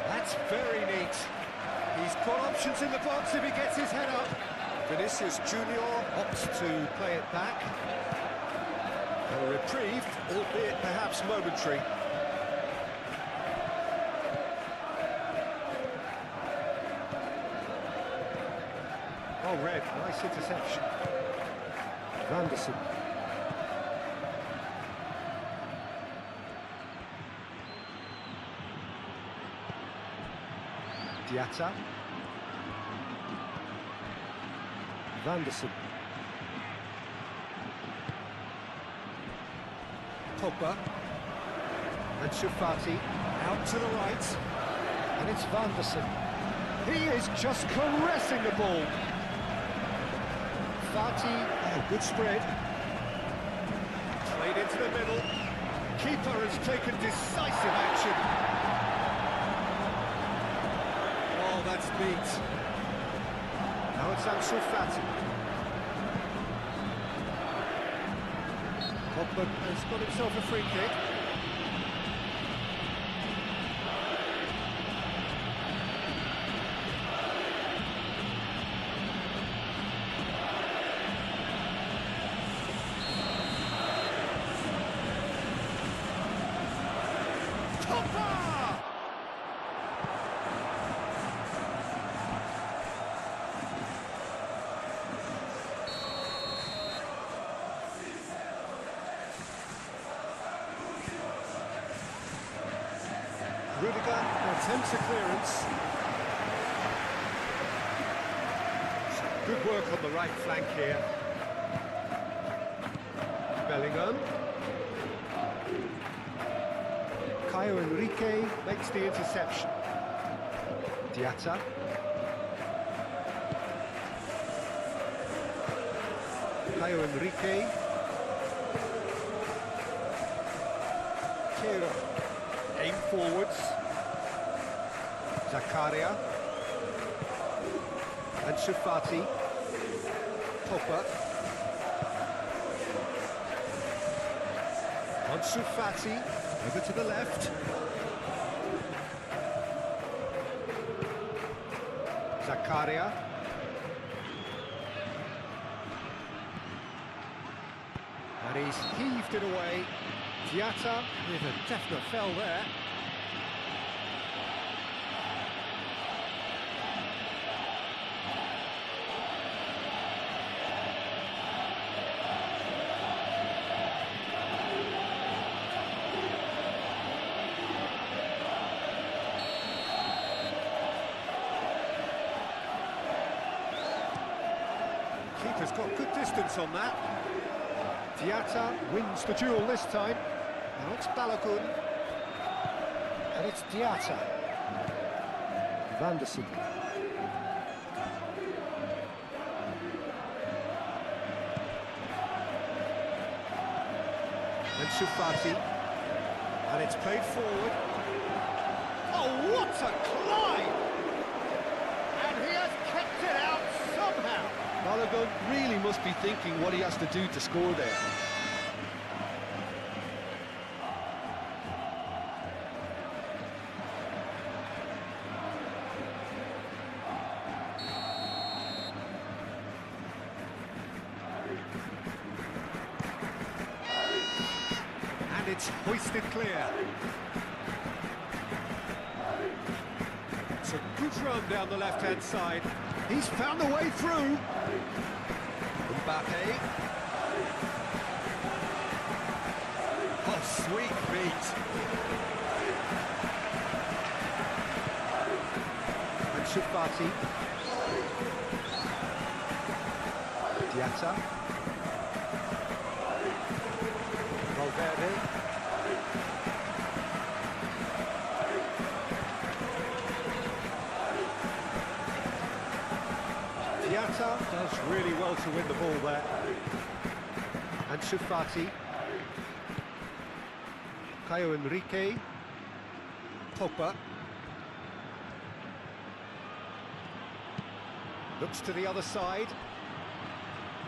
That's very neat. He's got options in the box if he gets his head up. Vinicius Junior opts to play it back. And a reprieve, albeit perhaps momentary. Oh, red, nice interception. Vanderson. Diatta. Vanderson. Pogba. And Shufati out to the right. And it's Vanderson. He is just caressing the ball. Fati, oh, good spread. Played into the middle. Keeper has taken decisive action. Oh, that's neat. Now it's Ansu Fati. Pogba has got himself a free kick. Rudiger attempts a clearance. Good work on the right flank here. Bellingham. Caio Henrique makes the interception. Diatta. Caio Henrique. Kira. Aim forwards. Zakaria. And Shufati. Pogba. On Shufati. Over to the left. Zakaria. And he's heaved it away. Diatta with a definite fell there. Keeper's got good distance on that. Diatta wins the duel this time. Now it's Balogun. And it's Diatta. Vanderson. And Shufati. And it's played forward. Oh, what a climb! And he has kept it out somehow. Balogun really must be thinking what he has to do to score there. And it's hoisted clear. It's a good run down the left-hand side. He's found a way through. Mbappe. Oh, sweet feet. And Shufati. Diatta. Valverde. Diatta does really well to win the ball there. And Shufati. Caio Henrique. Pogba. Looks to the other side.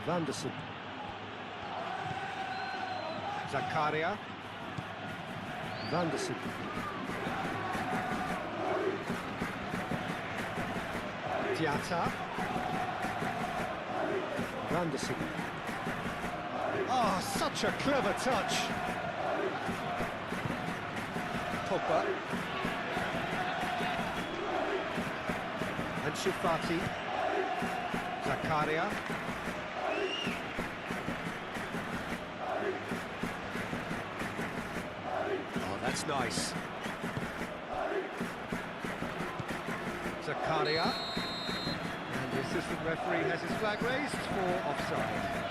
Vanderson. Zakaria. Vanderson. Diatta. Anderson. Oh, such a clever touch. Pogba. And Fati. Zakaria. Oh, that's nice. Zakaria. And the assistant referee has his flag raised for offside.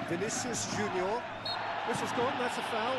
Vinicius Junior. Whistle's gone, that's a foul.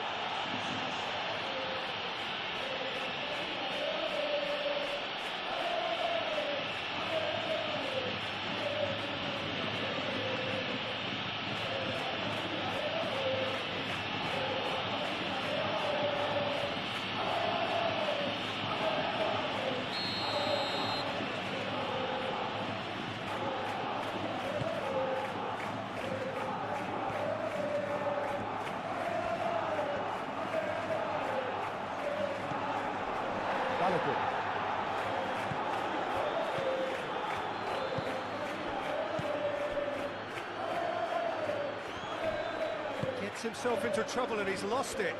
Gets himself into trouble and he's lost it.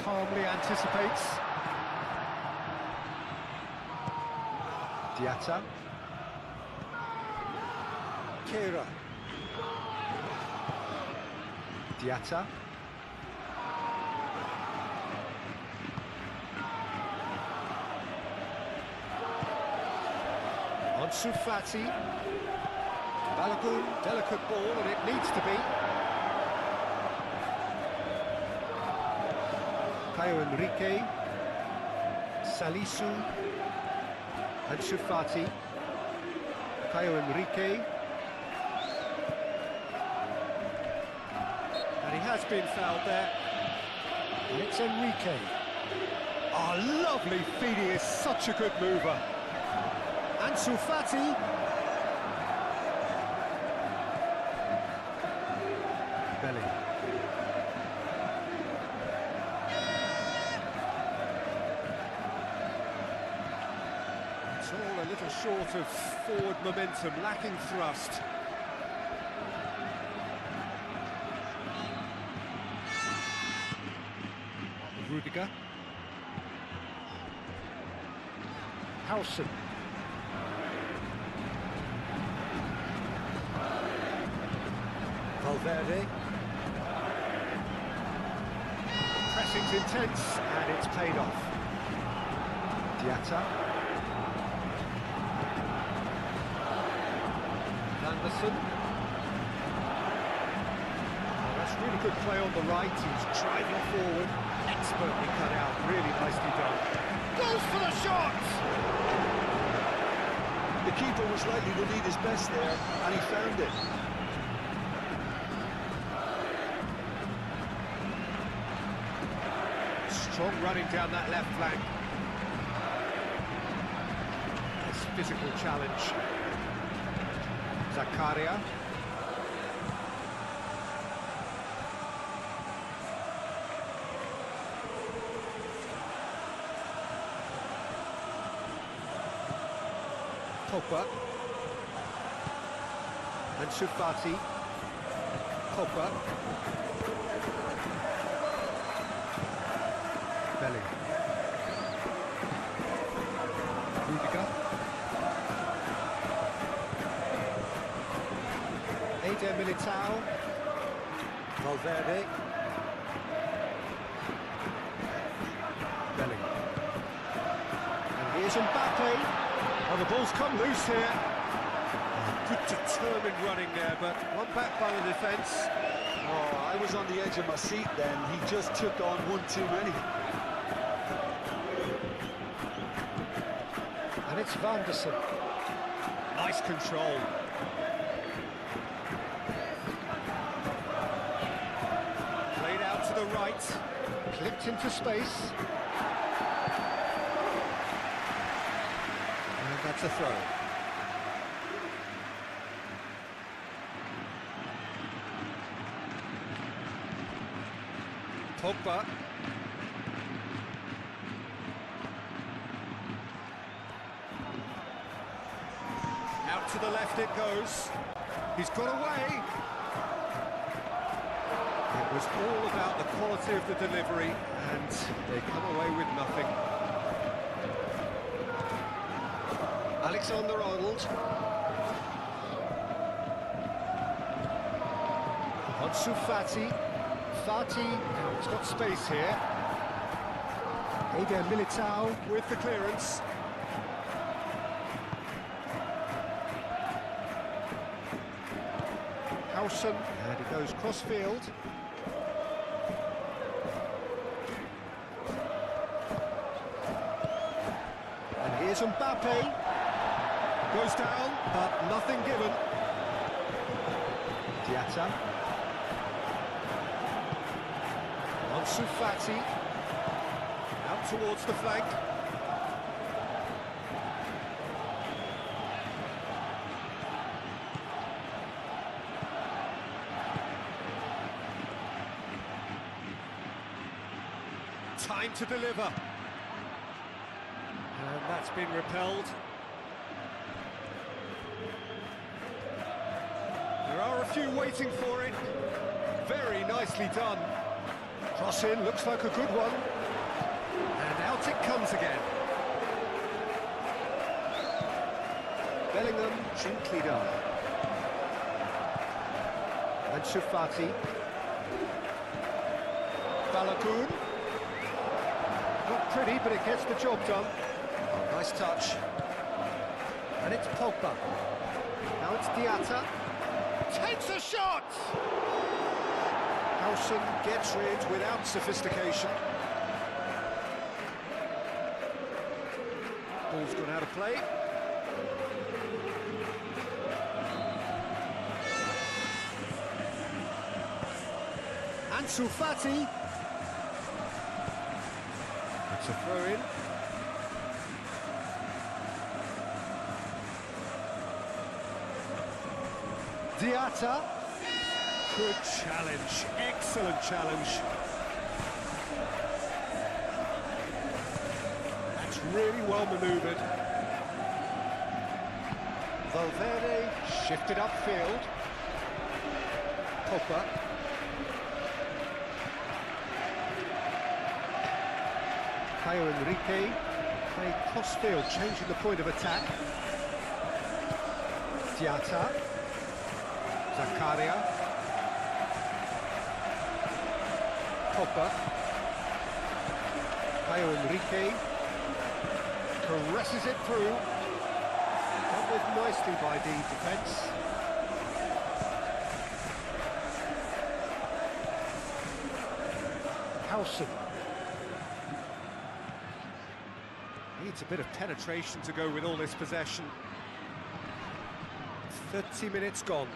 Calmly anticipates. Diatta. Kera. Diatta. Ansu Fati. Balogun, delicate ball, and it needs to be. Caio Henrique. Salisu. Ansu Fati. Caio Henrique. And he has been fouled there. And it's Enrique. Oh, lovely feed, he is such a good mover. Ansu Fati. Belly. It's all a little short of forward momentum, lacking thrust. Rudiger. Howson. Valverde. Pressing's intense, and it's paid off. Diatta. Anderson. Oh, that's really good play on the right. He's driving forward. Expertly cut out. Really nicely done. Goes for the shot! The keeper was likely to lead his best there, and he found it. Strong running down that left flank. Nice physical challenge. Zakaria. Pogba. Ansu Fati. Pogba. Belly. Rudiger. Eder Militao. Valverde. Belly. And here's Mbappe. Oh, the ball's come loose here. Good determined running there, but one back by the defence. Oh, I was on the edge of my seat then. He just took on one too many. And it's Vanderson. Nice control. Played out to the right. Clipped into space. And that's a throw. Pogba. Out to the left it goes. He's got away. It was all about the quality of the delivery, and they come away with nothing. Alexander-Arnold. Ansu Fati. Now he's got space here. Eder Militao with the clearance. Howson, and he goes cross-field. And here's Mbappe. Goes down, but nothing given. Diatta. Ansu Fati. Out towards the flank. Time to deliver. And that's been repelled. There are a few waiting for it. Very nicely done. Cross in, looks like a good one. And out it comes again. Bellingham, gently done. Ansu Fati. Balogun. Not pretty, but it gets the job done. Oh, nice touch. And it's Pogba. Now it's Diatta. Takes a shot! Howson gets rid without sophistication. Ball's gone out of play. Ansu Fati. It's a throw-in. Diatta. Good challenge, excellent challenge. That's really well manoeuvred. Valverde shifted upfield. Pogba. Caio Henrique played cross-field, changing the point of attack. Diatta. Zakaria. Pogba. Caio Henrique caresses it through. Dealt with nicely by the defence. Howson. Needs a bit of penetration to go with all this possession. 30 minutes gone.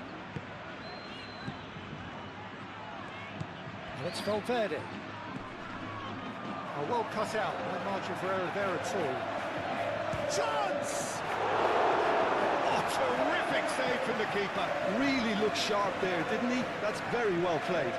And it's Valverde. Oh, well cut out, no margin for error there at all. Chance! Oh, terrific save from the keeper. Really looked sharp there, didn't he? That's very well played.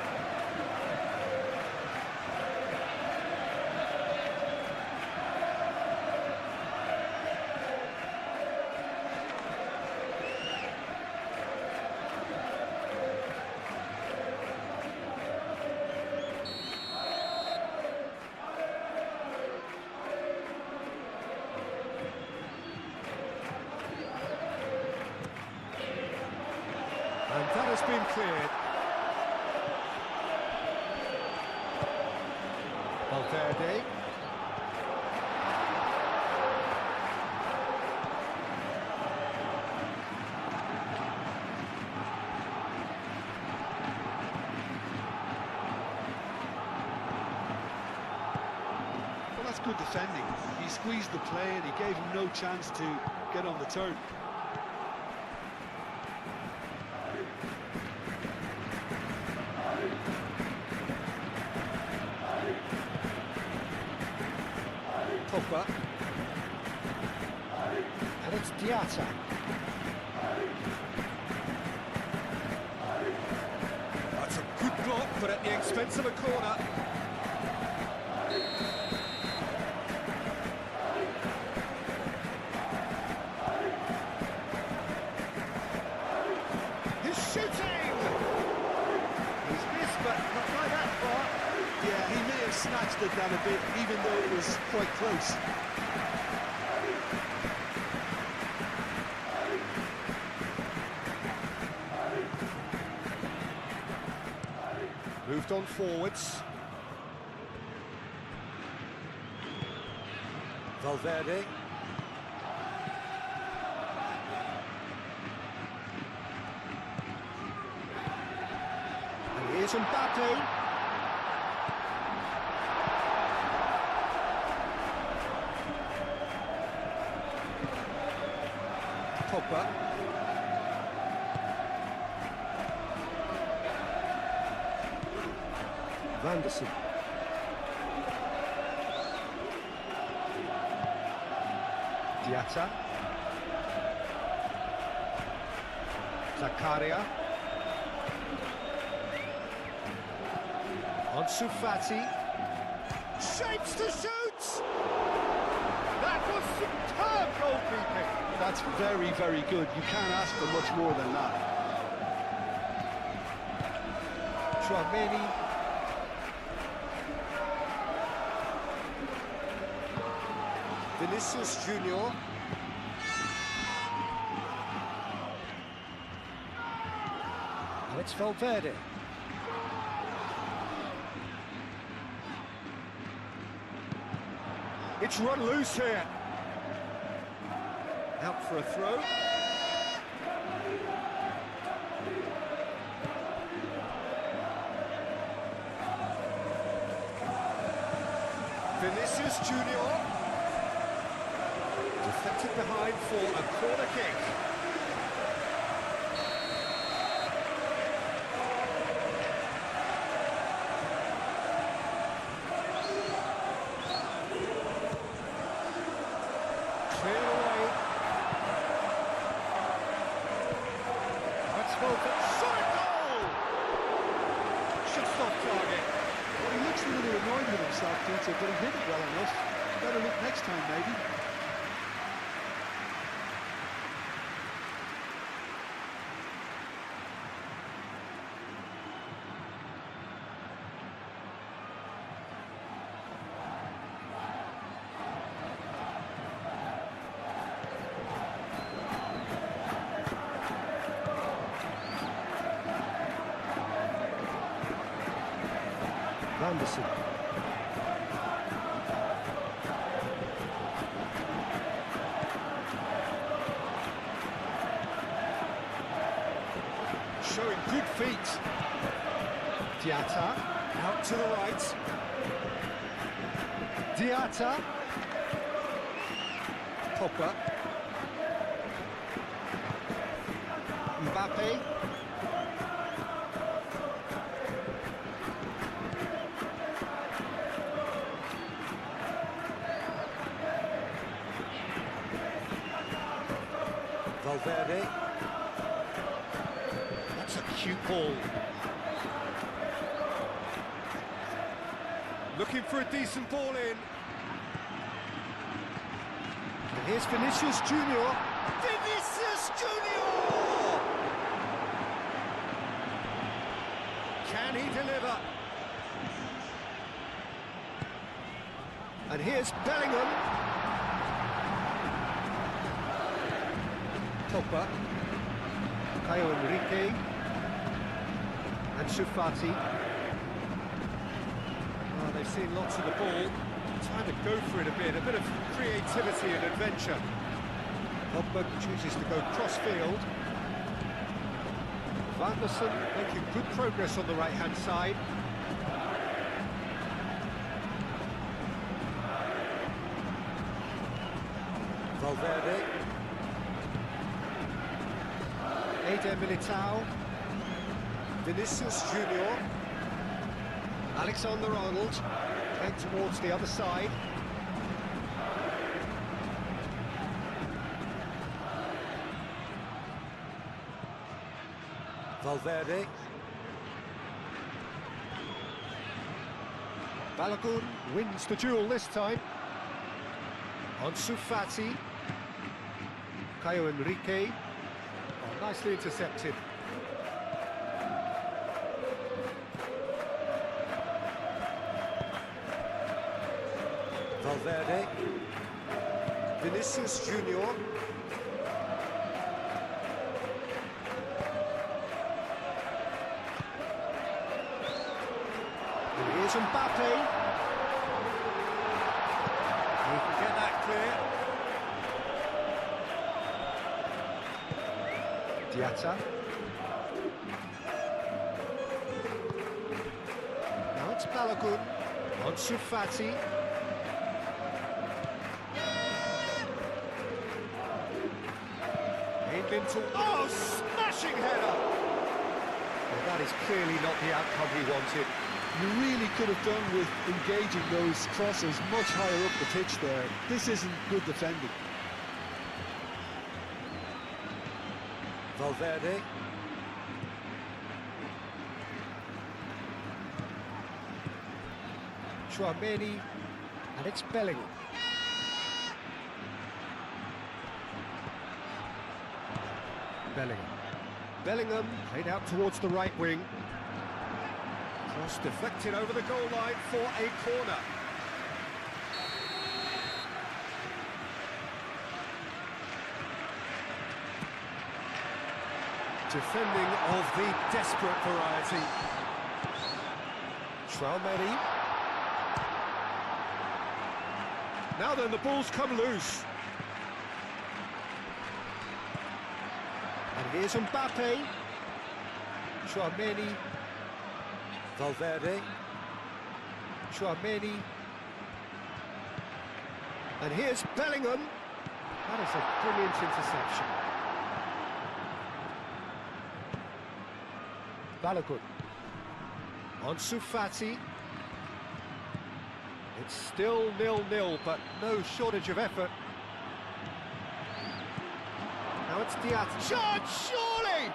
And that has been cleared. Valverde. Well, that's good defending. He squeezed the play and he gave him no chance to get on the turn. Diatta. That's a good block, but at the expense of a corner. He's shooting! He's missed, but not by that far. Yeah, he may have snatched it down a bit, even though it was quite close. Moved on forwards. Valverde. And here's Mbappe. Pogba. Vanderson. Diatta. Zakaria. Ansu Fati. Shapes to shoot! That was superb goalkeeping. That's very, very good. You can't ask for much more than that. Chouameni. Vinicius Junior. Now it's Valverde. It's run loose here. Out for a throw. Vinicius Junior. Deflected behind for a corner kick. Clear away. That's Valverde. Shot a goal! Just off target. Well, he looks a little annoyed with himself, Peter, but he hit it well enough. Better look next time, maybe. Vanderson. Showing good feet. Diatta. Out to the right. Diatta. Pogba. Mbappe. Valverde. That's a cute ball. Looking for a decent ball in. And here's Vinicius Junior. Vinicius Junior! Can he deliver? And here's Bellingham. Pogba. Caio Henrique. Ansu Fati. Oh, they've seen lots of the ball. Time to go for it a bit of creativity and adventure. Pogba chooses to go cross-field. Vanderson making good progress on the right-hand side. Valverde. Eder Militao. Vinicius Junior. Alexander-Arnold playing towards the other side. Valverde. Balogun wins the duel this time. Ansu Fati. Caio Henrique. Oh, nicely intercepted. Valverde. Vinicius Junior. And here's Mbappe. He can get that clear. Diatta. Now it's Balogun. Ansu Fati. Oh, smashing header! Well, that is clearly not the outcome he wanted. You really could have done with engaging those crosses much higher up the pitch there. This isn't good defending. Valverde. Tchouaméni, and it's Bellingham. Bellingham played out towards the right wing. Cross deflected over the goal line for a corner. Defending of the desperate variety. Tchouaméni. Now then, the ball's come loose. And here's Mbappe. Tchouaméni. Valverde. Tchouaméni. And here's Bellingham. That is a brilliant interception. Balogun. Ansu Fati. It's still 0-0, but no shortage of effort. Now it's Diatta. Shot, surely!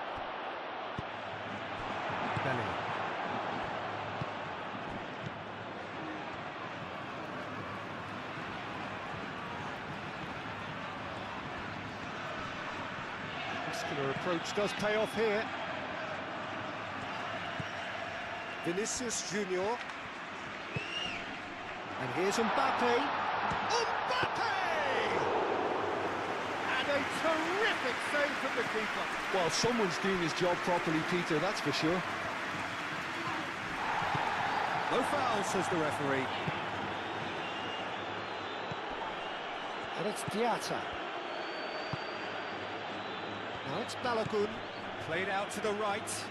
Bellingham. Muscular approach does pay off here. Vinicius Junior. And here's Mbappe. Mbappe! And a terrific save from the keeper. Well, someone's doing his job properly, Peter, that's for sure. No foul, says the referee. And it's Diatta. Now it's Balogun. Played out to the right.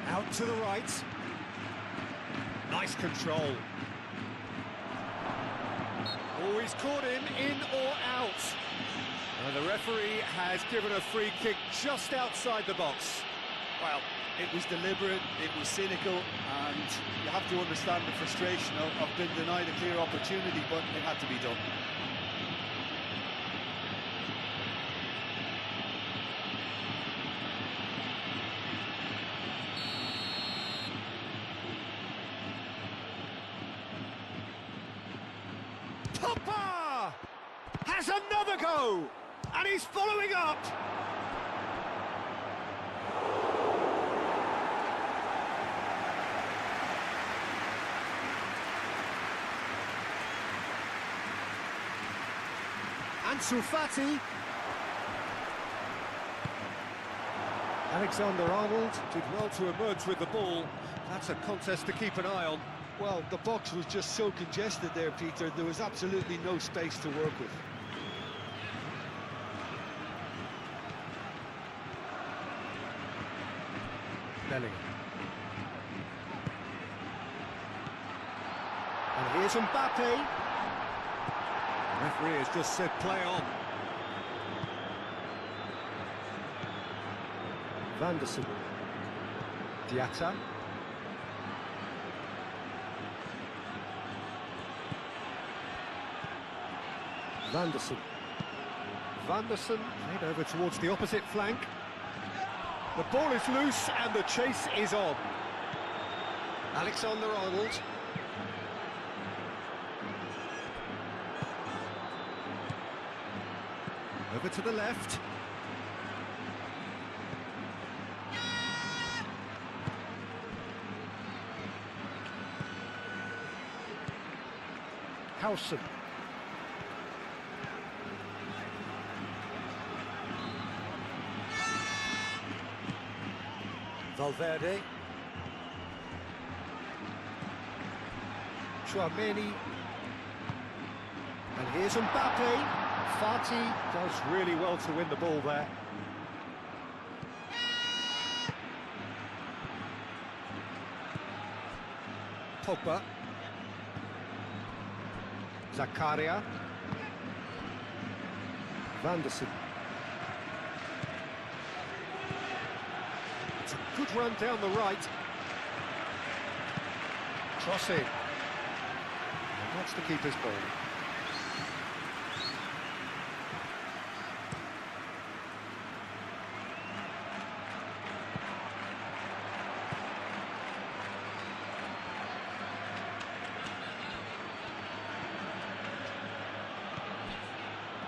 Out to the right. Nice control. Oh, he's caught him in or out. And the referee has given a free kick just outside the box. Well, it was deliberate, it was cynical, and you have to understand the frustration of being denied a clear opportunity, but it had to be done. Papa has another go, and he's following up. Ansu Fati. Alexander-Arnold did well to emerge with the ball. That's a contest to keep an eye on. Well, the box was just so congested there, Peter, there was absolutely no space to work with. Bellingham. And here's Mbappe. The referee has just said play on. Vanderson. Diatta. Vanderson. Vanderson played over towards the opposite flank. The ball is loose and the chase is on. Alexander-Arnold. Over to the left. Howson. Valverde. Chouameni. And here's Mbappe. Fati does really well to win the ball there. Pogba. Zakaria. Vanderson. It's a good run down the right. Cross in. And that's the keeper's ball.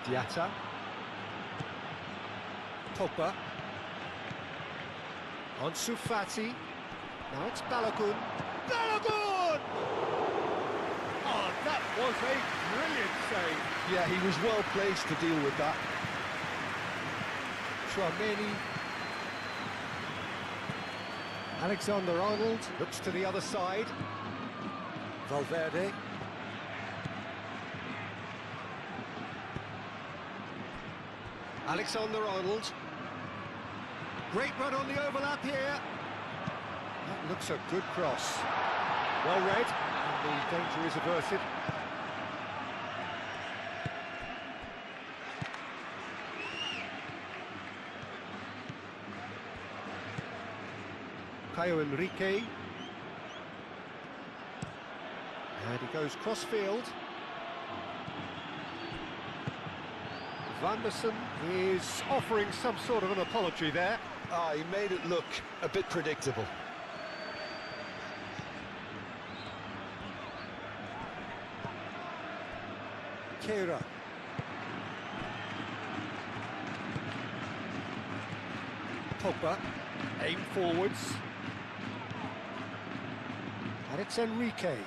Diatta. Pogba. Ansu Fati. Now it's Balogun. Balogun! Oh, that was a brilliant save. Yeah, he was well placed to deal with that. Chouameni. Alexander-Arnold looks to the other side. Valverde. Alexander-Arnold. Great run on the overlap here. That looks a good cross. Well read, and the danger is averted. Caio Henrique. And he goes cross-field. Vanderson is offering some sort of an apology there. Ah, he made it look a bit predictable. Keira. Pogba. Aim forwards. And it's Enrique.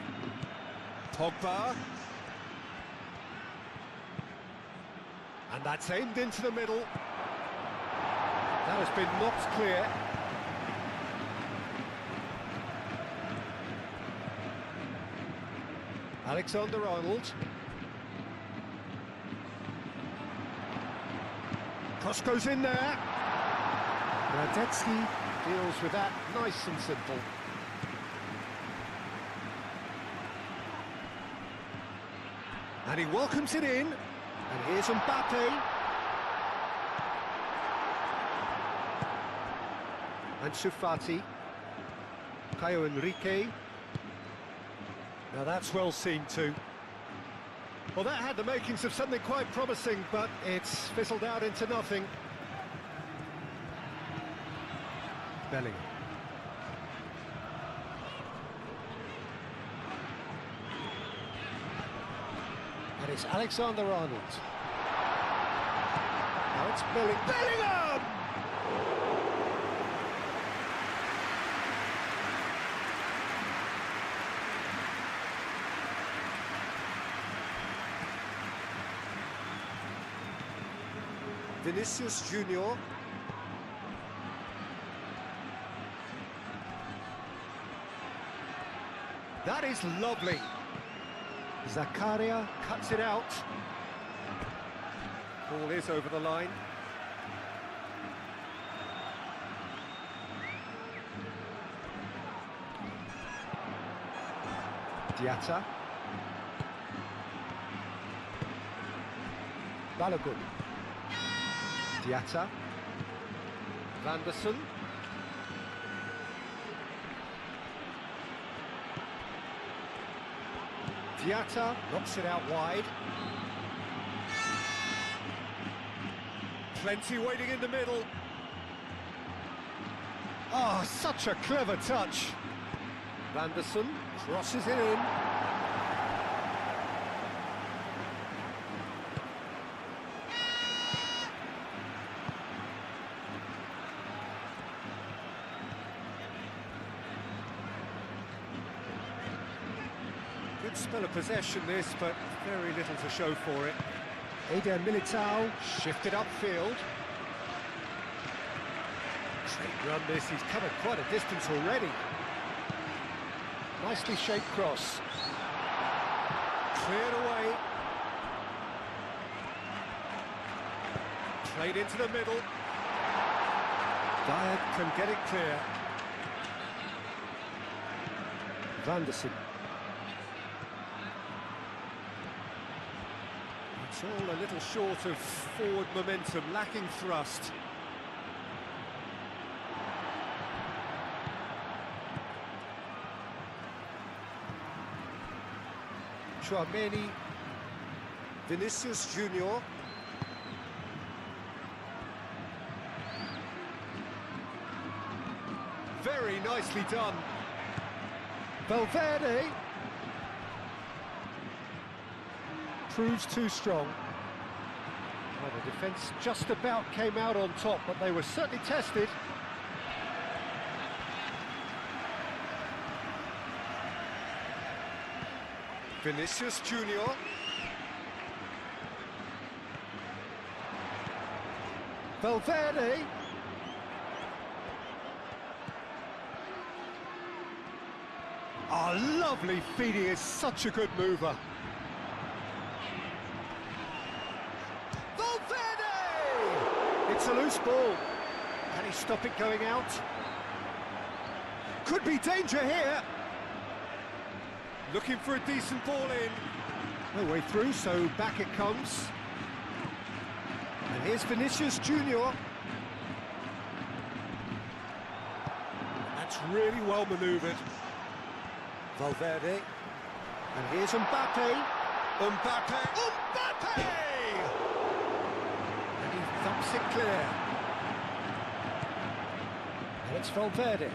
Pogba. And that's aimed into the middle. That has been knocked clear. Alexander-Arnold. Cross goes in there. Radetzky deals with that nice and simple. And he welcomes it in. And here's Mbappe. Ansu Fati. Caio Henrique. Now that's well seen too. Well, that had the makings of something quite promising, but it's fizzled out into nothing. Bellingham. And it's Alexander-Arnold. Now it's Bellingham! Vinicius Junior. That is lovely. Zakaria cuts it out. Ball is over the line. Diatta. Balogun. Diatta. Vanderson. Diatta knocks it out wide. Plenty waiting in the middle. Oh, such a clever touch. Vanderson crosses it in. Good spell of possession this, but very little to show for it. Eder Militao shifted upfield. Great run this, he's covered quite a distance already. Nicely shaped cross. Cleared away. Played into the middle. Dyer Can get it clear. Vanderson. It's all a little short of forward momentum, lacking thrust. Chouameni. Vinicius Junior. Very nicely done. Valverde. Proves too strong. Well, the defence just about came out on top, but they were certainly tested. Vinicius Junior. Valverde. Oh, lovely feed, he is such a good mover. Valverde! It's a loose ball. Can he stop it going out? Could be danger here. Looking for a decent ball in. No way through, so back it comes. And here's Vinicius Junior. That's really well manoeuvred. Valverde. And here's Mbappe. Mbappe. Mbappe! And he thumps it clear. And it's Valverde.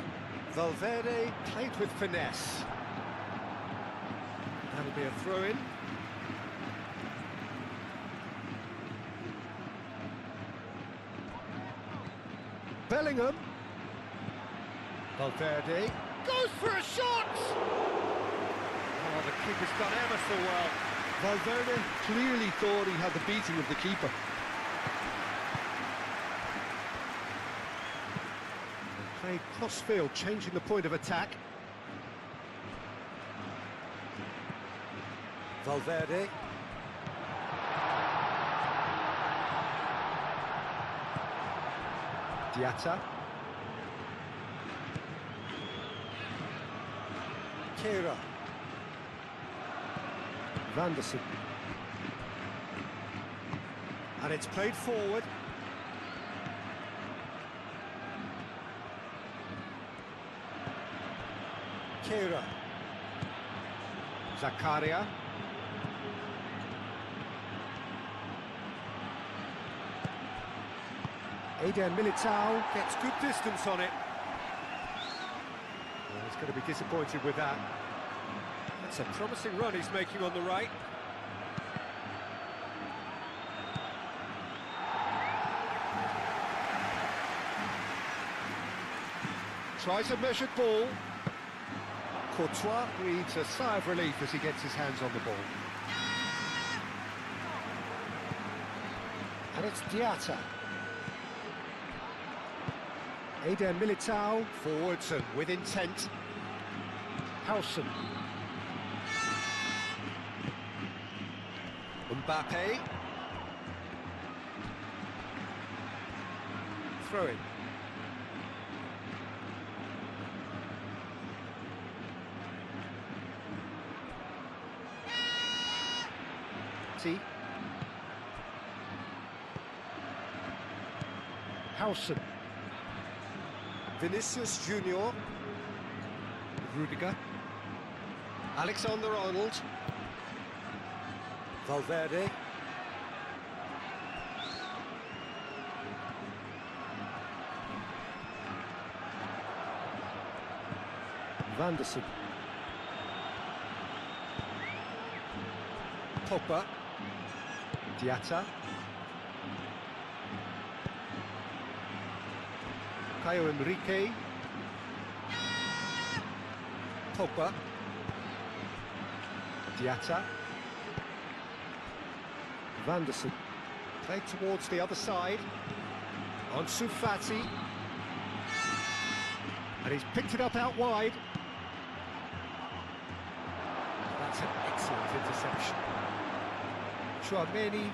Valverde played with finesse. That'll be a throw-in. Bellingham. Valverde goes for a shot! Oh, the keeper's done ever so well. Valverde clearly thought he had the beating of the keeper. Played cross-field, changing the point of attack. Valverde. Diatta. Kehrer. Vanderson. And it's played forward. Kehrer. Zakaria. Eder Militao. Gets good distance on it. Well, he's going to be disappointed with that. That's a promising run he's making on the right. Tries a measured ball. Courtois breathes a sigh of relief as he gets his hands on the ball. And it's Diatta. Eder Militao forwards and with intent. Howson. Mbappe. Throw in. Howson. Vinicius Junior. Rudiger. Alexander-Arnold. Valverde. Vanderson. Pogba. Diatta. Caio Henrique. Pogba. Diatta. Vanderson. Played towards the other side. Ansu Fati. And he's picked it up out wide. That's an excellent interception. Tchouaméni.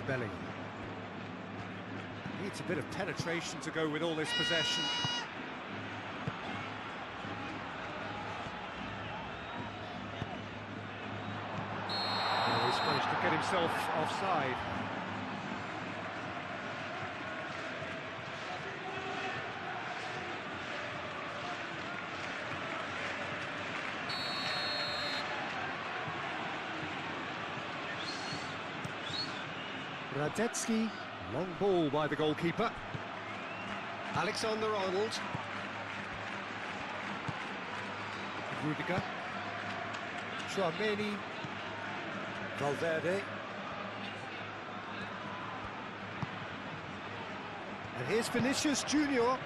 Bellingham. Needs a bit of penetration to go with all this possession. Oh, he's managed to get himself offside. Radetzky, long ball by the goalkeeper. Alexander-Arnold. Rudiger. Tchouaméni. Valverde. And here's Vinicius Junior.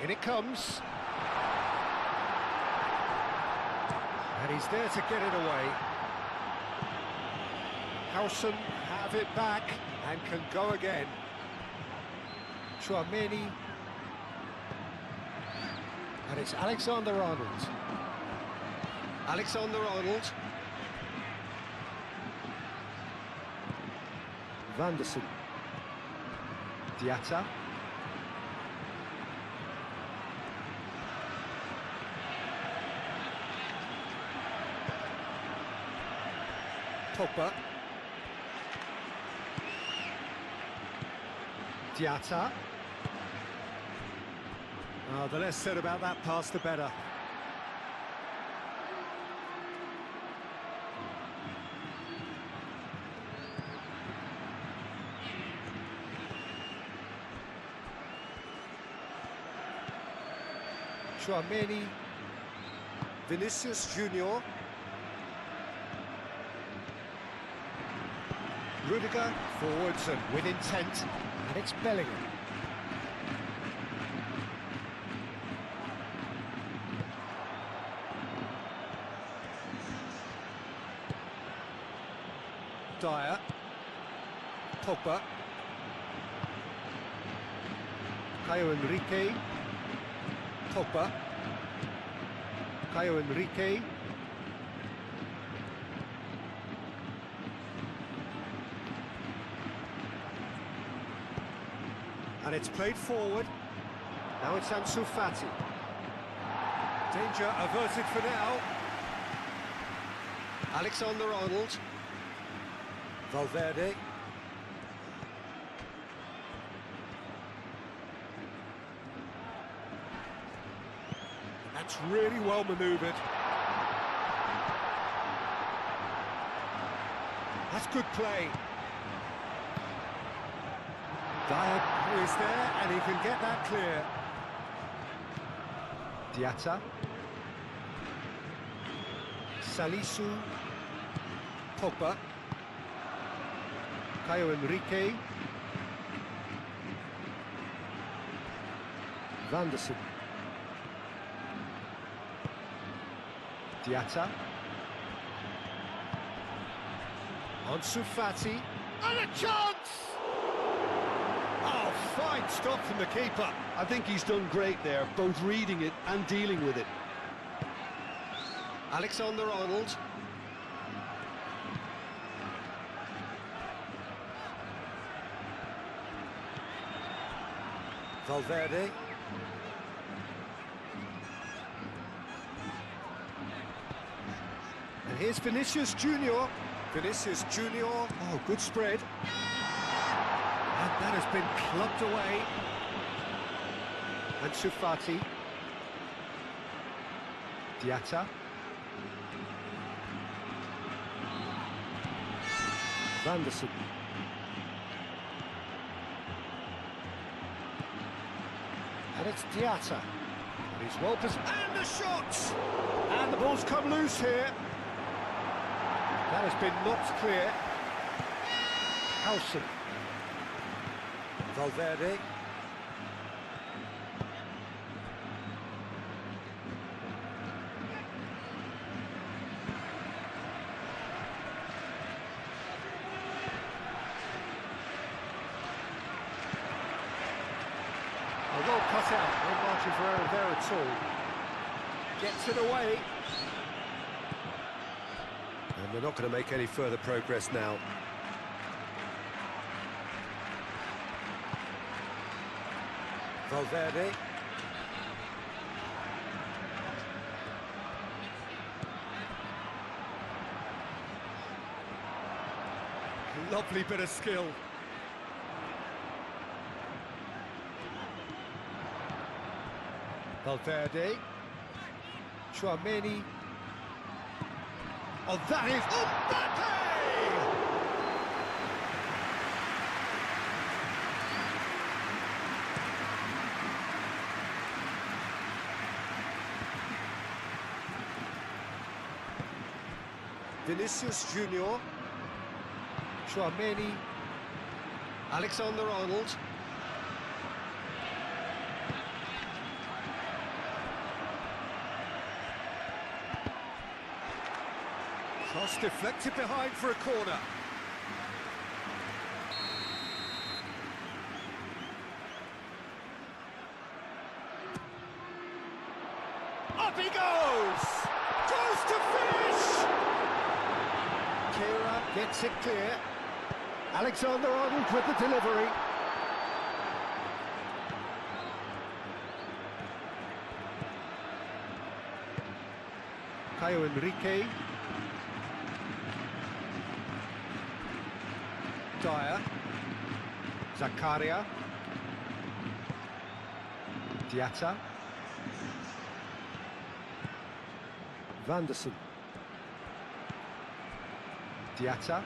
In it comes. And he's there to get it away. Howson have it back and can go again. Tchouaméni. And it's Alexander-Arnold. Alexander-Arnold. Vanderson. Diatta. Pogba. Diatta. Oh, the less said about that pass, the better. Tchouaméni. Vinicius Junior. Rudiger forwards and with intent, and it's Bellingham. Dyer. Pogba. Caio Henrique. Pogba. Caio Henrique. And it's played forward. Now it's Ansu Fati. Danger averted for now. Alexander-Arnold. Valverde. That's really well manoeuvred. That's good play. Dyer is there and he can get that clear. Diatta. Salisu. Pogba. Caio Henrique. Vanderson. Diatta. Ansu Fati. And a chance! Oh, fine stop from the keeper. I think he's done great there, both reading it and dealing with it. Alexander-Arnold. Valverde. And here's Vinicius Junior. Vinicius Junior. Oh, good spread. And that has been clubbed away. Ansu Fati. Diatta. Vanderson. And it's Diatta. And he's well positioned. And the shot! And the ball's come loose here. That has been knocked clear. Howson. Valverde. Well cut out, no margin for error there at all. Gets it away. And they're not going to make any further progress now. Valverde. Lovely bit of skill. Valverde. Chouameni. Oh, that is Mbappe! Vinicius Junior. Chouameni. Alexander-Arnold. Cross deflected behind for a corner. Up he goes! Goes to finish! Kira gets it clear. Alexander-Arnold with the delivery. Caio Henrique. Dyer. Zakaria. Diatta. Vanderson. Diatta.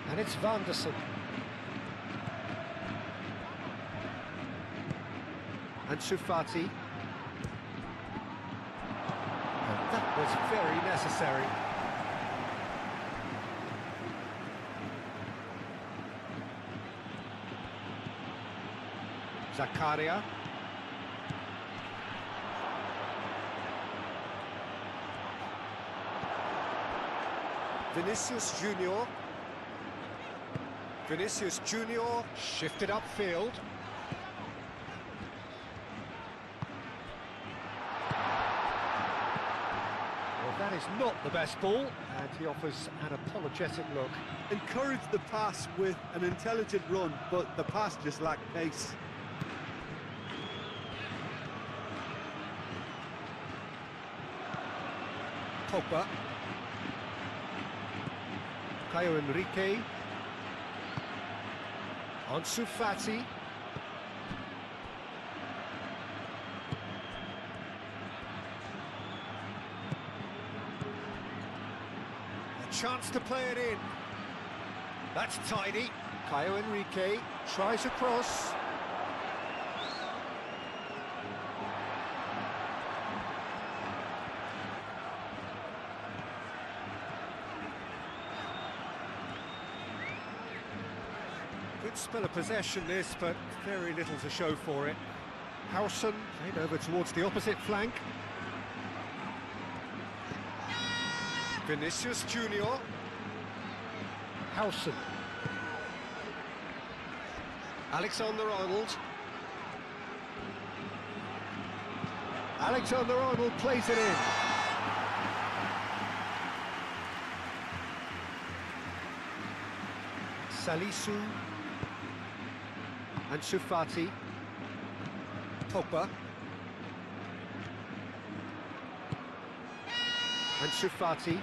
And it's Vanderson. And Sufati. And that was very necessary. Zakaria. Vinicius Junior. Vinicius Junior shifted upfield. Well, that is not the best ball, and he offers an apologetic look. Encouraged the pass with an intelligent run, but the pass just lacked pace. Pogba. Caio Henrique. Ansu Fati. A chance to play it in. That's tidy. Caio Henrique tries a cross. Good spell of possession this, but very little to show for it. Howson played over towards the opposite flank. Vinicius Junior. Howson. Alexander-Arnold. Alexander-Arnold plays it in. Salisu. And Sufati. Pogba. And Sufati.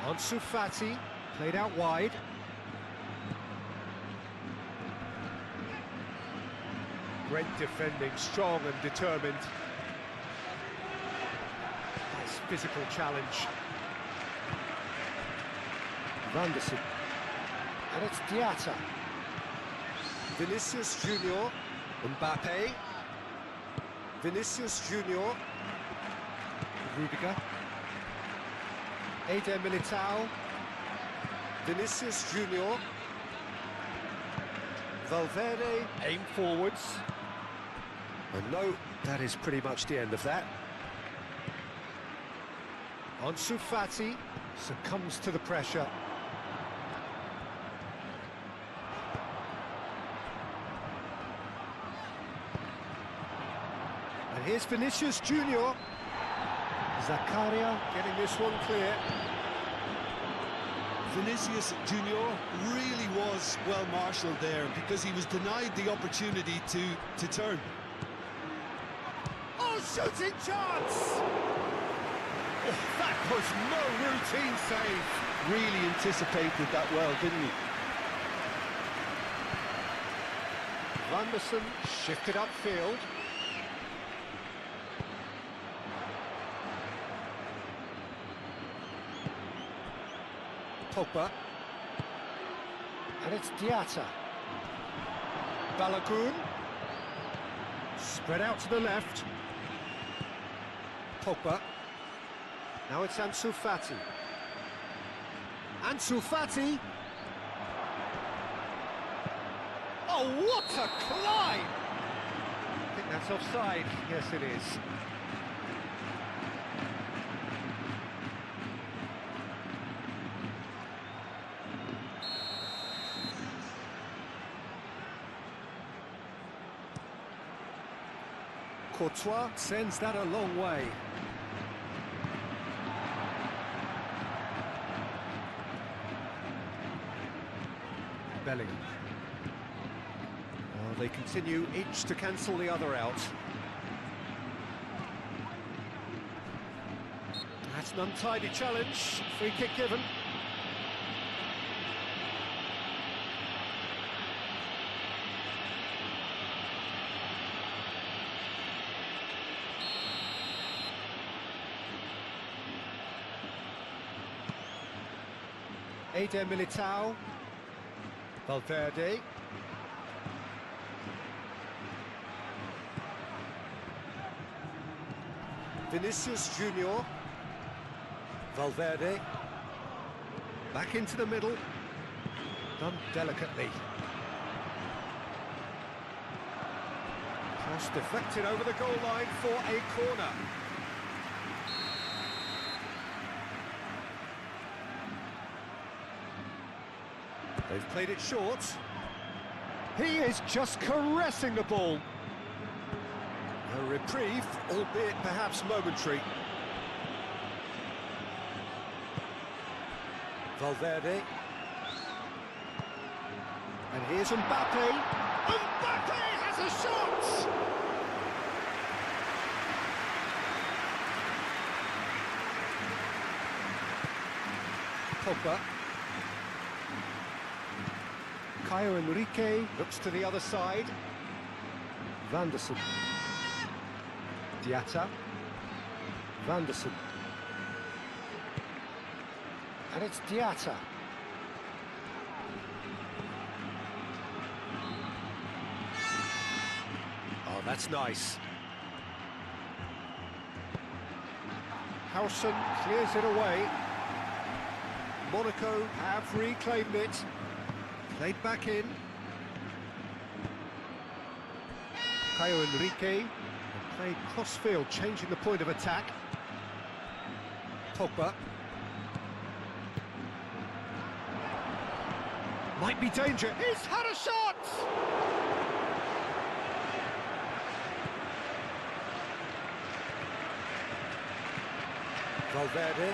Ansu Fati, played out wide. Great defending, strong and determined. Nice physical challenge. Vanderson. And it's Diatta. Vinicius Junior. Mbappe. Vinicius Junior. Rudiger. Eder Militao. Vinicius Junior. Valverde. Aim forwards. And no, that is pretty much the end of that. Ansu Fati succumbs to the pressure. And here's Vinicius Junior. Zakaria getting this one clear. Vinicius Junior really was well marshalled there because he was denied the opportunity to turn. Oh, shooting chance! Oh, that was no routine save. Really anticipated that well, didn't he? Vanderson shifted upfield. Pogba. And it's Diatta. Balogun. Spread out to the left. Pogba. Now it's Ansu Fati. Ansu Fati. Oh, what a climb! I think that's offside. Yes, it is. Courtois sends that a long way. Bellingham. Oh, they continue each to cancel the other out. That's an untidy challenge. Free kick given. Eder Militao. Valverde. Vinicius Junior. Valverde. Back into the middle. Done delicately. Cross deflected over the goal line for a corner. They've played it short. He is just caressing the ball. A reprieve, albeit perhaps momentary. Valverde. And here's Mbappe. Mbappe has a shot! Pogba. Caio Henrique looks to the other side. Vanderson. Diatta. Vanderson. And it's Diatta. Oh, that's nice. Howson clears it away. Monaco have reclaimed it. Played back in. Caio Henrique played cross-field, changing the point of attack. Pogba. Might be danger. He's had a shot! Valverde.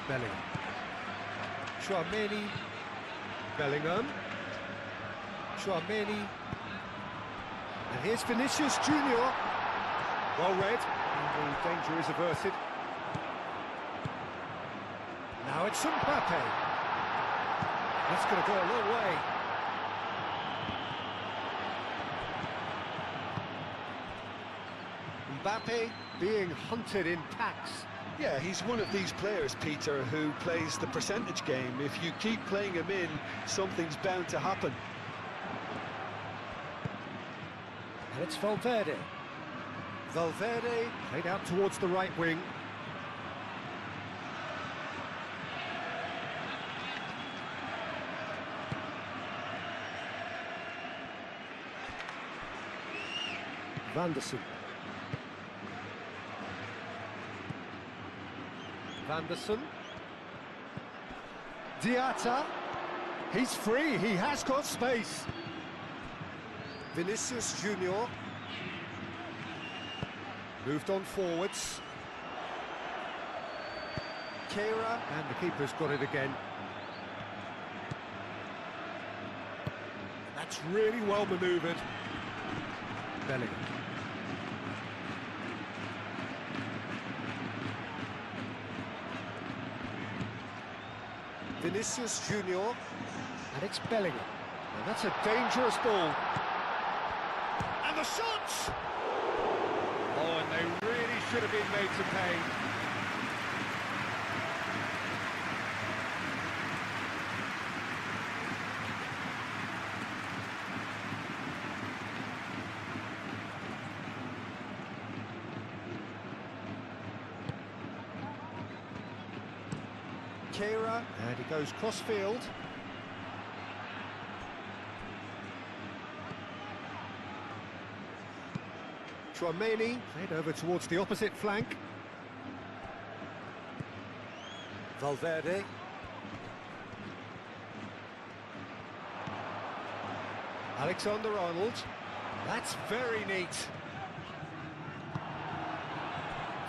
Bellingham. Chouameni. Bellingham. Chouameni. And here's Vinicius Junior. Well read. And the danger is averted. Now it's Mbappe. That's going to go a long way. Mbappe being hunted in packs. Yeah, he's one of these players, Peter, who plays the percentage game. If you keep playing him in, something's bound to happen. And it's Valverde. Valverde played out towards the right wing. Vanderson. Vanderson. Diatta. He's free, he has got space. Vinicius Junior. Moved on forwards. Keira, and the keeper's got it again. That's really well manoeuvred. Bellingham. Vinicius Junior, and it's Bellingham. And that's a dangerous ball. And the shots! Oh, and they really should have been made to pay. Keira, and he goes cross-field. Tchouaméni, played over towards the opposite flank. Valverde. Alexander-Arnold. That's very neat.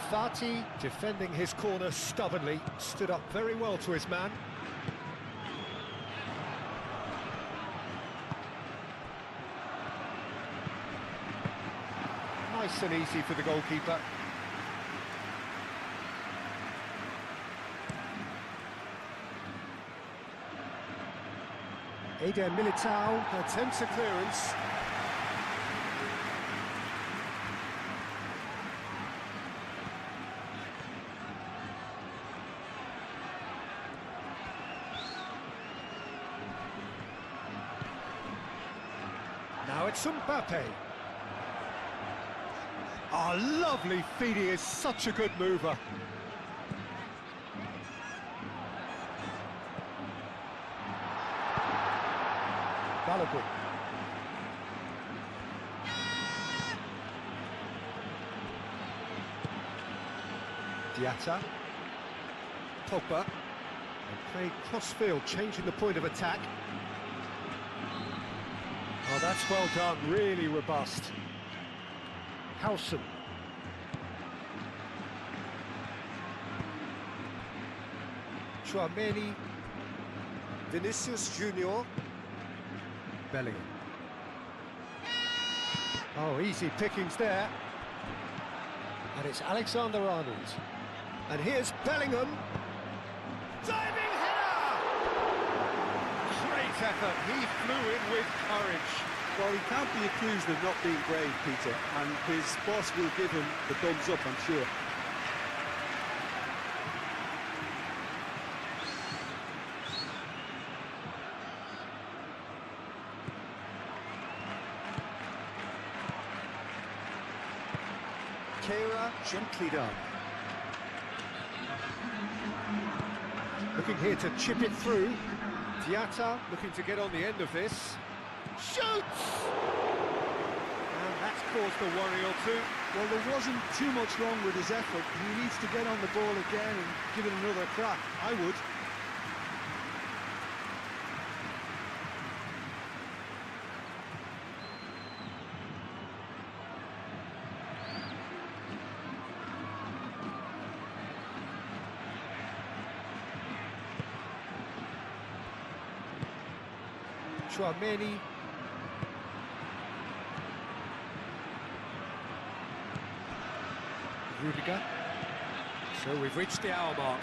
Fati, defending his corner stubbornly, stood up very well to his man. Nice and easy for the goalkeeper. Eder Militao attempts a clearance. Now it's Mbappe. Oh, lovely feed, he is such a good mover. Balogun. Diatta. Pogba. And played cross-field, changing the point of attack. Oh, that's well done, really robust. Howson. Tchouaméni. Vinicius Junior. Bellingham. Oh, easy pickings there. And it's Alexander-Arnold. And here's Bellingham. Diving header! Great effort, he flew in with courage. Well, he can't be accused of not being brave, Peter, and his boss will give him the thumbs up, I'm sure. Keira gently done. Looking here to chip it through. Diatta looking to get on the end of this. Shoots! And that's caused a worry or two. Well, there wasn't too much wrong with his effort. He needs to get on the ball again and give it another crack. I would. Tchouaméni. Rudiger. So we've reached the hour mark.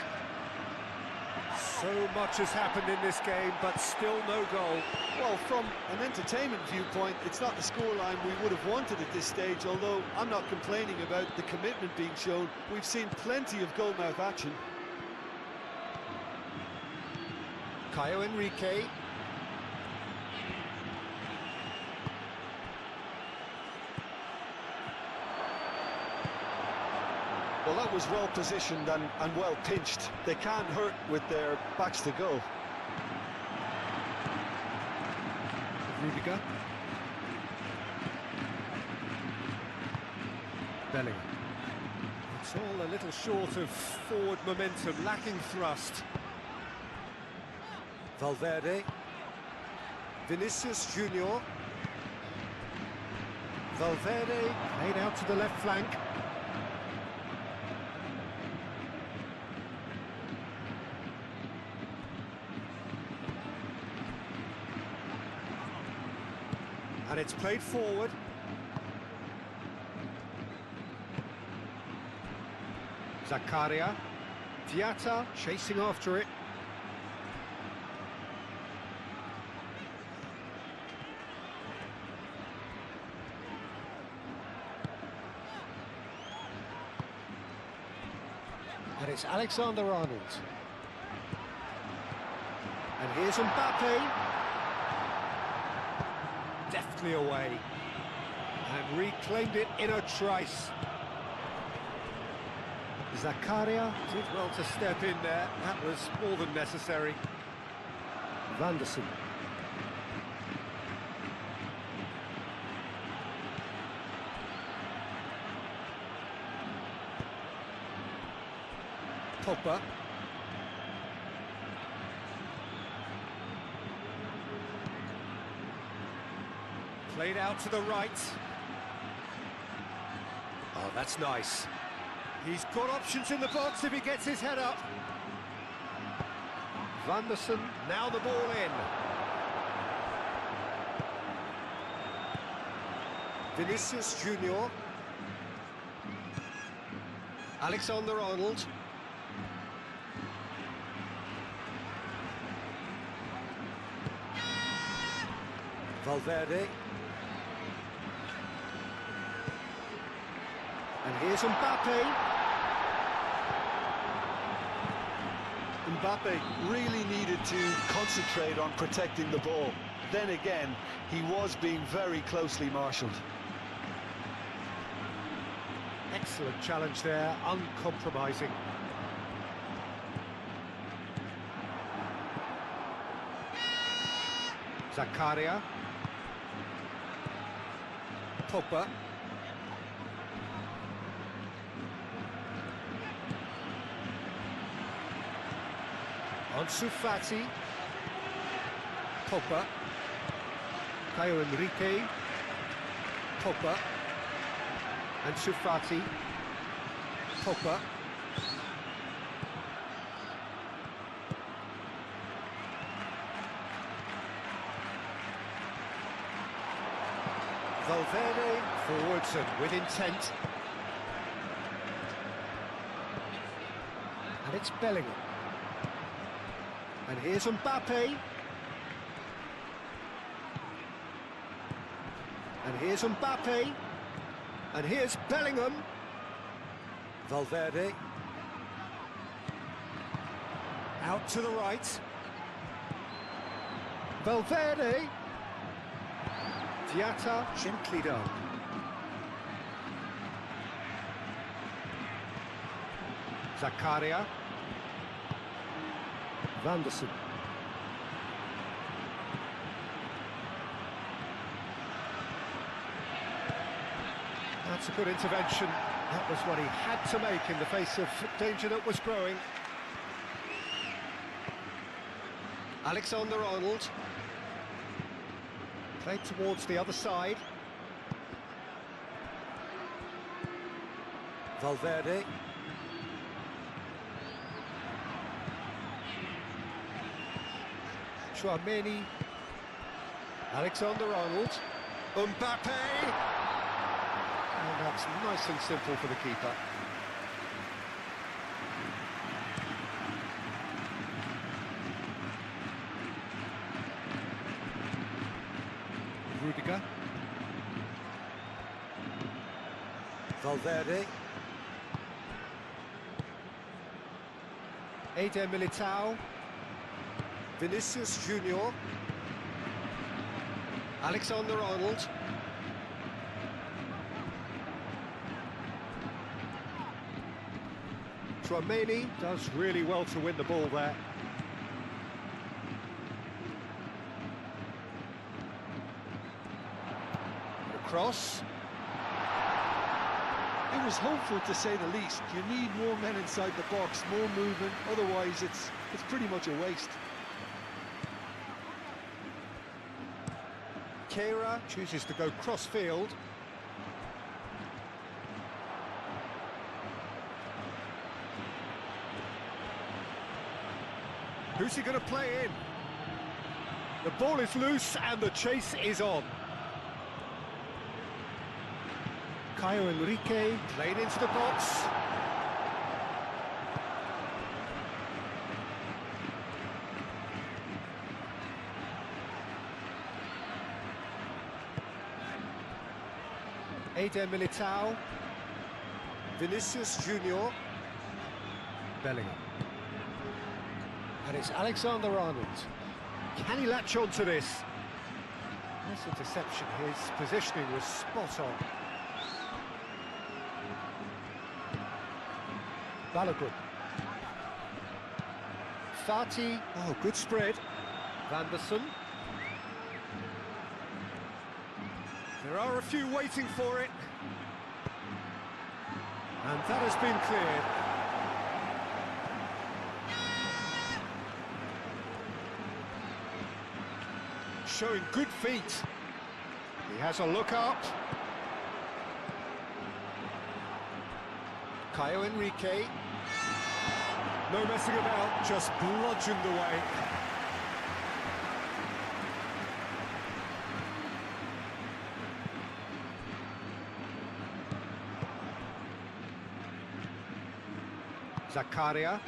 So much has happened in this game, but still no goal. Well, from an entertainment viewpoint, it's not the scoreline we would have wanted at this stage, although I'm not complaining about the commitment being shown. We've seen plenty of goalmouth action. Caio Henrique. Well, that was well positioned and well pinched. They can't hurt with their backs to goal. Rudiger. Bellingham. It's all a little short of forward momentum, lacking thrust. Valverde. Vinicius Junior. Valverde played out to the left flank. And it's played forward. Zakaria. Diatta chasing after it. And it's Alexander-Arnold. And here's Mbappe. Deftly away. And reclaimed it in a trice. Zakaria. Did well to step in there. That was more than necessary. Vanderson. Pogba. Played out to the right. Oh, that's nice. He's got options in the box if he gets his head up. Vanderson. Now the ball in. Vinicius Junior. Alexander-Arnold. Valverde. And here's Mbappe. Mbappe really needed to concentrate on protecting the ball. Then again, he was being very closely marshalled. Excellent challenge there, uncompromising. Zakaria. Pogba. Ansu Fati. Pogba. Caio Henrique. Pogba. Ansu Fati. Pogba. Valverde forwards and with intent. And it's Bellingham. And here's Mbappe. And here's Mbappe. And here's Bellingham. Valverde. Out to the right. Valverde. Diatta, gently done. Zakaria. Vanderson. That's a good intervention. That was what he had to make in the face of danger that was growing. Alexander-Arnold. Played towards the other side. Valverde. Chouameni. Alexander-Arnold. Mbappe! And that's nice and simple for the keeper. Rudiger. Valverde. Eder Militao. Vinicius Junior. Alexander-Arnold. Tchouaméni does really well to win the ball there. The cross. It was hopeful, to say the least. You need more men inside the box, more movement, otherwise it's pretty much a waste. Keira chooses to go cross-field. Who's he going to play in? The ball is loose and the chase is on. Caio Henrique played into the box. Eder Militao. Vinicius Junior. Bellingham. And it's Alexander-Arnold. Can he latch on to this? Nice interception. His positioning was spot on. Balogun. Fati. Oh, good spread. Vanderson. There are a few waiting for it. And that has been cleared. Showing good feet. He has a look up. Caio Henrique. No messing about, just bludgeoned away. Zakaria.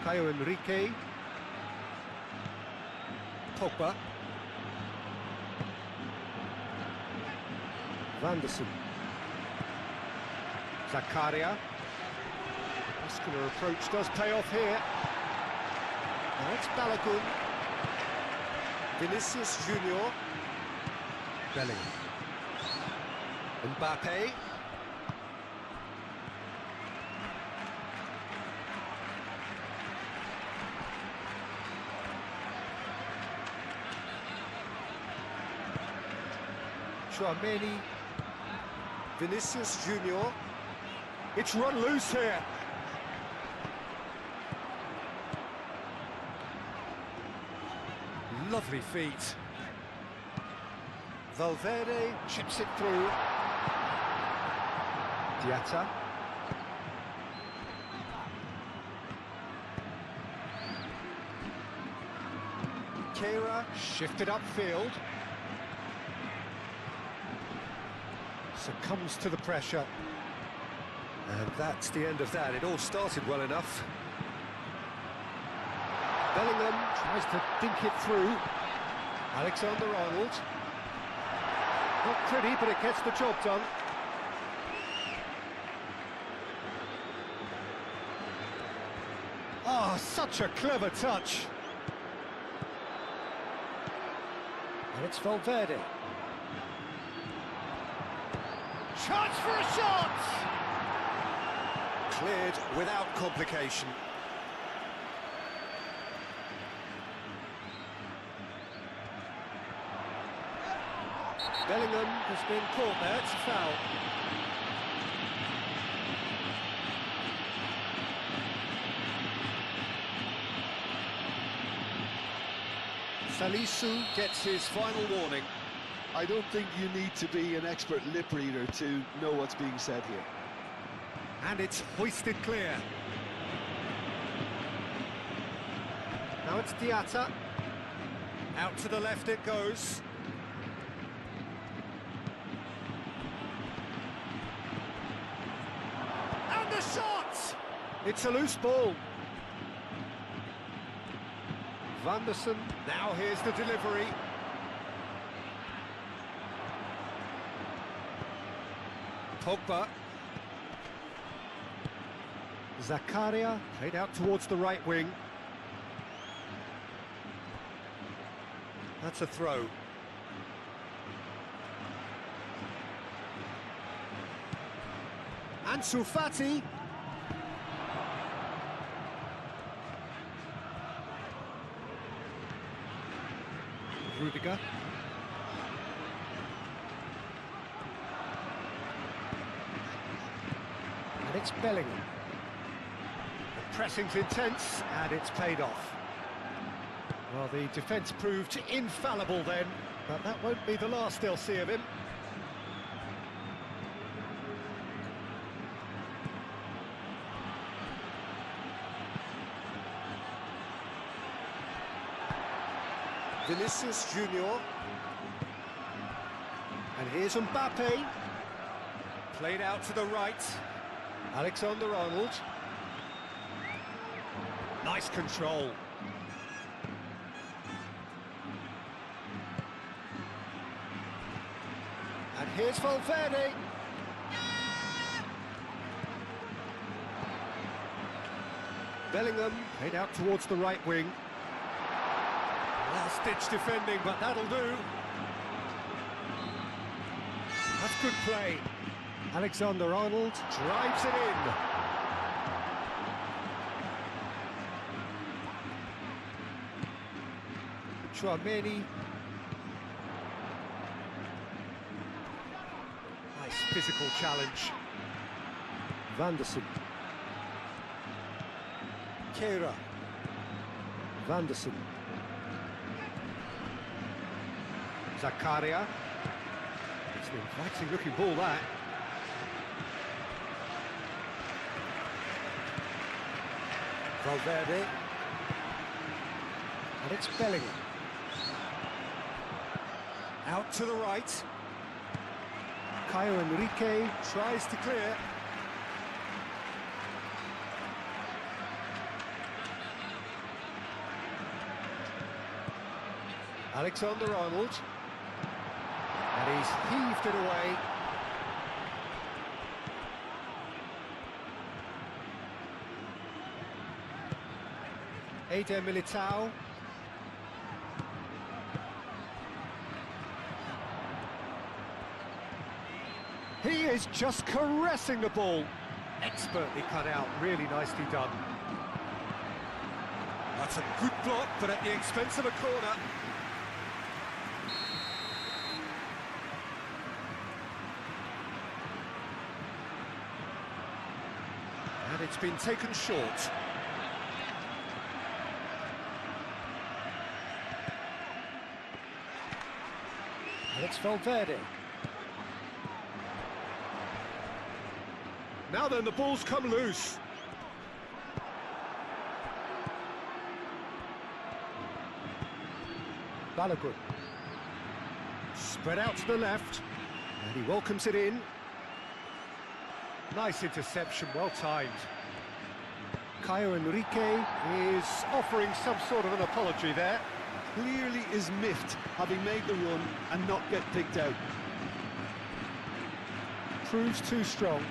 Caio Henrique. Pogba. Vanderson. Zakaria. Muscular approach does pay off here. Now it's Balogun. Vinicius Junior. Bellingham. Mbappe. Tchouaméni. Vinicius Junior. It's run loose here. Lovely feet. Valverde chips it through. Diatta. Keira shifted upfield. Succumbs to the pressure. And that's the end of that. It all started well enough. Bellingham tries to dink it through. Alexander-Arnold. Not pretty, but it gets the job done. Oh, such a clever touch. And it's Valverde. Chance for a shot! Cleared without complication. Bellingham has been caught there, it's a foul. Salisu gets his final warning. I don't think you need to be an expert lip reader to know what's being said here. And it's hoisted clear. Now it's Diatta. Out to the left it goes. And the shot! It's a loose ball. Vanderson, now here's the delivery. Pogba. Zakaria played out towards the right wing. That's a throw. Ansu Fati. Rudiger. And it's Bellingham. The pressing's intense, and it's paid off. Well, the defence proved infallible then, but that won't be the last they'll see of him. Vinicius Junior. And here's Mbappe. Played out to the right. Alexander-Arnold. Nice control. And here's Valverde. Bellingham played out towards the right wing. Last-ditch defending, but that'll do. That's good play. Alexander-Arnold drives it in. Chouameni. Nice physical challenge. Vanderson. Kehra. Vanderson. Zakaria. It's an inviting looking ball, that. Valverde. And it's Bellingham. Out to the right. Caio Henrique tries to clear. Alexander-Arnold. And he's heaved it away. Eder Militao. He is just caressing the ball. Expertly cut out, really nicely done. That's a good block, but at the expense of a corner. And it's been taken short. And it's Valverde. Now then, the ball's come loose. Balogun. Spread out to the left. And he welcomes it in. Nice interception, well timed. Caio Henrique is offering some sort of an apology there. Clearly is miffed, having made the run and not get picked out. Proves too strong.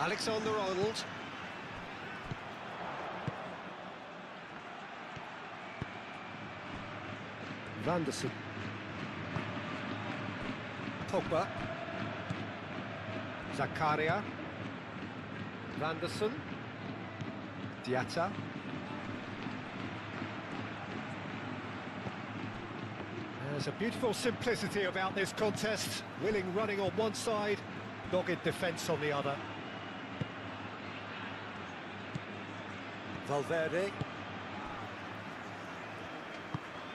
Alexander-Arnold. Vanderson. Pogba. Zakaria. Vanderson. Diatta. There's a beautiful simplicity about this contest. Willing running on one side, dogged defence on the other. Valverde.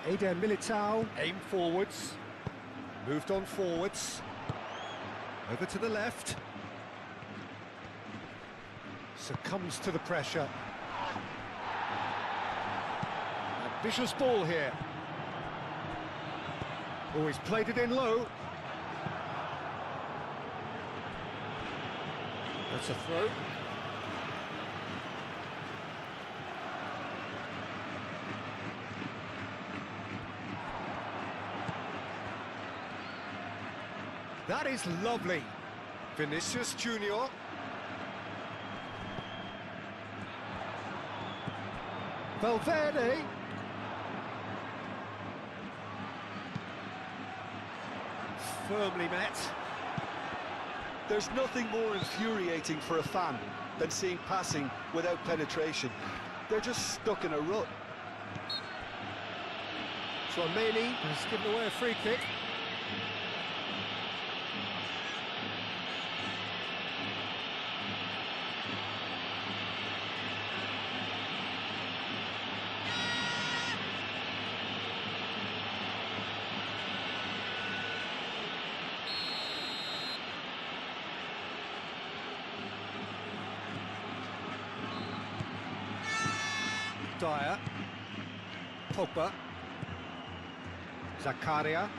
Eder Militao aimed forwards. Moved on forwards. Over to the left. Succumbs to the pressure. Ambitious ball here. Oh, he's played it in low. That's a throw. That is lovely. Vinicius Junior. Valverde. Firmly met. There's nothing more infuriating for a fan than seeing passing without penetration. They're just stuck in a rut. Tchouaméni has given away a free kick. Dyer. Pogba. Zakaria.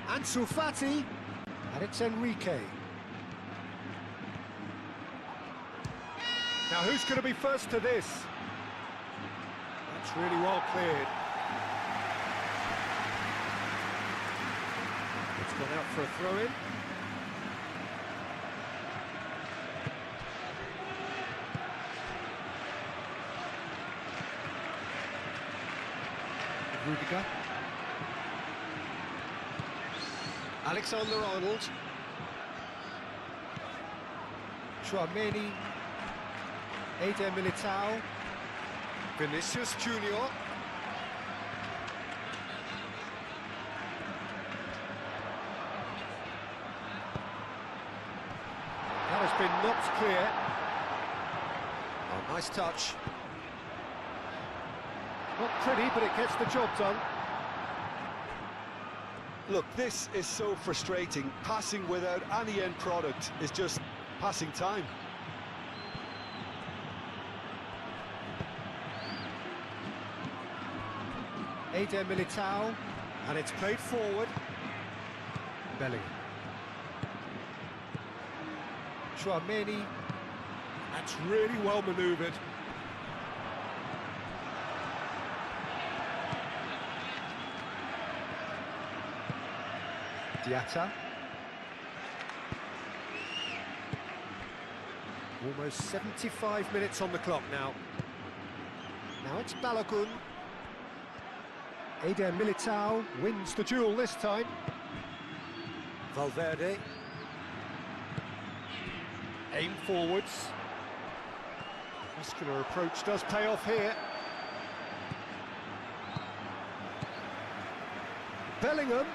Ansu Fati. And it's Enrique. Now who's going to be first to this? That's really well cleared. It's gone out for a throw-in. Rudiger. Alexander-Arnold. Tchouaméni. Eder Militao. Vinicius Junior. That has been knocked clear. Oh, nice touch. Not pretty, but it gets the job done. Look, this is so frustrating. Passing without any end product is just passing time. Eder Militao, and it's played forward. Bellingham. Tchouaméni. That's really well manoeuvred. Diatta. Almost 75 minutes on the clock now. Now it's Balogun. Eder Militao wins the duel this time. Valverde. Aim forwards. Muscular approach does pay off here. Bellingham.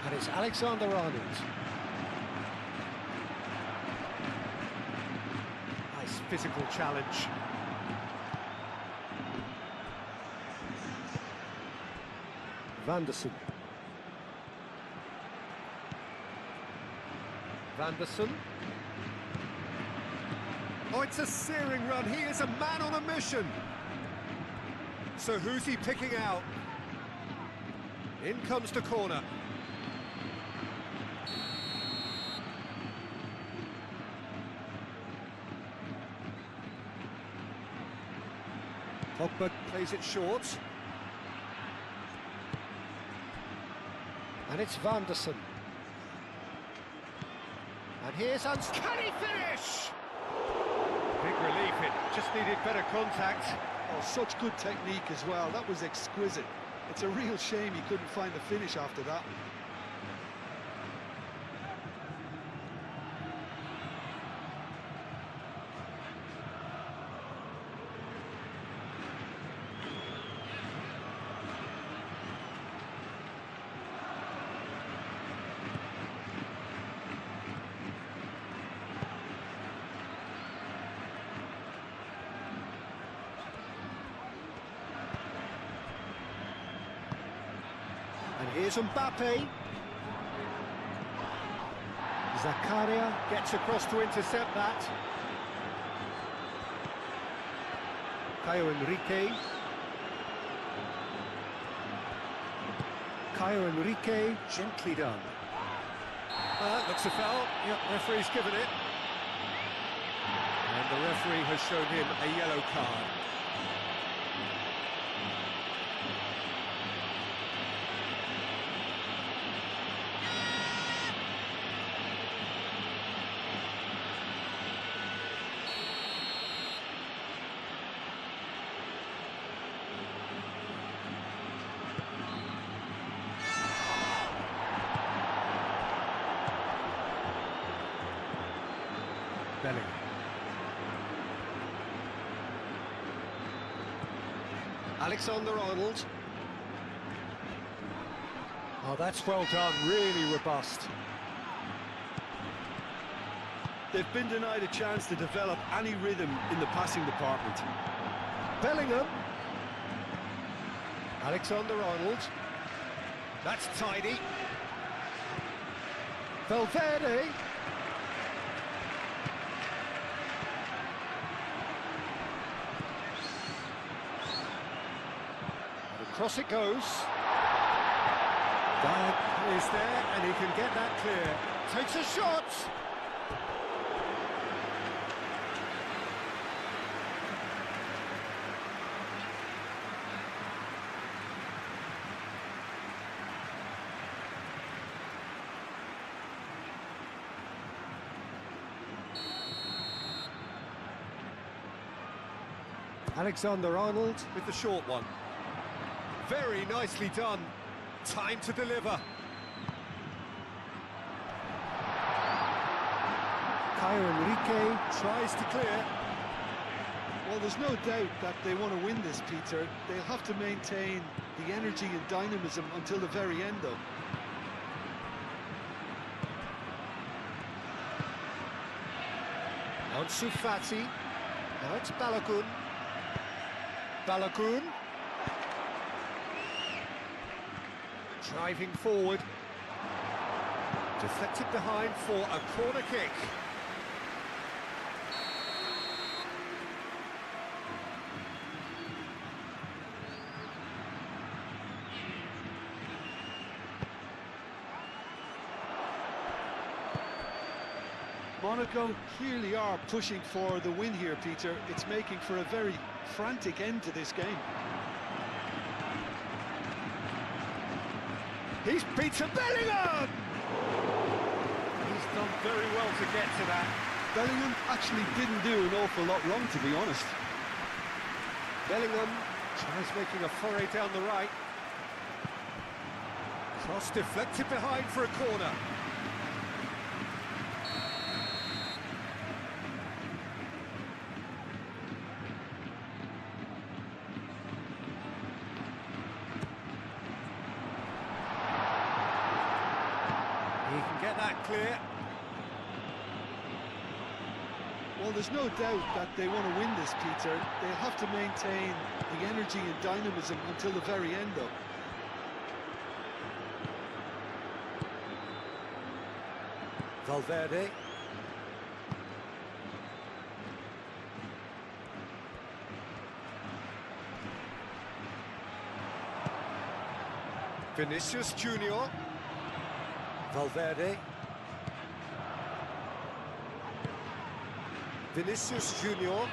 And it's Alexander-Arnold. Nice physical challenge. Vanderson. Vanderson. Oh, it's a searing run. He is a man on a mission. So who's he picking out? In comes the corner. Pogba plays it short. And it's Vanderson. And here's Hans. Can he finish? Big relief, it just needed better contact. Oh, such good technique as well. That was exquisite. It's a real shame he couldn't find the finish after that. And here's Mbappe. Zakaria gets across to intercept that. Caio Henrique. Caio Henrique, gently done. Looks a foul. Yep, referee's given it. And the referee has shown him a yellow card. Bellingham. Alexander-Arnold. Oh, that's well done, really robust. They've been denied a chance to develop any rhythm in the passing department. Bellingham. Alexander-Arnold. That's tidy. Valverde. And across it goes. That is there, and he can get that clear. Takes a shot. Alexander-Arnold with the short one. Very nicely done. Time to deliver. Caio Enrique tries to clear. Well, there's no doubt that they want to win this, Peter. They'll have to maintain the energy and dynamism until the very end, though. Ansu Fati. Now it's Balogun. Balogun. Driving forward. Deflected behind for a corner kick. Monaco clearly are pushing for the win here, Peter. It's making for a very frantic end to this game. He's beaten Bellingham! He's done very well to get to that. Bellingham actually didn't do an awful lot wrong, to be honest. Bellingham tries making a foray down the right. Cross deflected behind for a corner. He can get that clear. Well, there's no doubt that they want to win this, Peter. They'll have to maintain the energy and dynamism until the very end, though. Valverde. Vinicius Junior. Valverde. Vinicius Junior.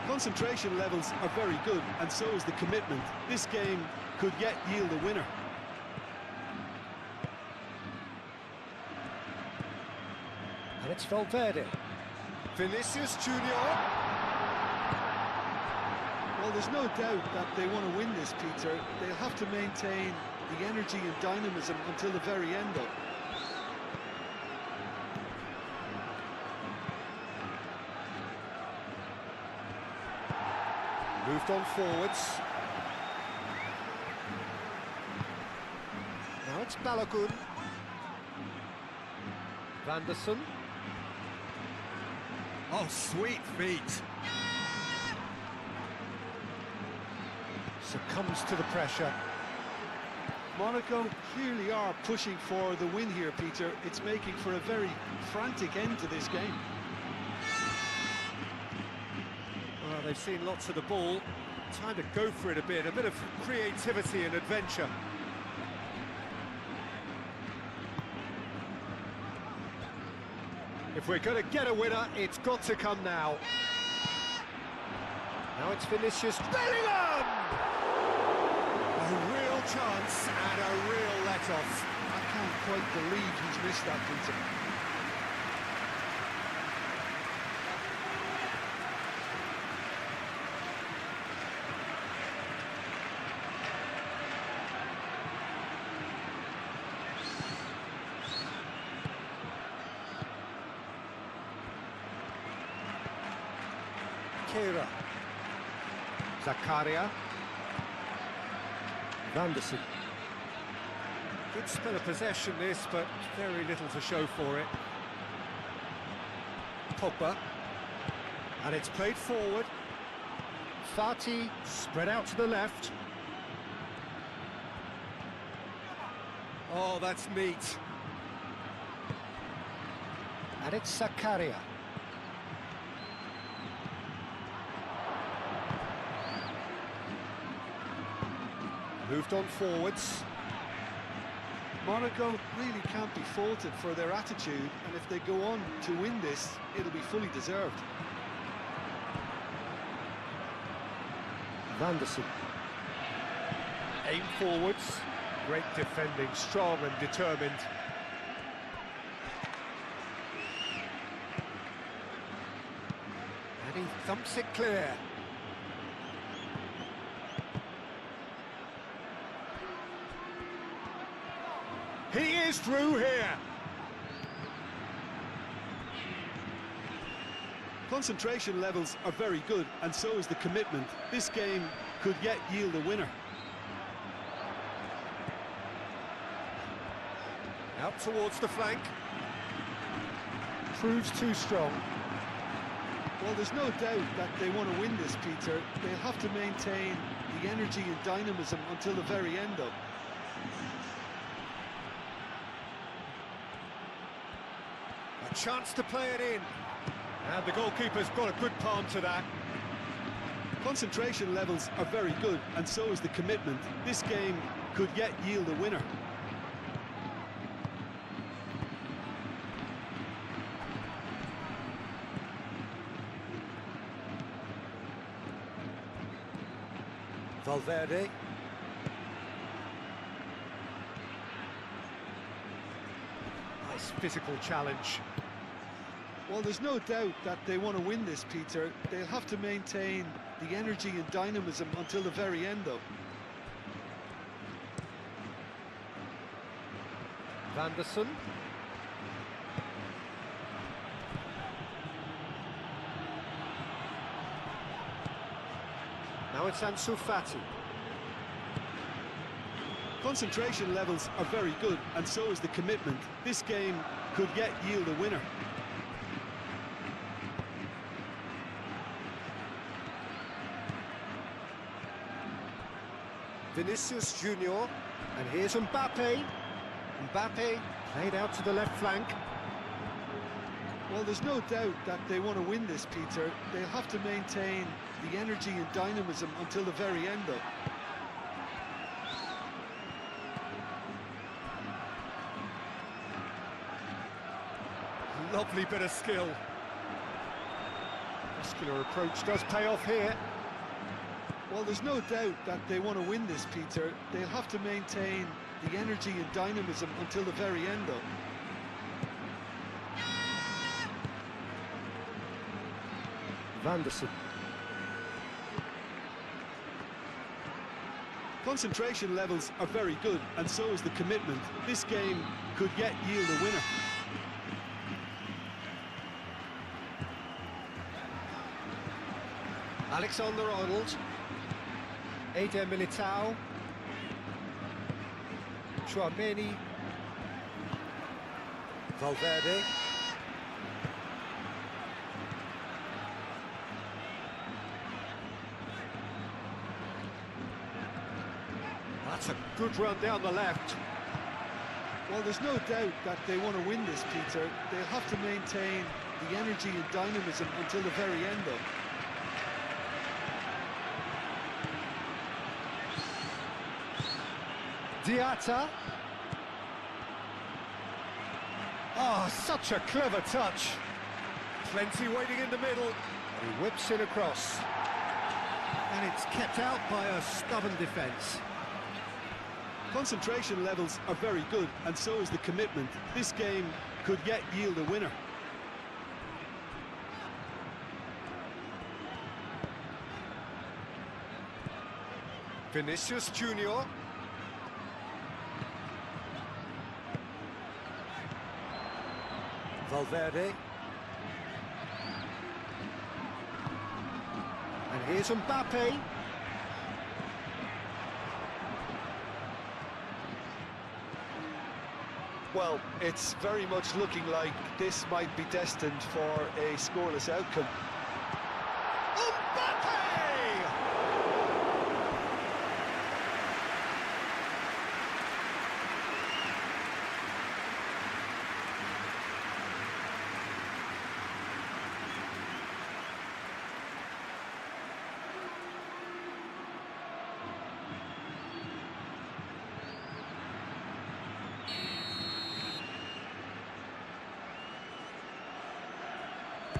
Concentration levels are very good, and so is the commitment. This game could yet yield a winner. And it's Valverde. Vinicius Junior. Well, there's no doubt that they want to win this, Peter. They'll have to maintain the energy and dynamism until the very end, though. Moved on forwards. Now it's Balogun. Vanderson. Oh, sweet feet. Succumbs to the pressure. Monaco clearly are pushing for the win here, Peter. It's making for a very frantic end to this game. Well, they've seen lots of the ball. Time to go for it a bit of creativity and adventure. If we're going to get a winner, it's got to come now. Now it's Vinicius Bellingham! A real chance and a real let-off. I can't quite believe he's missed that, Peter. Torreira. Zakaria. Vanderson. Good spell of possession this, but very little to show for it. Pogba. And it's played forward. Fati spread out to the left. Oh, that's neat. And it's Zakaria. Moved on forwards. Monaco really can't be faulted for their attitude, and if they go on to win this, it'll be fully deserved. Vanderson. Aim forwards. Great defending, strong and determined. And he thumps it clear. He is through here. Concentration levels are very good, and so is the commitment. This game could yet yield a winner. Out towards the flank. Proves too strong. Well, there's no doubt that they want to win this, Peter. They'll have to maintain the energy and dynamism until the very end, though. A chance to play it in. And the goalkeeper's got a good palm to that. Concentration levels are very good, and so is the commitment. This game could yet yield a winner. Valverde. Nice physical challenge. Well, there's no doubt that they want to win this, Peter. They'll have to maintain the energy and dynamism until the very end, though. Vanderson. Now it's Ansu Fati. Concentration levels are very good, and so is the commitment. This game could yet yield a winner. Vinicius Junior, and here's Mbappe. Mbappe played out to the left flank. Well, there's no doubt that they want to win this, Peter. They'll have to maintain the energy and dynamism until the very end, though. Lovely bit of skill. Muscular approach does pay off here. Well, there's no doubt that they want to win this, Peter. They'll have to maintain the energy and dynamism until the very end, though. Vanderson. Concentration levels are very good, and so is the commitment. This game could yet yield a winner. Alexander-Arnold. Eder Militao. Chouameni. Valverde. That's a good run down the left. Well, there's no doubt that they want to win this, Peter. They'll have to maintain the energy and dynamism until the very end, though. Diatta. Oh, such a clever touch. Plenty waiting in the middle. And he whips it across. And it's kept out by a stubborn defence. Concentration levels are very good, and so is the commitment. This game could yet yield a winner. Vinicius Junior. Valverde. And here's Mbappe. Well, it's very much looking like this might be destined for a scoreless outcome. Mbappe!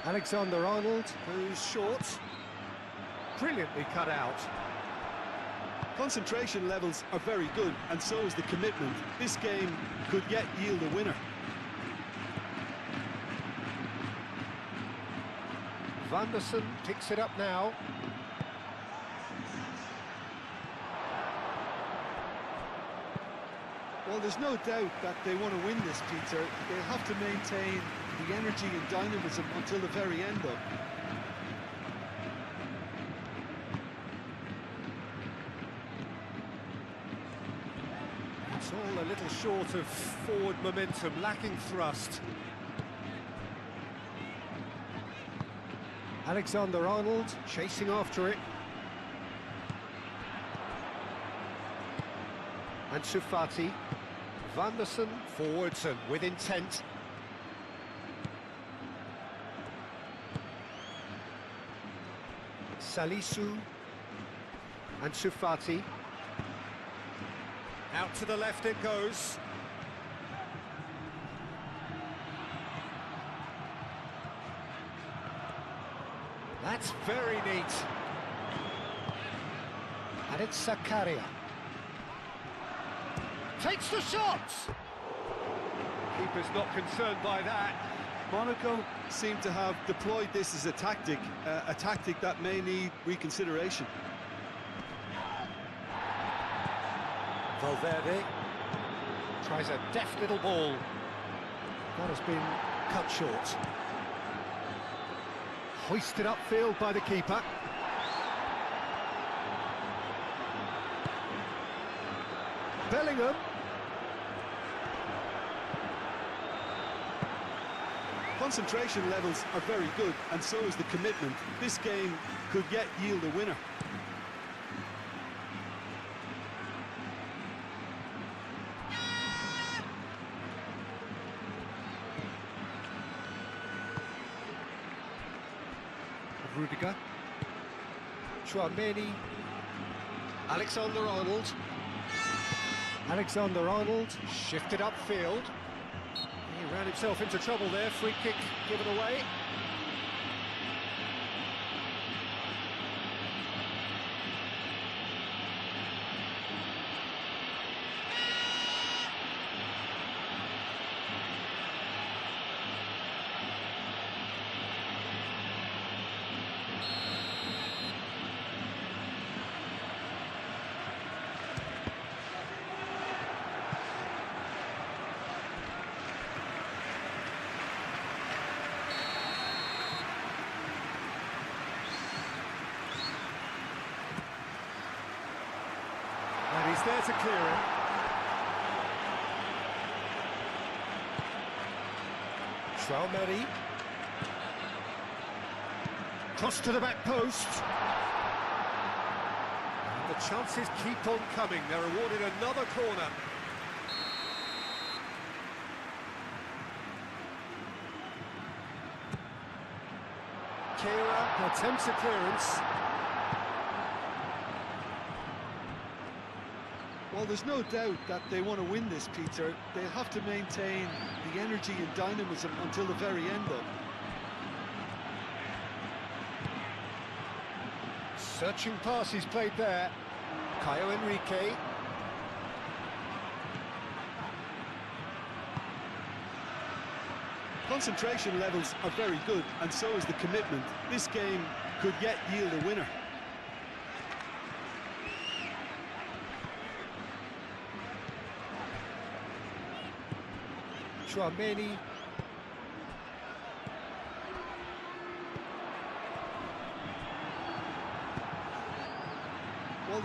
Alexander-Arnold, who's short. Brilliantly cut out. Concentration levels are very good, and so is the commitment. This game could yet yield a winner. Vanderson picks it up now. Well, there's no doubt that they want to win this, Peter. They'll have to maintain the energy and dynamism until the very end, though. It's all a little short of forward momentum, lacking thrust. Alexander-Arnold chasing after it. And Sufati. Vanderson forwards and with intent. Salisu and Sufati. Out to the left it goes. That's very neat. And it's Zakaria. Takes the shot! Keeper's not concerned by that. Monaco seem to have deployed this as a tactic that may need reconsideration. Valverde tries a deft little ball. That has been cut short. Hoisted upfield by the keeper. Bellingham. Concentration levels are very good, and so is the commitment. This game could yet yield a winner. Rudiger. Chouameni. Alexander-Arnold. Alexander-Arnold shifted upfield. He ran himself into trouble there. Free kick given away. And he's there to clear it. Chouameni. Cross to the back post. And the chances keep on coming. They're awarded another corner. Kehrer attempts a clearance. Well, there's no doubt that they want to win this, Peter. They'll have to maintain the energy and dynamism until the very end, though. Searching pass he's played there. Caio Henrique. Concentration levels are very good, and so is the commitment. This game could yet yield a winner. Chouameni.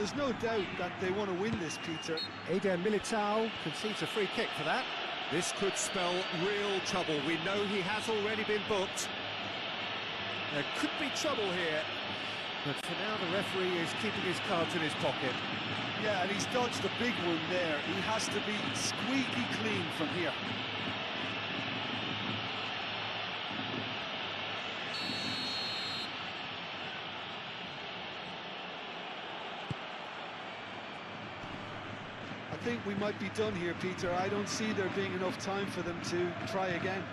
there's no doubt that they want to win this, Peter. Eder Militao concedes a free kick for that. This could spell real trouble. We know he has already been booked. There could be trouble here. But for now, the referee is keeping his cards in his pocket. Yeah, and he's dodged a big one there. He has to be squeaky clean from here. I think we might be done here, Peter. I don't see there being enough time for them to try again.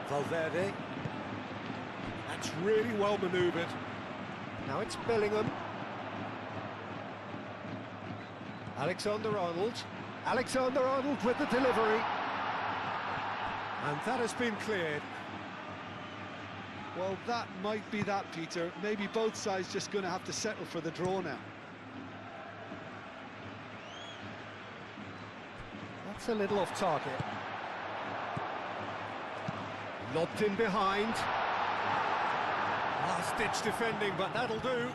Valverde. That's really well manoeuvred. Now it's Bellingham. Alexander-Arnold. Alexander-Arnold with the delivery. And that has been cleared. Well, that might be that, Peter. Maybe both sides just going to have to settle for the draw now. That's a little off target. Lobbed in behind. Last-ditch defending, but that'll do.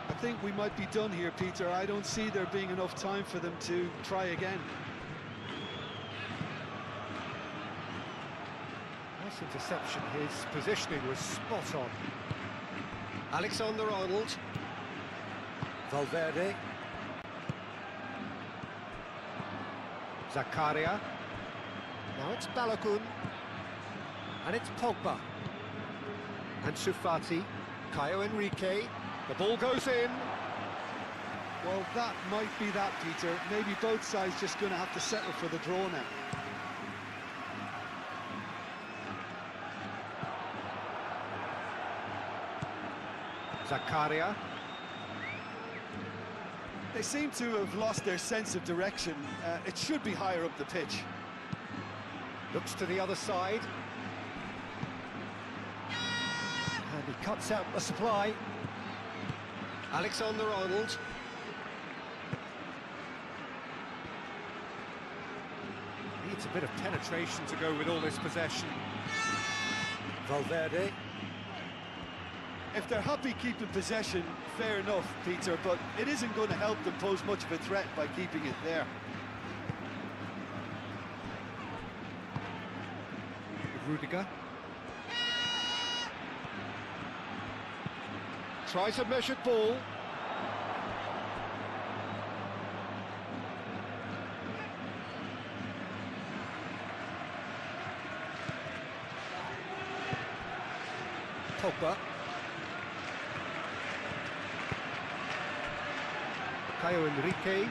I think we might be done here, Peter. I don't see there being enough time for them to try again. Nice interception. His positioning was spot on. Alexander-Arnold. Valverde. Zakaria. Now it's Balogun. And it's Pogba. And Sufati. Caio Henrique. The ball goes in. Well, that might be that, Peter. Maybe both sides just going to have to settle for the draw now. Zakaria. They seem to have lost their sense of direction. It should be higher up the pitch. Looks to the other side. And he cuts out the supply. Alexander-Arnold. Needs a bit of penetration to go with all this possession. Valverde. If they're happy keeping possession, fair enough, Peter, but it isn't going to help them pose much of a threat by keeping it there. Rudiger. Tries a measured ball. Pogba. Caio Henrique.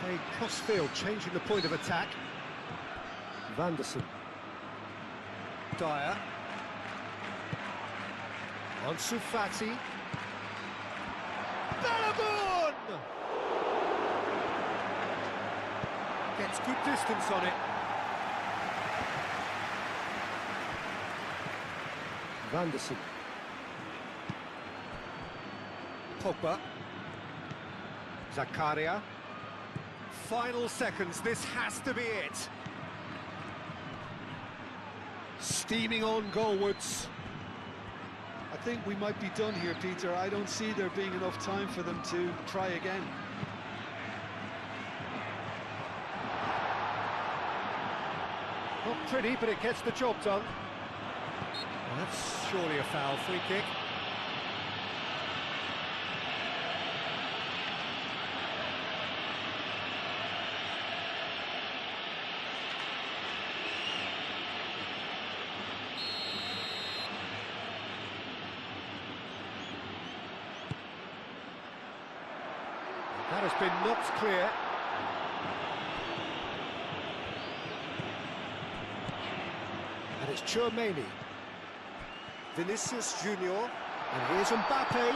Playing cross-field, changing the point of attack. Vanderson. Dyer. Ansu Fati. Balogun! Gets good distance on it. Vanderson. Pogba. Zakaria. Final seconds, this has to be it. Steaming on goalwards. I think we might be done here, Peter. I don't see there being enough time for them to try again. Not pretty, but it gets the job done. Well, that's surely a foul. Free kick. That has been knocked clear. And it's Tchouaméni. Vinicius Junior. And here's Mbappe.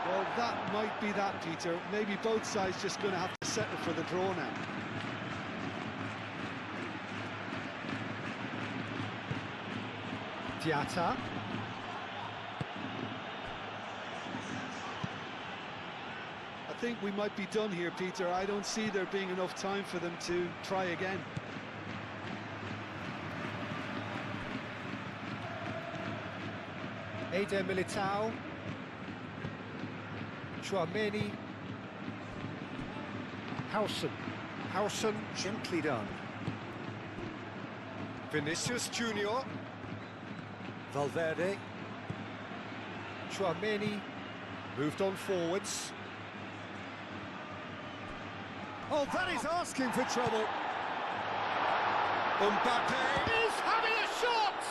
Well, that might be that, Peter. Maybe both sides just going to have to settle for the draw now. Diatta. I think we might be done here, Peter. I don't see there being enough time for them to try again. Eder Militao. Chouameni. Howson. Howson, gently done. Vinicius Junior. Valverde. Chouameni. Moved on forwards. Oh, that is asking for trouble. Mbappe is having a shot!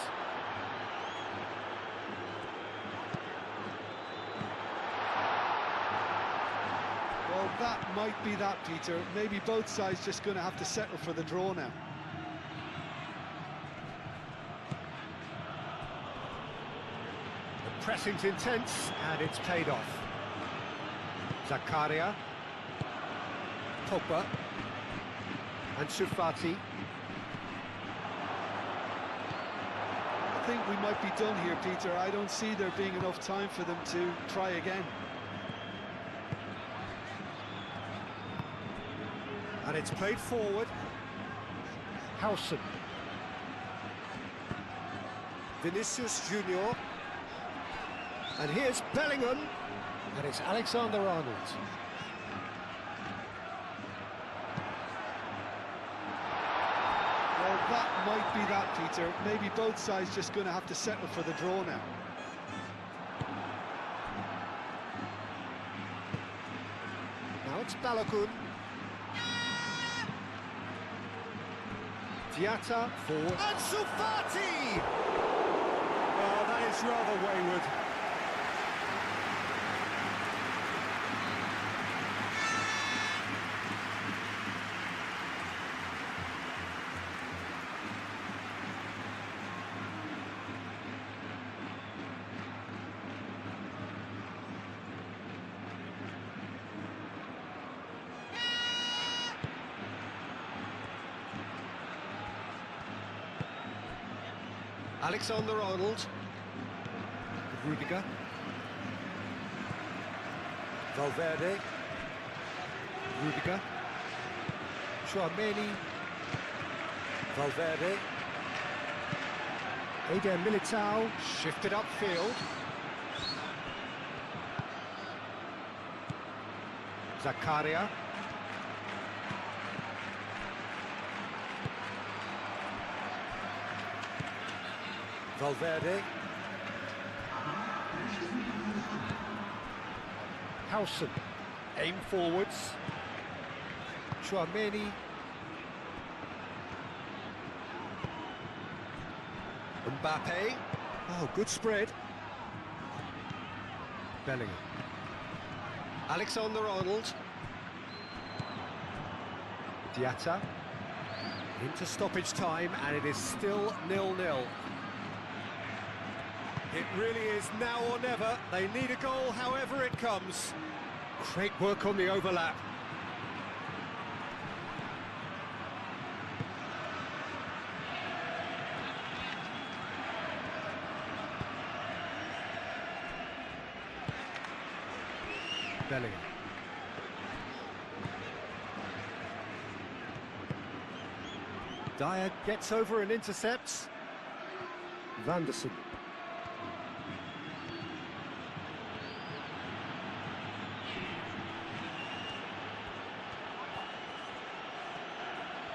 Well, that might be that, Peter. Maybe both sides just going to have to settle for the draw now. The pressing's intense, and it's paid off. Zakaria. Pogba. And Sufati. I think we might be done here, Peter. I don't see there being enough time for them to try again. And it's played forward. Howson. Vinicius Junior. And here's Bellingham. And it's Alexander-Arnold. Well, that might be that, Peter. Maybe both sides just going to have to settle for the draw now. Now it's Balogun. Diatta forward. And Sufati! Oh, that is rather wayward. Alexander-Arnold. Rudiger. Valverde. Rudiger. Chouameni. Valverde. Eder Militao. Shifted upfield. Zakaria. Valverde. Howson. Aim forwards. Chouameni. Mbappe. Oh, good spread. Bellingham. Alexander-Arnold. Diatta. Into stoppage time, and it is still 0-0. It really is now or never. They need a goal however it comes. Great work on the overlap. Bellingham. Dyer gets over and intercepts. Vanderson.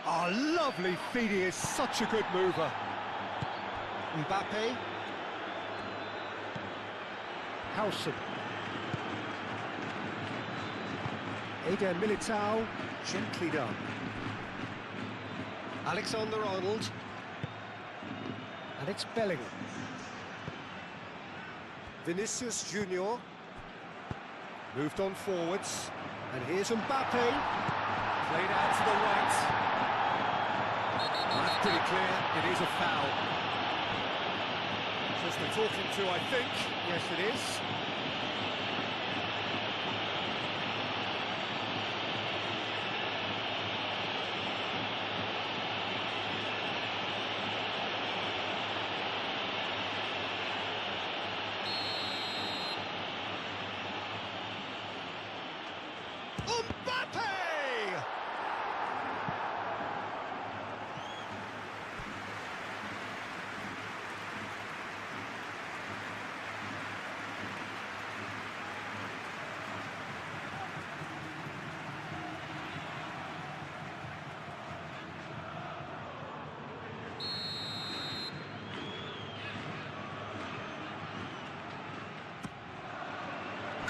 Oh, lovely feed. He is such a good mover. Mbappe. Howson. Eder Militao, gently done. Alexander-Arnold. And it's Bellingham. Vinicius Junior. Moved on forwards. And here's Mbappe. Played out to the right. That's pretty clear, it is a foul. Just the talking to, I think. Yes, it is. Mbappe!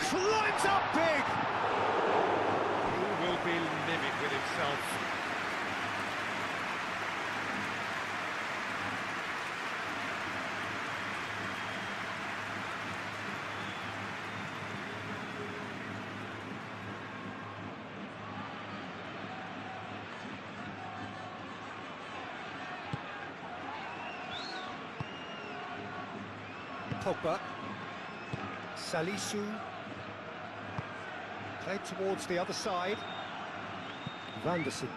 climbs up big! He will be livid with himself. Pogba. Salisu. Played towards the other side. Vanderson.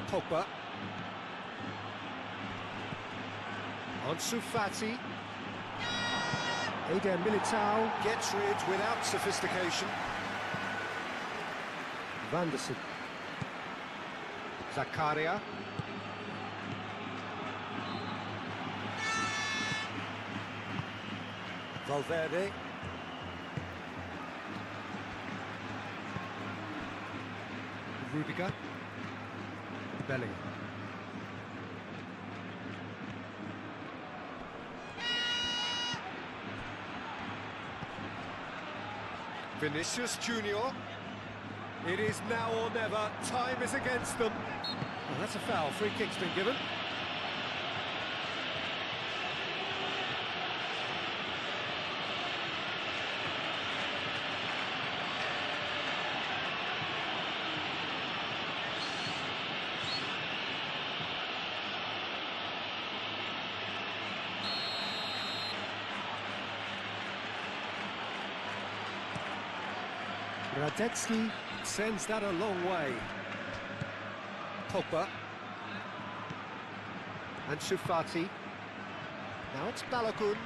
Pogba. Ansu Fati. Eder Militao gets rid without sophistication. Vanderson. Zakaria. Valverde. Rudiger. Bellingham. Vinicius Junior. It is now or never. Time is against them. Oh, that's a foul. Free kick's been given. Radetzky sends that a long way. Pogba. And Fati. Now it's Balogun.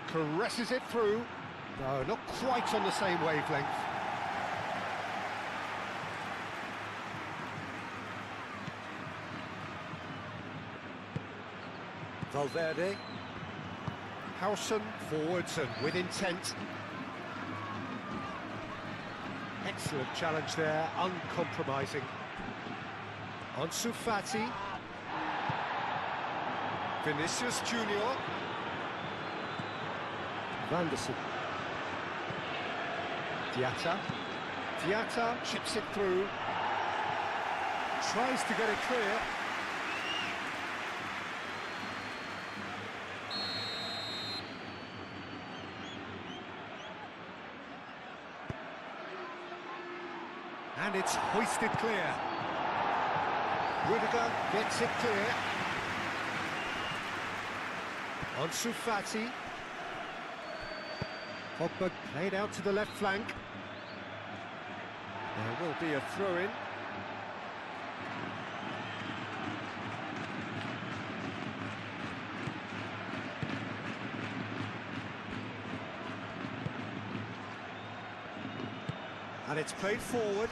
Caresses it through. No, not quite on the same wavelength. Valverde. Howson forwards and with intent. Excellent challenge there, uncompromising. Ansu Fati. Vinicius Junior. Vanderson. Diatta. Diatta chips it through. Tries to get it clear. And it's hoisted clear. Rudiger gets it clear. Ansu Fati. Pogba played out to the left flank. There will be a throw-in. And it's played forward.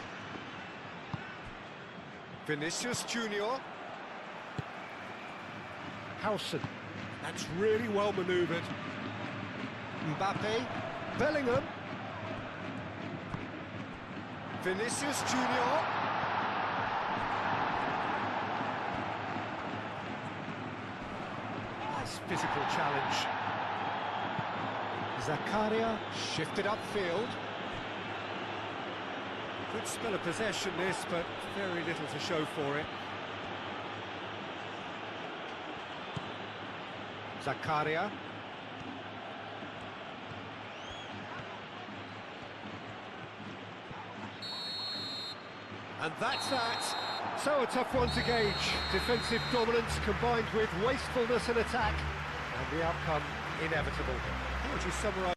Vinicius Junior. Howson. That's really well manoeuvred. Mbappe. Bellingham. Vinicius Junior. Nice physical challenge. Zakaria shifted upfield. Good spell of possession this, but very little to show for it. Zakaria. And that's that. So a tough one to gauge. Defensive dominance combined with wastefulness and attack. And the outcome inevitable. How would you summarise